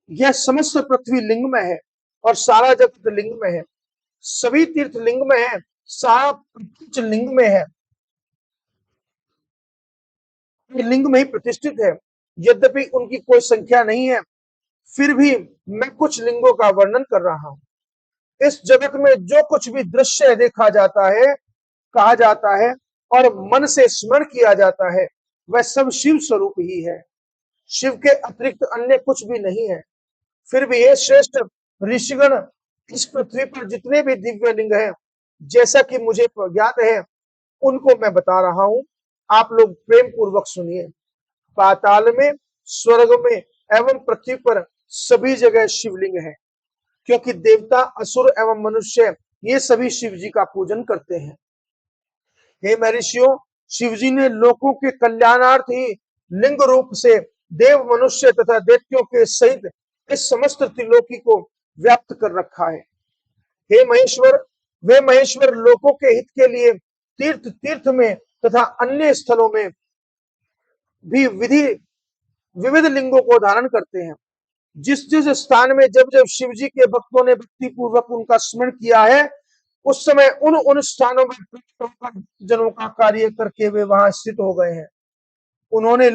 यह समस्त पृथ्वी लिंग में है और सारा जगत लिंग में है। सभी तीर्थ लिंग में है, सारा प्रपंच लिंग में है, लिंग में ही प्रतिष्ठित है। यद्यपि उनकी कोई संख्या नहीं है, फिर भी मैं कुछ लिंगों का वर्णन कर रहा हूं। इस जगत में जो कुछ भी दृश्य देखा जाता है, कहा जाता है और मन से स्मरण किया जाता है, वह सब शिव स्वरूप ही है। शिव के अतिरिक्त अन्य कुछ भी नहीं है। फिर भी ये श्रेष्ठ ऋषिगण, इस पृथ्वी पर जितने भी दिव्य लिंग हैं, जैसा कि मुझे ज्ञात है, उनको मैं बता रहा हूं, आप लोग प्रेम पूर्वक सुनिए। पाताल में, स्वर्ग में एवं पृथ्वी पर सभी जगह शिवलिंग है, क्योंकि देवता, असुर एवं मनुष्य ये सभी शिव जी का पूजन करते हैं। हे महर्षियों, शिवजी ने लोकों के कल्याणार्थ ही लिंग रूप से देव, मनुष्य तथा दैत्यों के सहित इस समस्त त्रिलोकी को व्याप्त कर रखा है। हे महेश्वर, वे महेश्वर लोकों के हित के लिए तीर्थ तीर्थ में तथा अन्य स्थलों में भी विविध लिंगों को धारण करते हैं। जिस जिस स्थान में जब जब शिवजी के भक्तों ने भक्ति पूर्वक उनका स्मरण किया है, उस समय उन स्थानों में जनों का कार्य करके वे वहां स्थित हो गए हैं। उन्होंने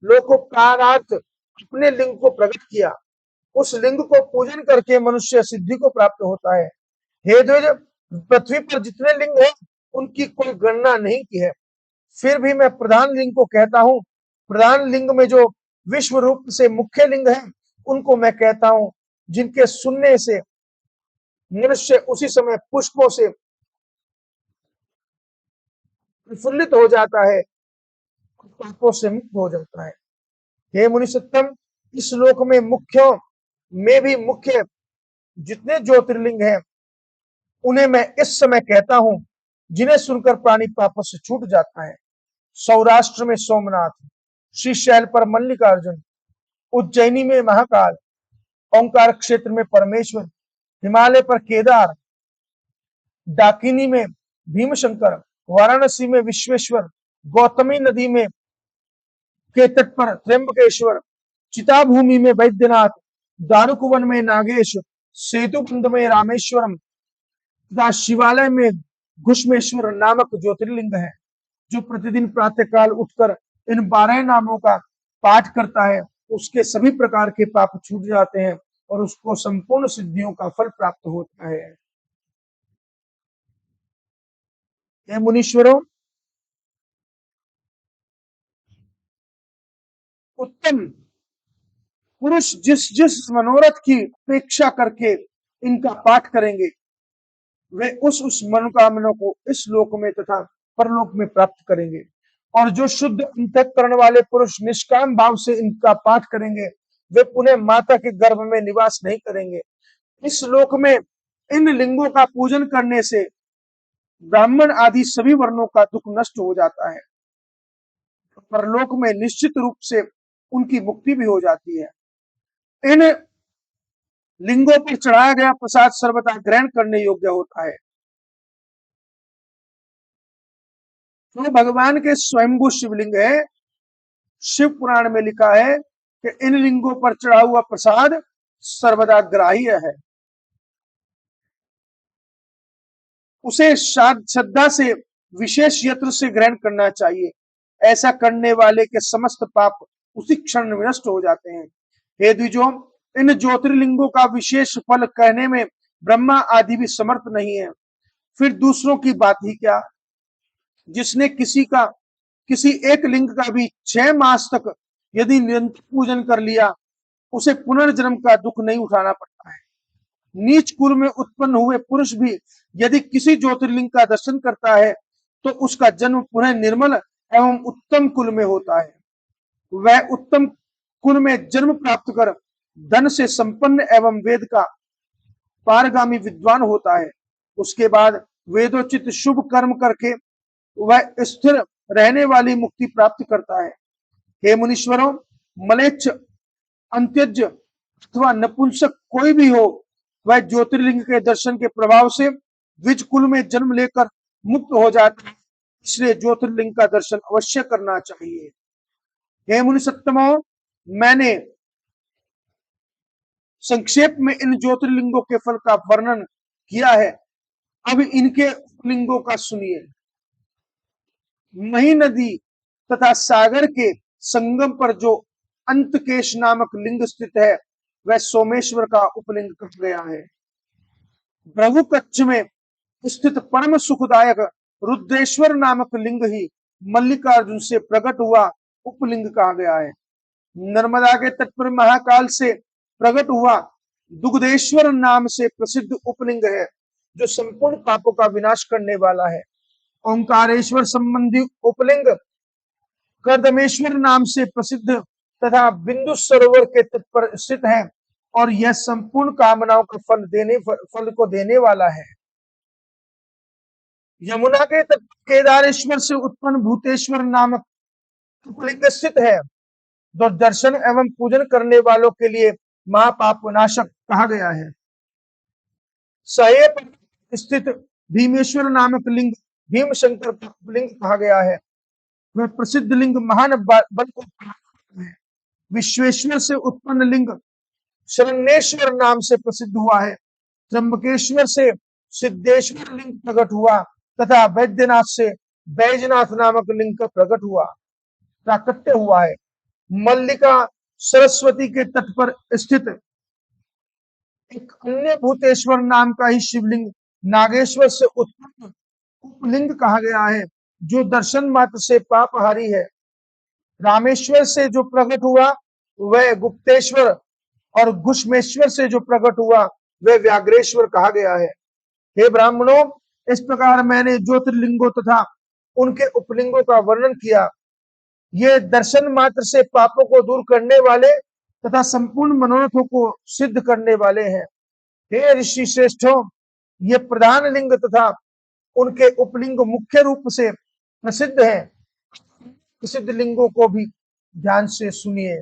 लोकोपकारार्थ अपने लिंग को प्रकट किया। उस लिंग को पूजन करके मनुष्य सिद्धि को प्राप्त होता है। हे द्विज, पृथ्वी पर जितने लिंग हैं उनकी कोई गणना नहीं की है, फिर भी मैं प्रधान लिंग को कहता हूँ। प्रधान लिंग में जो विश्व रूप से मुख्य लिंग है उनको मैं कहता हूँ, जिनके सुनने से मनुष्य उसी समय पुष्पों से प्रफुल्लित हो जाता है, पापों से मुक्त हो जाता है। हे मुनिसत्तम, इस लोक में भी मुख्य जितने ज्योतिर्लिंग हैं उन्हें मैं इस समय कहता हूं, जिन्हें सुनकर प्राणी पापों से छूट जाता है। सौराष्ट्र में सोमनाथ, श्रीशैल पर मल्लिकार्जुन, उज्जैनी में महाकाल, ओंकार क्षेत्र में परमेश्वर, हिमालय पर केदार, डाकिनी में भीमशंकर, वाराणसी में विश्वेश्वर, गौतमी नदी में के तट पर त्र्यंबकेश्वर, चिताभूमि में वैद्यनाथ, दारुकवन में नागेश, सेतुबंध में रामेश्वरम तथा शिवालय में घुष्मेश्वर नामक ज्योतिर्लिंग है। जो प्रतिदिन प्रातःकाल उठकर इन 12 नामों का पाठ करता है उसके सभी प्रकार के पाप छूट जाते हैं और उसको संपूर्ण सिद्धियों का फल प्राप्त होता है। हे मुनीश्वरों, उत्तम पुरुष जिस जिस मनोरथ की अपेक्षा करके इनका पाठ करेंगे वे उस मनोकामना को इस लोक में तथा परलोक में प्राप्त करेंगे। और जो शुद्ध अंतःकरण वाले पुरुष निष्काम भाव से इनका पाठ करेंगे वे पुनः माता के गर्भ में निवास नहीं करेंगे। इस लोक में इन लिंगों का पूजन करने से ब्राह्मण आदि सभी वर्णों का दुख नष्ट हो जाता है। परलोक में निश्चित रूप से उनकी मुक्ति भी हो जाती है। इन लिंगों पर चढ़ाया गया प्रसाद सर्वथा ग्रहण करने योग्य होता है। तो भगवान के स्वयंभू शिवलिंग है। शिव पुराण में लिखा है कि इन लिंगों पर चढ़ा हुआ प्रसाद सर्वदा ग्राह्य है। उसे श्रद्धा से विशेष यत्न से ग्रहण करना चाहिए। ऐसा करने वाले के समस्त पाप उसी क्षण नष्ट हो जाते हैं। हे द्विजों, इन ज्योतिर्लिंगों का विशेष फल कहने में ब्रह्मा आदि भी समर्थ नहीं है, फिर दूसरों की बात ही क्या। जिसने किसी एक लिंग का भी 6 मास तक यदि निरंतर पूजन कर लिया उसे पुनर्जन्म का दुख नहीं उठाना पड़ता है। नीच कुल में उत्पन्न हुए पुरुष भी यदि किसी ज्योतिर्लिंग का दर्शन करता है तो उसका जन्म पुनः निर्मल एवं उत्तम कुल में होता है। वह उत्तम कुल में जन्म प्राप्त कर धन से संपन्न एवं वेद का पारगामी विद्वान होता है। उसके बाद वेदोचित शुभ कर्म करके वह स्थिर रहने वाली मुक्ति प्राप्त करता है। हे मुनीश्वरों, मलेच्छ, अंत्यज अथवा नपुंसक कोई भी हो, वह ज्योतिर्लिंग के दर्शन के प्रभाव से द्विज कुल में जन्म लेकर मुक्त हो जाता है, इसलिए ज्योतिर्लिंग का दर्शन अवश्य करना चाहिए। हे मुनिसत्तमो, मैंने संक्षेप में इन ज्योतिर्लिंगों के फल का वर्णन किया है। अब इनके लिंगों का सुनिए। मही नदी तथा सागर के संगम पर जो अंतकेश नामक लिंग स्थित है वह सोमेश्वर का उपलिंग कहा गया है। भृगु कच्छ में स्थित परम सुखदायक रुद्रेश्वर नामक लिंग ही मल्लिकार्जुन से प्रकट हुआ उपलिंग कहा गया है। नर्मदा के तट पर महाकाल से प्रकट हुआ दुग्धेश्वर नाम से प्रसिद्ध उपलिंग है, जो संपूर्ण पापों का विनाश करने वाला है। ओंकारेश्वर संबंधी उपलिंग कर्दमेश्वर नाम से प्रसिद्ध तथा बिंदु सरोवर के तट पर स्थित है और यह संपूर्ण कामनाओं का फल को देने वाला है। यमुना के तट केदारेश्वर से उत्पन्न भूतेश्वर नामक उपलिंग स्थित है, जो दर्शन एवं पूजन करने वालों के लिए महापाप नाशक कहा गया है। सहे पर स्थित भीमेश्वर नामक लिंग भीमशंकर लिंग कहा गया है। वह प्रसिद्ध लिंग महान बल को है। विश्वेश्वर से उत्पन्न लिंग शरण्येश्वर नाम से प्रसिद्ध हुआ है। त्र्यंबकेश्वर से सिद्धेश्वर लिंग प्रकट हुआ तथा वैद्यनाथ से बैजनाथ नामक लिंग का प्रकट हुआ। प्राकट्य हुआ है। मल्लिका सरस्वती के तट पर स्थित एक अन्य भूतेश्वर नाम का ही शिवलिंग नागेश्वर से उत्पन्न उपलिंग कहा गया है, जो दर्शन मात्र से पापहारी है। रामेश्वर से जो प्रकट हुआ वह गुप्तेश्वर और घुष्मेश्वर से जो प्रकट हुआ वह व्याघ्रेश्वर कहा गया है। हे ब्राह्मणों, इस प्रकार मैंने ज्योतिर्लिंगों तथा उनके उपलिंगों का वर्णन किया। ये दर्शन मात्र से पापों को दूर करने वाले तथा संपूर्ण मनोरथों को सिद्ध करने वाले हैं। हे ऋषि श्रेष्ठों, ये प्रधान लिंग तथा उनके उपलिंग मुख्य रूप से प्रसिद्ध है। प्रसिद्ध लिंगों को भी ध्यान से सुनिए।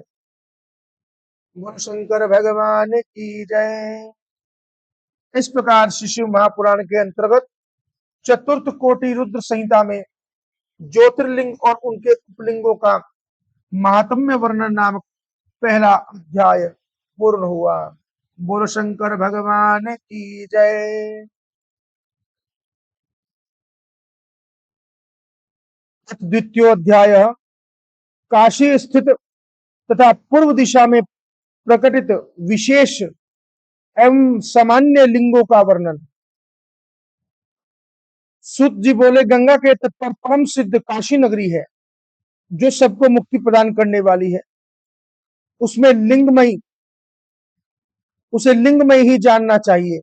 बोलो शंकर भगवान की जय। इस प्रकार शिशु महापुराण के अंतर्गत चतुर्थ कोटि रुद्र संहिता में ज्योतिर्लिंग और उनके उपलिंगों का महात्म्य वर्णन नामक पहला अध्याय पूर्ण हुआ। बोलो शंकर भगवान की जय। द्वितीयोध्याय काशी स्थित तथा पूर्व दिशा में प्रकटित विशेष एवं सामान्य लिंगों का वर्णन। सूत जी बोले, गंगा के तट पर परम सिद्ध काशी नगरी है जो सबको मुक्ति प्रदान करने वाली है। उसमें लिंगमयी उसे लिंगमय ही जानना चाहिए।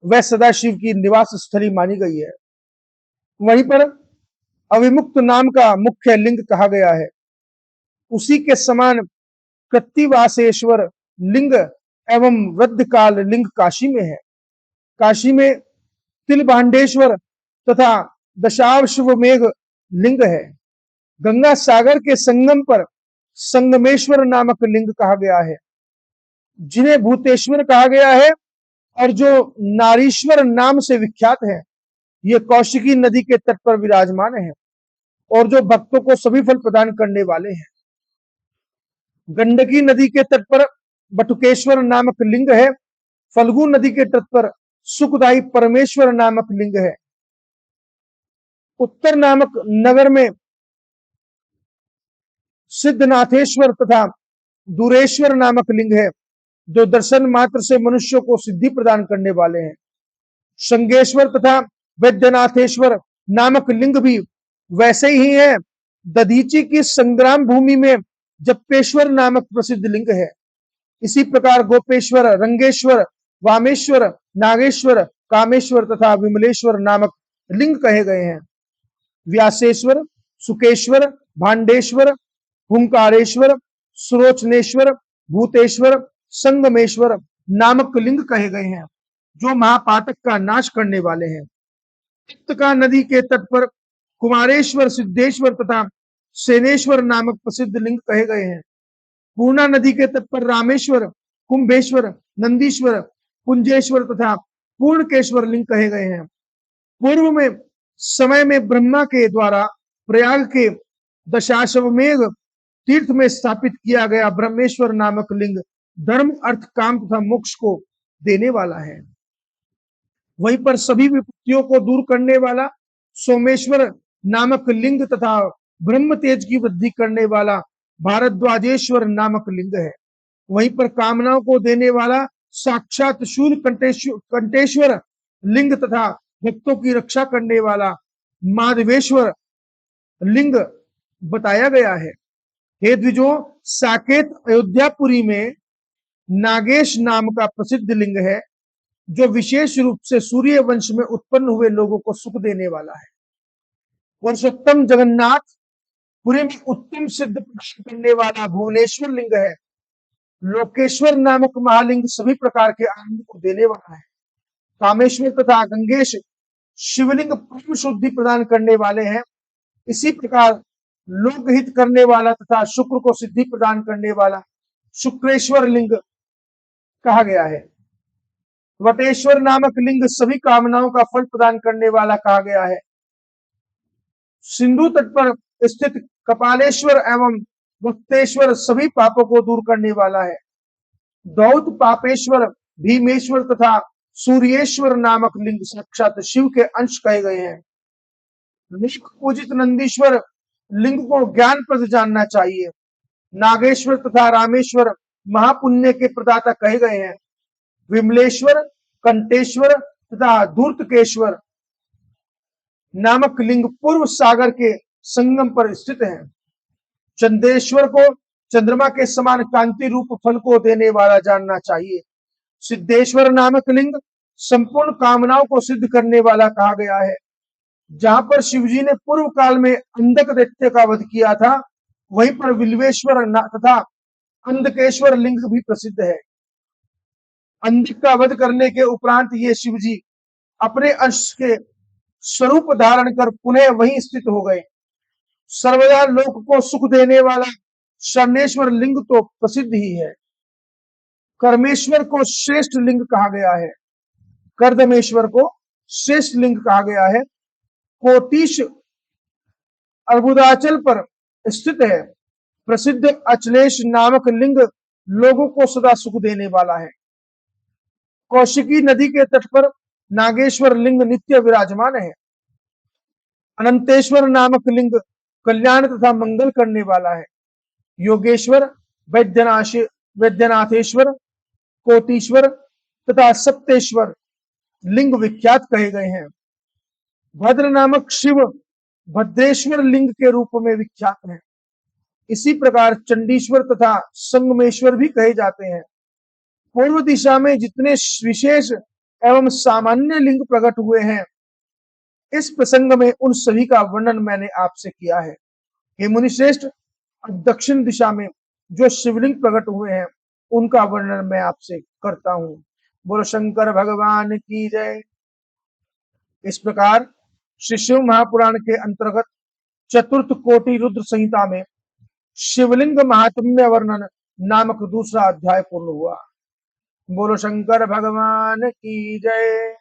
वह सदाशिव की निवास स्थली मानी गई है। वहीं पर अविमुक्त नाम का मुख्य लिंग कहा गया है। उसी के समान कृत्तिवासेश्वर लिंग एवं वृद्धकाल लिंग काशी में है। काशी में तिलभांडेश्वर तथा दशाश्वमेघ लिंग है। गंगा सागर के संगम पर संगमेश्वर नामक लिंग कहा गया है, जिन्हें भूतेश्वर कहा गया है और जो नारीश्वर नाम से विख्यात है। ये कौशिकी नदी के तट पर विराजमान है और जो भक्तों को सभी फल प्रदान करने वाले हैं। गंडकी नदी के तट पर बटुकेश्वर नामक लिंग है। फल्गु नदी के तट पर सुखदायी परमेश्वर नामक लिंग है। उत्तर नामक नगर में सिद्धनाथेश्वर तथा दूरेश्वर नामक लिंग है, जो दर्शन मात्र से मनुष्यों को सिद्धि प्रदान करने वाले हैं। शंगेश्वर तथा वैद्यनाथेश्वर नामक लिंग भी वैसे ही है। दधीची की संग्राम भूमि में जप्पेश्वर नामक प्रसिद्ध लिंग है। इसी प्रकार गोपेश्वर, रंगेश्वर, वामेश्वर, नागेश्वर, कामेश्वर तथा विमलेश्वर नामक लिंग कहे गए हैं। व्यासेश्वर, सुकेश्वर, भांडेश्वर, हुंकारेश्वर, सुरोचनेश्वर, भूतेश्वर, संगमेश्वर नामक लिंग कहे गए हैं, जो महापातक का नाश करने वाले हैं। का नदी के तट पर कुमारेश्वर, सिद्धेश्वर तथा सेनेश्वर नामक प्रसिद्ध लिंग कहे गए हैं। पूर्णा नदी के तट पर रामेश्वर, कुंभेश्वर, नंदीश्वर, पुंजेश्वर तथा पूर्णकेश्वर लिंग कहे गए हैं। पूर्व में समय में ब्रह्मा के द्वारा प्रयाग के दशाश्वमेध तीर्थ में स्थापित किया गया ब्रह्मेश्वर नामक लिंग धर्म, अर्थ, काम तथा मोक्ष को देने वाला है। वहीं पर सभी विपत्तियों को दूर करने वाला सोमेश्वर नामक लिंग तथा ब्रह्म तेज की वृद्धि करने वाला भारद्वाजेश्वर नामक लिंग है। वहीं पर कामनाओं को देने वाला साक्षात शूल कंठेश्वर लिंग तथा भक्तों की रक्षा करने वाला माधवेश्वर लिंग बताया गया है। हे द्विजों, साकेत अयोध्यापुरी में नागेश नाम का प्रसिद्ध लिंग है, जो विशेष रूप से सूर्य वंश में उत्पन्न हुए लोगों को सुख देने वाला है। पुरुषोत्तम जगन्नाथ पुरी में उत्तम सिद्ध प्रदान करने वाला भुवनेश्वर लिंग है। लोकेश्वर नामक महालिंग सभी प्रकार के आनंद को देने वाला है। कामेश्वर तथा गंगेश शिवलिंग परम शुद्धि प्रदान करने वाले हैं। इसी प्रकार लोकहित करने वाला तथा शुक्र को सिद्धि प्रदान करने वाला शुक्रेश्वर लिंग कहा गया है। वटेश्वर नामक लिंग सभी कामनाओं का फल प्रदान करने वाला कहा गया है। सिंधु तट पर स्थित कपालेश्वर एवं गुप्तेश्वर सभी पापों को दूर करने वाला है। दौत पापेश्वर, भीमेश्वर तथा सूर्येश्वर नामक लिंग साक्षात शिव के अंश कहे गए हैं। पूजित नंदीश्वर लिंग को ज्ञान प्रद जानना चाहिए। नागेश्वर तथा रामेश्वर महापुण्य के प्रदाता कहे गए हैं। विमलेश्वर, कंटेश्वर तथा धूर्तकेश्वर नामक लिंग पूर्व सागर के संगम पर स्थित है। चंदेश्वर को चंद्रमा के समान कांति रूप फल को देने वाला जानना चाहिए। सिद्धेश्वर नामक लिंग संपूर्ण कामनाओं को सिद्ध करने वाला कहा गया है। जहां पर शिवजी ने पूर्व काल में अंधक दैत्य का वध किया था, वहीं पर विल्वेश्वर तथा अंधकेश्वर लिंग भी प्रसिद्ध है। अंधक का वध करने के उपरांत ये शिवजी अपने अंश के स्वरूप धारण कर पुनः वहीं स्थित हो गए। सर्वदा लोक को सुख देने वाला शरणेश्वर लिंग तो प्रसिद्ध ही है। कर्मेश्वर को श्रेष्ठ लिंग कहा गया है। कर्दमेश्वर को श्रेष्ठ लिंग कहा गया है। कोटीश अर्बुदाचल पर स्थित है। प्रसिद्ध अचलेश नामक लिंग लोगों को सदा सुख देने वाला है। कौशिकी नदी के तट पर नागेश्वर लिंग नित्य विराजमान है। अनंतेश्वर नामक लिंग कल्याण तथा मंगल करने वाला है। योगेश्वर, वैद्यनाथेश्वर, कोटीश्वर तथा सप्तेश्वर लिंग विख्यात कहे गए हैं। भद्र नामक शिव भद्रेश्वर लिंग के रूप में विख्यात है। इसी प्रकार चंडीश्वर तथा संगमेश्वर भी कहे जाते हैं। पूर्व दिशा में जितने विशेष एवं सामान्य लिंग प्रकट हुए हैं, इस प्रसंग में उन सभी का वर्णन मैंने आपसे किया है। हे मुनिश्रेष्ठ, अब दक्षिण दिशा में जो शिवलिंग प्रकट हुए हैं, उनका वर्णन मैं आपसे करता हूं। बोलो शंकर भगवान की जय। इस प्रकार श्री शिव महापुराण के अंतर्गत चतुर्थ कोटि रुद्र संहिता में शिवलिंग महात्म्य वर्णन नामक दूसरा अध्याय पूर्ण हुआ। बोलो शंकर भगवान की जय।